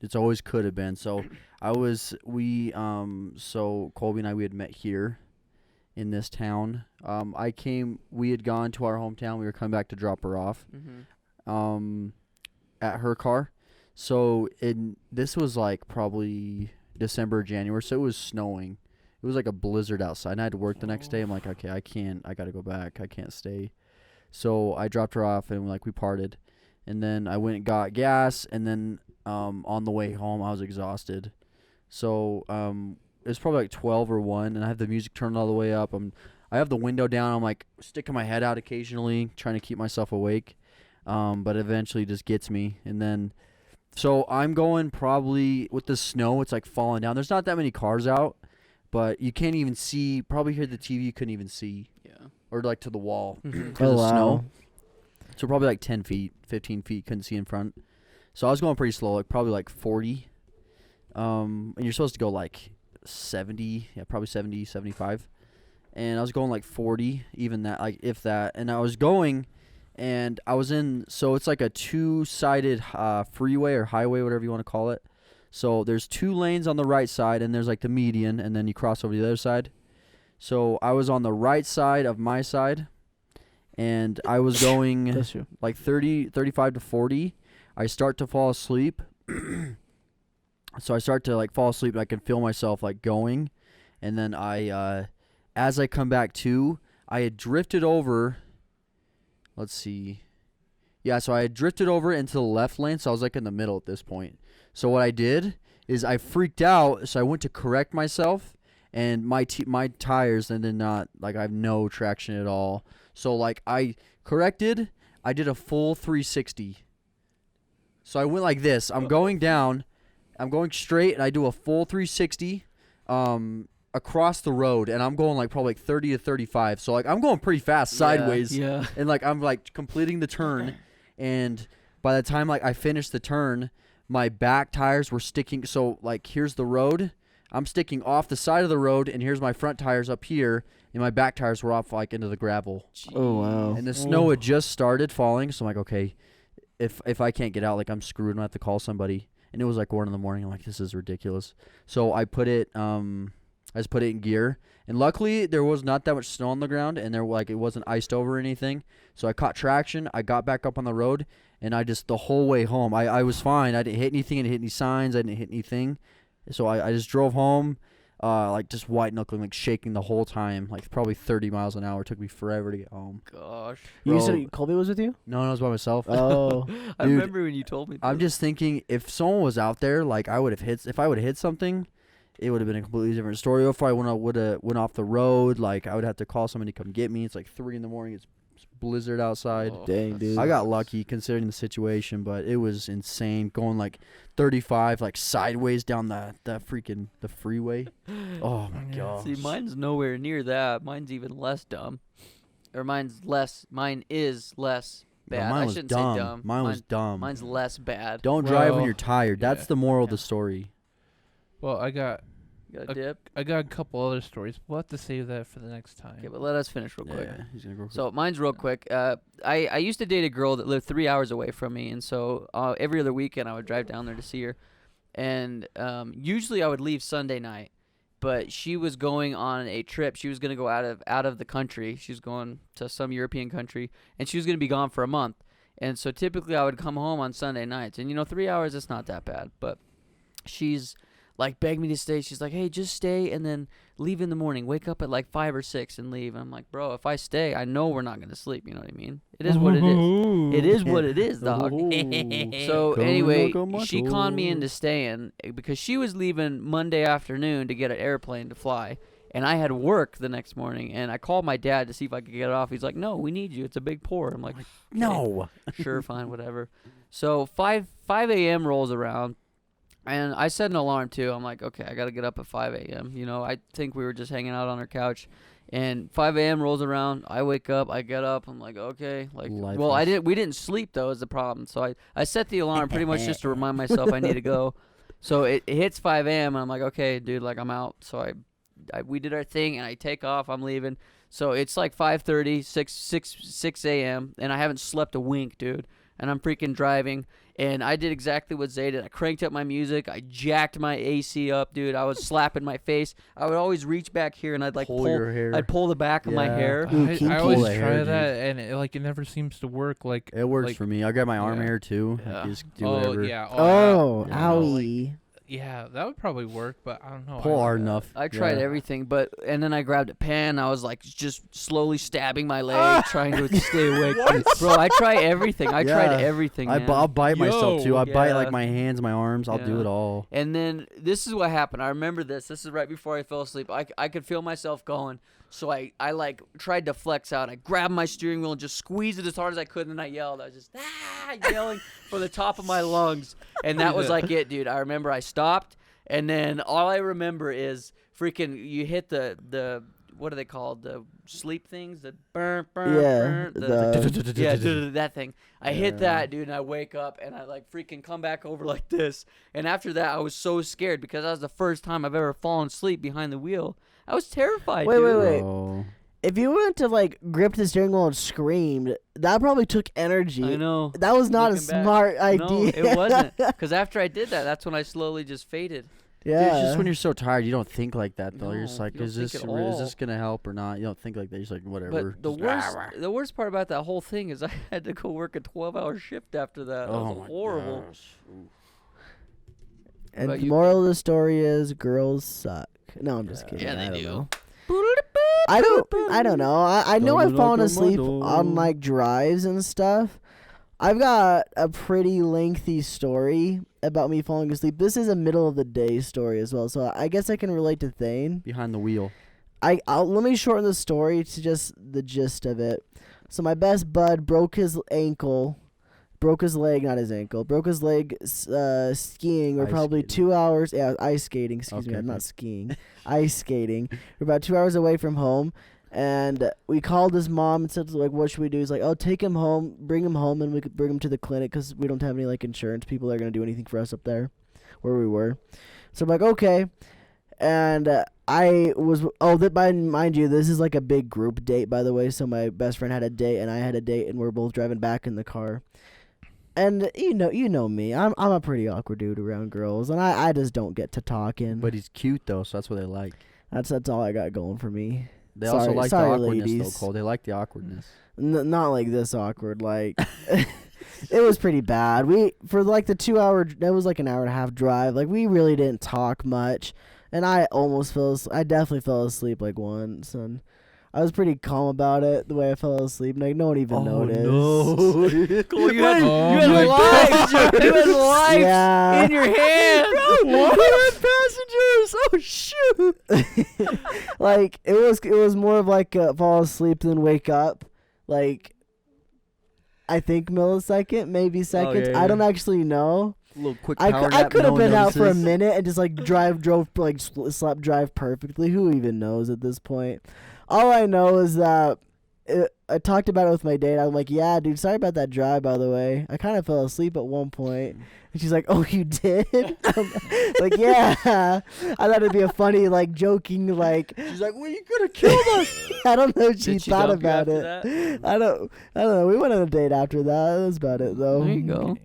It's always could have been. So so Colby and I, we had met here in this town. We had gone to our hometown. We were coming back to drop her off, at her car. So this was like probably December, January. So it was snowing. It was like a blizzard outside. And I had to work the next day. I'm like, okay, I gotta go back. I can't stay. So I dropped her off and like we parted. and then I went and got gas, and then on the way home I was exhausted. So it was probably like 12 or 1, and I have the music turned all the way up. I have the window down. I'm like sticking my head out occasionally, trying to keep myself awake. But eventually it just gets me. And then, so I'm going probably with the snow. It's like falling down. There's not that many cars out, but you can't even see. Probably hear the TV. You couldn't even see. Yeah. Or like to the wall because Oh, of wow. snow. So probably like 10 feet, 15 feet. Couldn't see in front. So I was going pretty slow, like probably like 40. And you're supposed to go like 70. Yeah, probably 70, 75. And I was going like 40, even that, like if that. And I was going, and I was in, so it's like a 2-sided freeway or highway, whatever you want to call it. So there's 2 lanes on the right side, and there's like the median, and then you cross over to the other side. So I was on the right side of my side, and I was going That's true. like 35 to 40. I start to fall asleep. So I start to like fall asleep, and I can feel myself like going. And then as I come back to, I had drifted over. Let's see. Yeah, so I had drifted over into the left lane, so I was like in the middle at this point. So what I did is I freaked out, so I went to correct myself, and my tires then did not, like I have no traction at all. So like I corrected, I did a full 360. So I went like this. I'm going down, I'm going straight, and I do a full 360. Across the road, and I'm going like probably like 30 to 35. So like I'm going pretty fast sideways. Yeah. And like I'm like completing the turn, and by the time like I finished the turn, my back tires were sticking. So like here's the road, I'm sticking off the side of the road, and here's my front tires up here, and my back tires were off like into the gravel. Oh, wow. And the snow had just started falling, so I'm like, okay, if I can't get out, like I'm screwed, I'm gonna have to call somebody. And it was like 1 in the morning. I'm like, this is ridiculous. So I just put it in gear, and luckily there was not that much snow on the ground, and it wasn't iced over or anything. So I caught traction. I got back up on the road, and I just the whole way home I was fine. I didn't hit anything. I didn't hit any signs. I didn't hit anything. So I just drove home, like just white knuckling, like shaking the whole time, like probably 30 miles an hour. It took me forever to get home. Gosh. You Bro. said Colby was with you? No, I was by myself. Oh. I Dude, remember when you told me. I'm this. just thinking if someone was out there, like I would have hit. If I would have hit something, it would have been a completely different story. Or if I would have went off the road, like I would have to call somebody to come get me. It's like 3 in the morning. It's blizzard outside. Oh, Dang, that dude. I got lucky considering the situation, but it was insane going like 35, like sideways down the freeway. Oh my Yeah. gosh. See, mine's nowhere near that. Mine's even less dumb. Or mine is less No, bad. mine I was shouldn't dumb. say dumb. Mine was dumb. Mine's less bad. Don't drive when Well, you're tired. That's yeah. the moral of Yeah. the story. Well, I got You got a dip? a couple other stories. We'll have to save that for the next time. Okay, but let us finish real quick. Yeah, he's gonna go. So mine's real quick. I used to date a girl that lived 3 hours away from me, and so every other weekend I would drive down there to see her. And usually I would leave Sunday night, but she was going on a trip. She was going to go out of the country. She was going to some European country, and she was going to be gone for a month. And so typically I would come home on Sunday nights, and 3 hours, it's not that bad. But she's like begged me to stay. She's like, hey, just stay and then leave in the morning. Wake up at like 5 or 6 and leave. And I'm like, bro, if I stay, I know we're not going to sleep. You know what I mean? It is what it is. It is what it is, dog. So Come anyway, like a she conned me macho. into staying because she was leaving Monday afternoon to get an airplane to fly. And I had work the next morning, and I called my dad to see if I could get it off. He's like, no, we need you. It's a big pour. I'm like, No. sure, fine, whatever. So 5 a.m. rolls around, and I set an alarm too. I'm like, okay, I got to get up at 5 a.m. I think we were just hanging out on her couch, and 5 a.m. rolls around. I wake up, I get up. I'm like, okay, Life well, is- we didn't sleep though is the problem. So I set the alarm pretty much just to remind myself I need to go. So it hits 5 a.m. and I'm like, okay, dude, like I'm out. So we did our thing, and I take off. I'm leaving. So it's like 5:30, 6 a.m., and I haven't slept a wink, dude. And I'm freaking driving, and I did exactly what Zay did. I cranked up my music. I jacked my AC up, dude. I was slapping my face. I would always reach back here, and I'd like Pull your hair. I'd pull the back of my Yeah. hair. Ooh, I kinky. always Pull try the hair, dude. that, and it never seems to work. It works like- for me. I grab my arm yeah. hair too. Yeah. I just do Oh whatever. yeah. Oh, yeah. owie. Yeah, that would probably work, but I don't know. Pull hard enough. I tried Yeah. everything, and then I grabbed a pen. I was like just slowly stabbing my leg, trying to stay awake. Bro, I try everything. I tried everything. Man. I'll bite myself too. I bite Yeah. like my hands, my arms. I'll do Yeah. it all. And then this is what happened. I remember this. This is right before I fell asleep. I could feel myself going. So I like tried to flex out. I grabbed my steering wheel and just squeezed it as hard as I could, and then I yelled. I was just yelling from the top of my lungs. And that was like it, dude. I remember I stopped, and then all I remember is freaking you hit the what are they called? The sleep things? The burn, Yeah, that thing. I hit that, dude, and I wake up, and I like freaking come back over like this. And after that, I was so scared because that was the first time I've ever fallen asleep behind the wheel. I was terrified, Wait, dude. wait. Oh. If you went to like grip the steering wheel and screamed, that probably took energy. I know. That was not a Looking back. smart No, idea. it wasn't. Because after I did that, that's when I slowly just faded. Yeah. Dude, it's just when you're so tired, you don't think like that though. You're just No, like, you don't is think this at is all. this gonna help or not? You don't think like that. You're just like, whatever. But the worst part about that whole thing is I had to go work a 12-hour shift after that. That Oh was my horrible. gosh. Oof. And But the you- moral of the story is girls suck. No, I'm just kidding. Yeah, they I don't do. know. I don't know. I know I've fallen asleep on like drives and stuff. I've got a pretty lengthy story about me falling asleep. This is a middle of the day story as well, so I guess I can relate to Thane. Behind the wheel. Let me shorten the story to just the gist of it. So my best bud broke his leg, not his ankle. Broke his leg skiing. We're Ice probably skating. 2 hours. Yeah, ice skating. Excuse me, Okay, I'm okay. not skiing. Ice skating. We're about 2 hours away from home, and we called his mom and said like, "What should we do?" He's like, "Oh, take him home, bring him home, and we could bring him to the clinic because we don't have any like insurance people that are gonna do anything for us up there, where we were." So I'm like, "Okay," and I was mind you, this is like a big group date, by the way. So my best friend had a date, and I had a date, and we're both driving back in the car. And you know me, I'm a pretty awkward dude around girls, and I just don't get to talking. But he's cute though, so that's what they like. That's all I got going for me. They also like sorry, the awkwardness ladies. though, Cole. They like the awkwardness. Not like this awkward. Like it was pretty bad. We for like the 2 hour. That was like an hour and a half drive. Like we really didn't talk much, and I definitely fell asleep like once, and I was pretty calm about it. The way I fell asleep, like no one even noticed. No. Cole, you had my lives. You had lives Yeah. in your hand. What? Passengers! Oh shoot! Like it was more of like fall asleep then wake up, like I think millisecond, maybe seconds. yeah, I don't yeah. actually know. A little quick I power nap, could no have one been out for a notices. minute and just like slept drive perfectly. Who even knows at this point? All I know is that I talked about it with my date. I'm like, yeah, dude, sorry about that drive, by the way. I kind of fell asleep at one point. And she's like, oh, you did? I'm like, yeah. I thought it'd be a funny, like, joking, like. She's like, well, you could have killed us. I don't know if she Did she thought dump you about after it. that? I don't know. We went on a date after that. That was about it, though. There you go.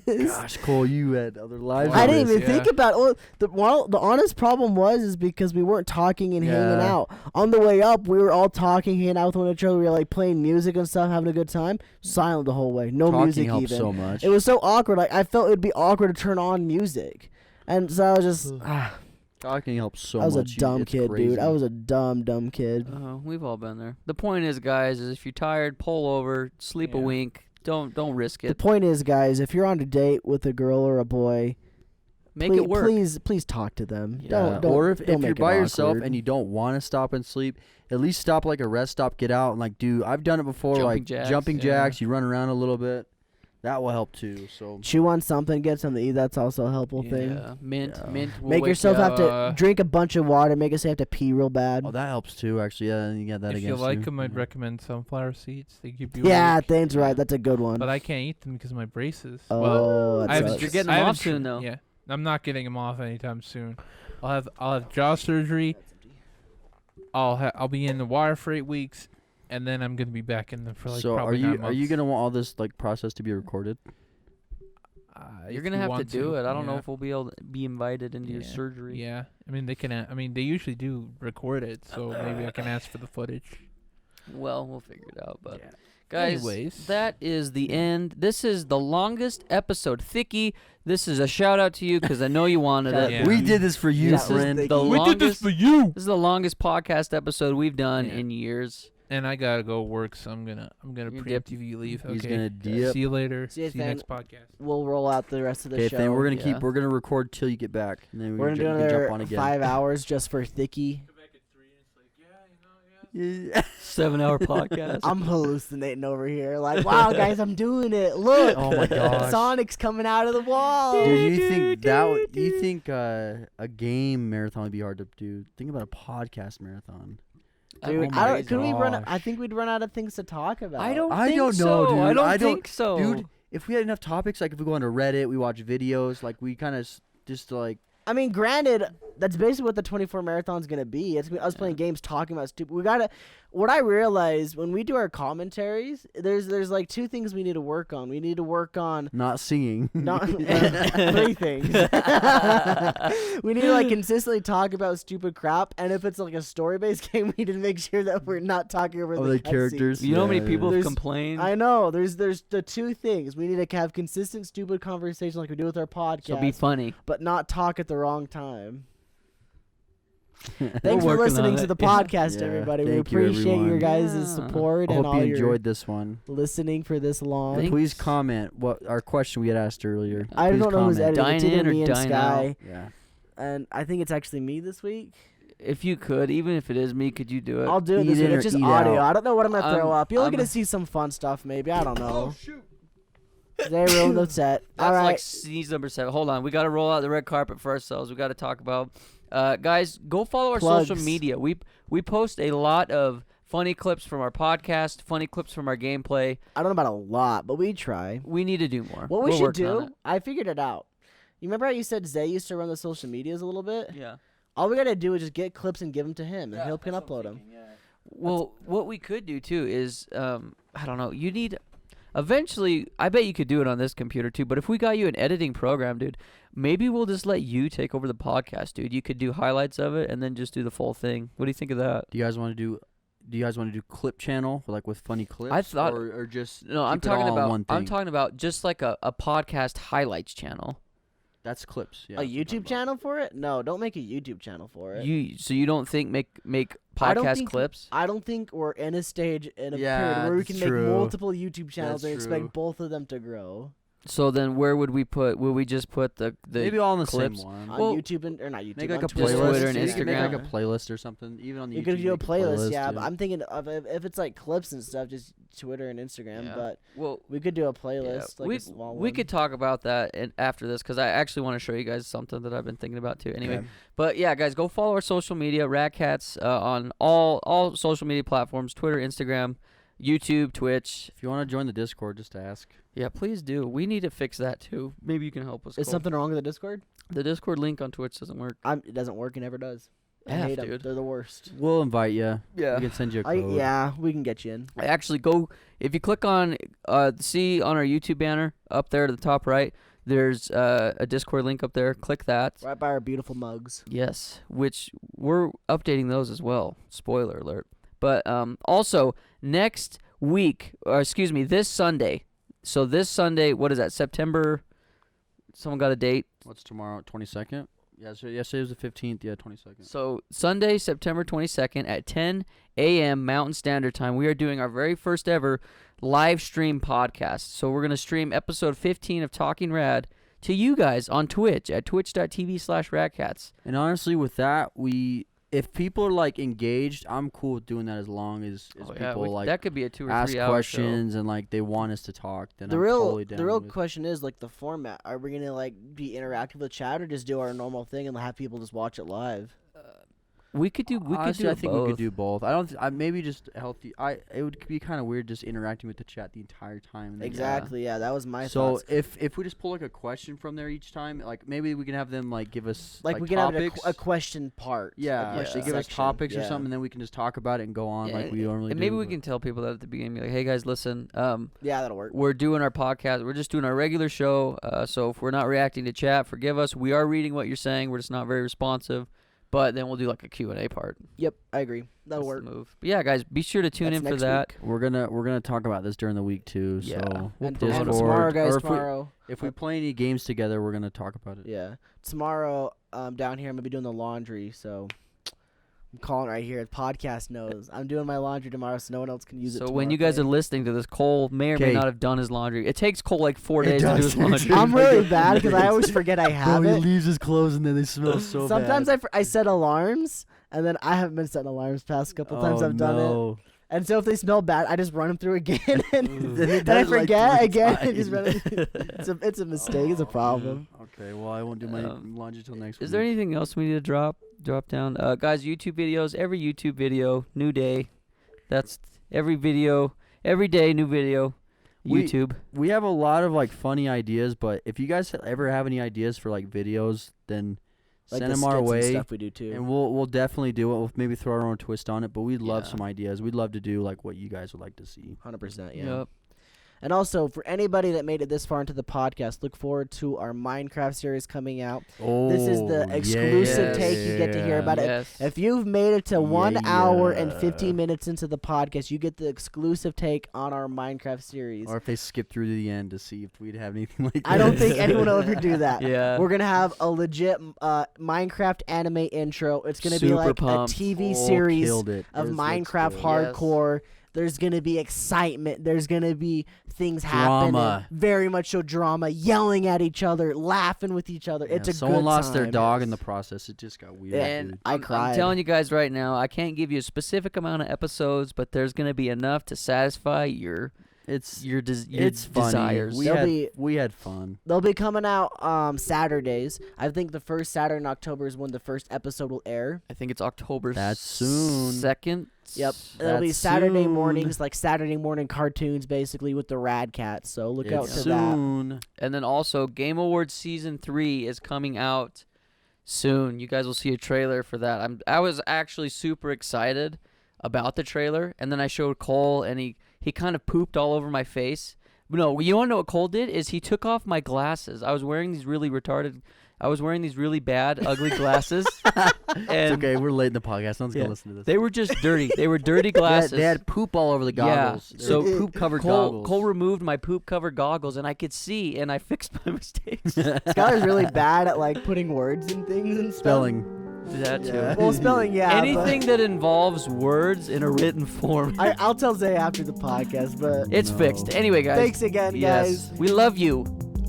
Gosh, Cole, you had other lives. I on didn't this. even think about it. The honest problem was because we weren't talking and hanging Yeah. out. On the way up, we were all talking, hanging out with one another. We were like playing music and stuff, having a good time. Silent the whole way, no Talking music helps even. so much. It was so awkward. Like I felt it would be awkward to turn on music, and so I was just. Talking helps so much. I was a dumb It's kid, crazy. dude. I was a dumb kid. We've all been there. The point is, guys, is if you're tired, pull over, sleep a Yeah. wink. Don't risk The it. point is, guys, if you're on a date with a girl or a boy, Make it work. Please talk to them. Yeah. Don't or if don't you're make it by yourself awkward. and you don't want to stop and sleep, at least stop like a rest stop, get out and like do. I've done it before, Jumping like jacks, jumping yeah. jacks. You run around a little bit. That will help too. So chew on something, get something to eat. That's also a helpful thing. Yeah. Mint. Yeah. Mint. Will Make wake yourself you have up. to drink a bunch of water. Make yourself have to pee real bad. oh, that helps too. Actually, yeah, you get that If against you like you. them, I'd Yeah. recommend sunflower seeds. They keep you Yeah, awake. Thane's right. That's a good one. But I can't eat them because of my braces. Oh, well, that I haven't sucks. You're getting I them haven't off soon, tr- though. Yeah, I'm not getting them off anytime soon. I'll have jaw surgery. I'll be in the wire for 8 weeks, and then I'm gonna be back in them for like So probably 9 months. are you gonna want all this like process to be recorded? You're If gonna you have to want do it. I don't know yeah. if we'll be able to be invited into your Yeah. surgery. Yeah, I mean they can. I mean they usually do record it, so maybe I can ask for the footage. Well, we'll figure it out. But Guys, Anyways. that is the end. This is the longest episode. Thicky, this is a shout out to you because I know you wanted it. Yeah. We did this for you, This is friend. the- The We longest, you. This is the longest podcast episode we've done Yeah. in years. And I gotta go work, so I'm gonna You dip. preemptively leave. He's Okay. gonna dip. See you later. See you, See you Fan. next podcast. We'll roll out the rest of the Okay, show. then we're gonna Yeah. we're gonna record till you get back, and then We're gonna do you can another jump on again. 5 hours just for Thicky. 7-hour podcast. I'm hallucinating over here. Like, wow, guys, I'm doing it. Look, Oh my gosh. Sonic's coming out of the wall. Dude, you think you think a game marathon would be hard to do? Think about a podcast marathon. Dude, Oh my I don't. Could we run? gosh. I think we'd run out of things to talk about. I don't I think don't so. know, dude. I don't I don't- think so. Dude, if we had enough topics, like if we go onto Reddit, we watch videos, like we kind of just like I mean, granted, that's basically what the 24 marathon's gonna be. It's gonna be us playing games, talking about stupid. We gotta. What I realize when we do our commentaries, there's like 2 things we need to work on. We need to work on not singing. not 3 things. We need to like consistently talk about stupid crap, and if it's like a story-based game, we need to make sure that we're not talking over Oh, the the cutscenes. characters. You know how many Yeah, people yeah. have There's- complained? I know. There's the 2 things we need to have consistent stupid conversation like we do with our podcast, So be funny. but not talk at the wrong time. We're Thanks for working listening on to it. the podcast, Yeah, everybody. We thank you, appreciate your everyone. guys' Yeah. support I and hope all you your enjoyed this one. listening for this long. Thanks. Please comment what our question we had asked earlier. I Please don't know who's comment. editing. Dine It's either in or me and dine Sky, Yeah. and I think it's actually me this week. If you could, even if it is me, could you do it? I'll do it Eat this week. in It's or just eat audio. out. I don't know what I'm gonna throw up. You'll I'm- get to see some fun stuff, maybe. I don't know. shoot. They ruined the set. That's All right. like sneeze number 7. Hold on, we got to roll out the red carpet for ourselves. We got to talk about, guys. Go follow our social Plugs. media. We post a lot of funny clips from our podcast, funny clips from our gameplay. I don't know about a lot, but we try. We need to do more. What we We're should working on do, it. I figured it out. You remember how you said Zay used to run the social medias a little bit? Yeah. All we gotta do is just get clips and give them to him, and he'll can upload them. Well, what we could do too is, I don't know. You need. Eventually, I bet you could do it on this computer too. But if we got you an editing program, dude, maybe we'll just let you take over the podcast, dude. You could do highlights of it and then just do the full thing. What do you think of that? Do you guys want to do clip channel with funny clips? I thought- or just No, I'm keep it all talking on about. one I'm thing? talking about just like a podcast highlights channel. That's clips. Yeah, A that's what I'm talking YouTube channel for it? No, don't make a YouTube channel for it. You don't think make I don't podcast think- clips? I don't think we're in a stage in a Yeah, period where we that's can true. make multiple YouTube channels That's and true. expect both of them to grow So then where would we put? Would we just put the Maybe all on the clips? same one. on Well, YouTube or not YouTube. Make on like a Twitter. Just playlist. Twitter and You can make like a Instagram. playlist or something. Even on the You YouTube. could do a make playlist, yeah. But yeah. I'm thinking of if it's like clips and stuff, just Twitter and Instagram. Yeah. But Well, we could do a yeah, playlist, like we a small we one. could talk about that after this because I actually want to show you guys something that I've been thinking about too. Anyway, Okay. but yeah, guys, go follow our social media, RadKatz, on all social media platforms: Twitter, Instagram, YouTube, Twitch. If you want to join the Discord, just ask. Yeah, please do. We need to fix that too. Maybe you can help us. Is Cole. something wrong with the Discord? The Discord link on Twitch doesn't work. It doesn't work. It never does. I F, hate 'em. dude. They're the worst. We'll invite you. Yeah. We can send you a code. Yeah, we can get you in. I actually go if you click on see on our YouTube banner up there to the top right. There's a Discord link up there. Click that. Right by our beautiful mugs. Yes, which we're updating those as well. Spoiler alert. But also next week, or excuse me, this Sunday. So this Sunday, what is that? September. Someone got a date. What's tomorrow? 22nd. Yeah. So yesterday was the 15th. Yeah, 22nd. So Sunday, September 22nd at 10 a.m. Mountain Standard Time, we are doing our very first ever live stream podcast. So we're going to stream episode 15 of Talking Rad to you guys on Twitch at twitch.tv/RadKatz. And honestly, with that, if people are like engaged, I'm cool with doing that as long as people like that could be a 2 or 3 ask hour questions and like they want us to talk. Then The I'm real totally down the real with- question is like the format. Are we gonna like be interactive with chat or just do our normal thing and have people just watch it live? We could do. We Honestly, could do. I think both. we could do both. I don't. Maybe just healthy. It would be kind of weird just interacting with the chat the entire time. And then- Exactly. Yeah, that was my So thoughts. if we just pull like a question from there each time, like maybe we can have them like give us Like we can have topics. a question part. Yeah, a question they give us section. topics or Yeah. something, and then we can just talk about it and go on Yeah, like we normally and do. maybe we but- can tell people that at the beginning, be like, "Hey guys, listen. Yeah, that'll work. We're doing our podcast. We're just doing our regular show. So if we're not reacting to chat, forgive us. We are reading what you're saying. We're just not very responsive. But then we'll do like a Q&A part. Yep, I agree. That'll That's work. the move. But yeah, guys, be sure to tune That's in for next that. We're gonna talk about this during the week too. Yeah. So We'll And promote it. tomorrow, guys, or if we- tomorrow. if we play any games together, we're gonna talk about it. Yeah. Tomorrow, down here, I'm going to be doing the laundry, so I'm calling right here. The podcast knows. I'm doing my laundry tomorrow, so no one else can use it So tomorrow. when you guys are listening to this, Cole may or may 'Kay. not have done his laundry. It takes Cole like 4 It days to do does. his laundry. I'm really bad because I always forget I have Bro, he it. leaves his clothes and then they smell so Sometimes bad. I set alarms, and then I haven't been setting alarms past couple times I've done it. And so if they smell bad, I just run them through again, and Then he then I does, like, forget 3 again. And just run times. it. It's a mistake. It's a problem. Okay, well I won't do my laundry till next week. Is there anything else we need to drop down? Guys, YouTube videos. Every YouTube video, new day. That's every video, every day, new video. YouTube. We have a lot of like funny ideas, but if you guys ever have any ideas for like videos, then Like send the them our skits and way, stuff we do too. and we'll definitely do it. We'll maybe throw our own twist on it, but we'd love Yeah. some ideas. We'd love to do like what you guys would like to see. 100%, yeah. Yep. And also, for anybody that made it this far into the podcast, look forward to our Minecraft series coming out. Oh, This is the exclusive yes. take. You get to hear about it. Yes. If you've made it to 1 hour and Yeah. 15 minutes into the podcast, you get the exclusive take on our Minecraft series. Or if they skip through to the end to see if we'd have anything like that. I don't think anyone will ever do that. Yeah. We're going to have a legit Minecraft anime intro. It's going to be Super like pumped. a TV series Killed it. of It looks Minecraft good. hardcore. There's going to be excitement. There's going to be things Drama. happening. Very much so drama. Yelling at each other. Laughing with each other. Yeah, It's a someone good lost their time. dog in the process. It just got weird. And dude. I I'm cried. telling you guys right now, I can't give you a specific amount of episodes, but there's going to be enough to satisfy your It's desires. funny. There'll We had fun. They'll be coming out Saturdays. I think the first Saturday in October is when the first episode will air. I think it's October That's soon. 2nd. Yep. It'll be That's Saturday soon. mornings, like Saturday morning cartoons, basically, with the RadKatz. So look out It's to that. soon. And then also Game Awards Season 3 is coming out soon. You guys will see a trailer for that. I was actually super excited about the trailer, and then I showed Cole, and he kind of pooped all over my face. No, you want to know what Cole did? Is he took off my glasses. I was wearing these really bad, ugly glasses. It's And okay. We're late in the podcast. No one's Yeah. gonna listen to this. they were just dirty. They were dirty glasses. They had poop all over the goggles. Yeah, so poop covered Cole goggles. Cole removed my poop covered goggles, and I could see, and I fixed my mistakes. Skylar's really bad at like putting words and things and stuff. Spelling. That too. Yeah. Well, spelling, yeah. Anything that involves words in a written form. I'll tell Zay after the podcast, but It's No. fixed. Anyway, guys. thanks again, Yes. guys. We love you.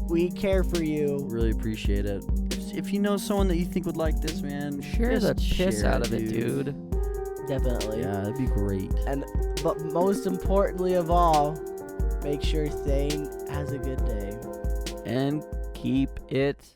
We care for you. Really appreciate it. If you know someone that you think would like this, man, Share the just piss share out of it, dude. Definitely. Yeah, that'd be great. But most importantly of all, make sure Thane has a good day. And keep it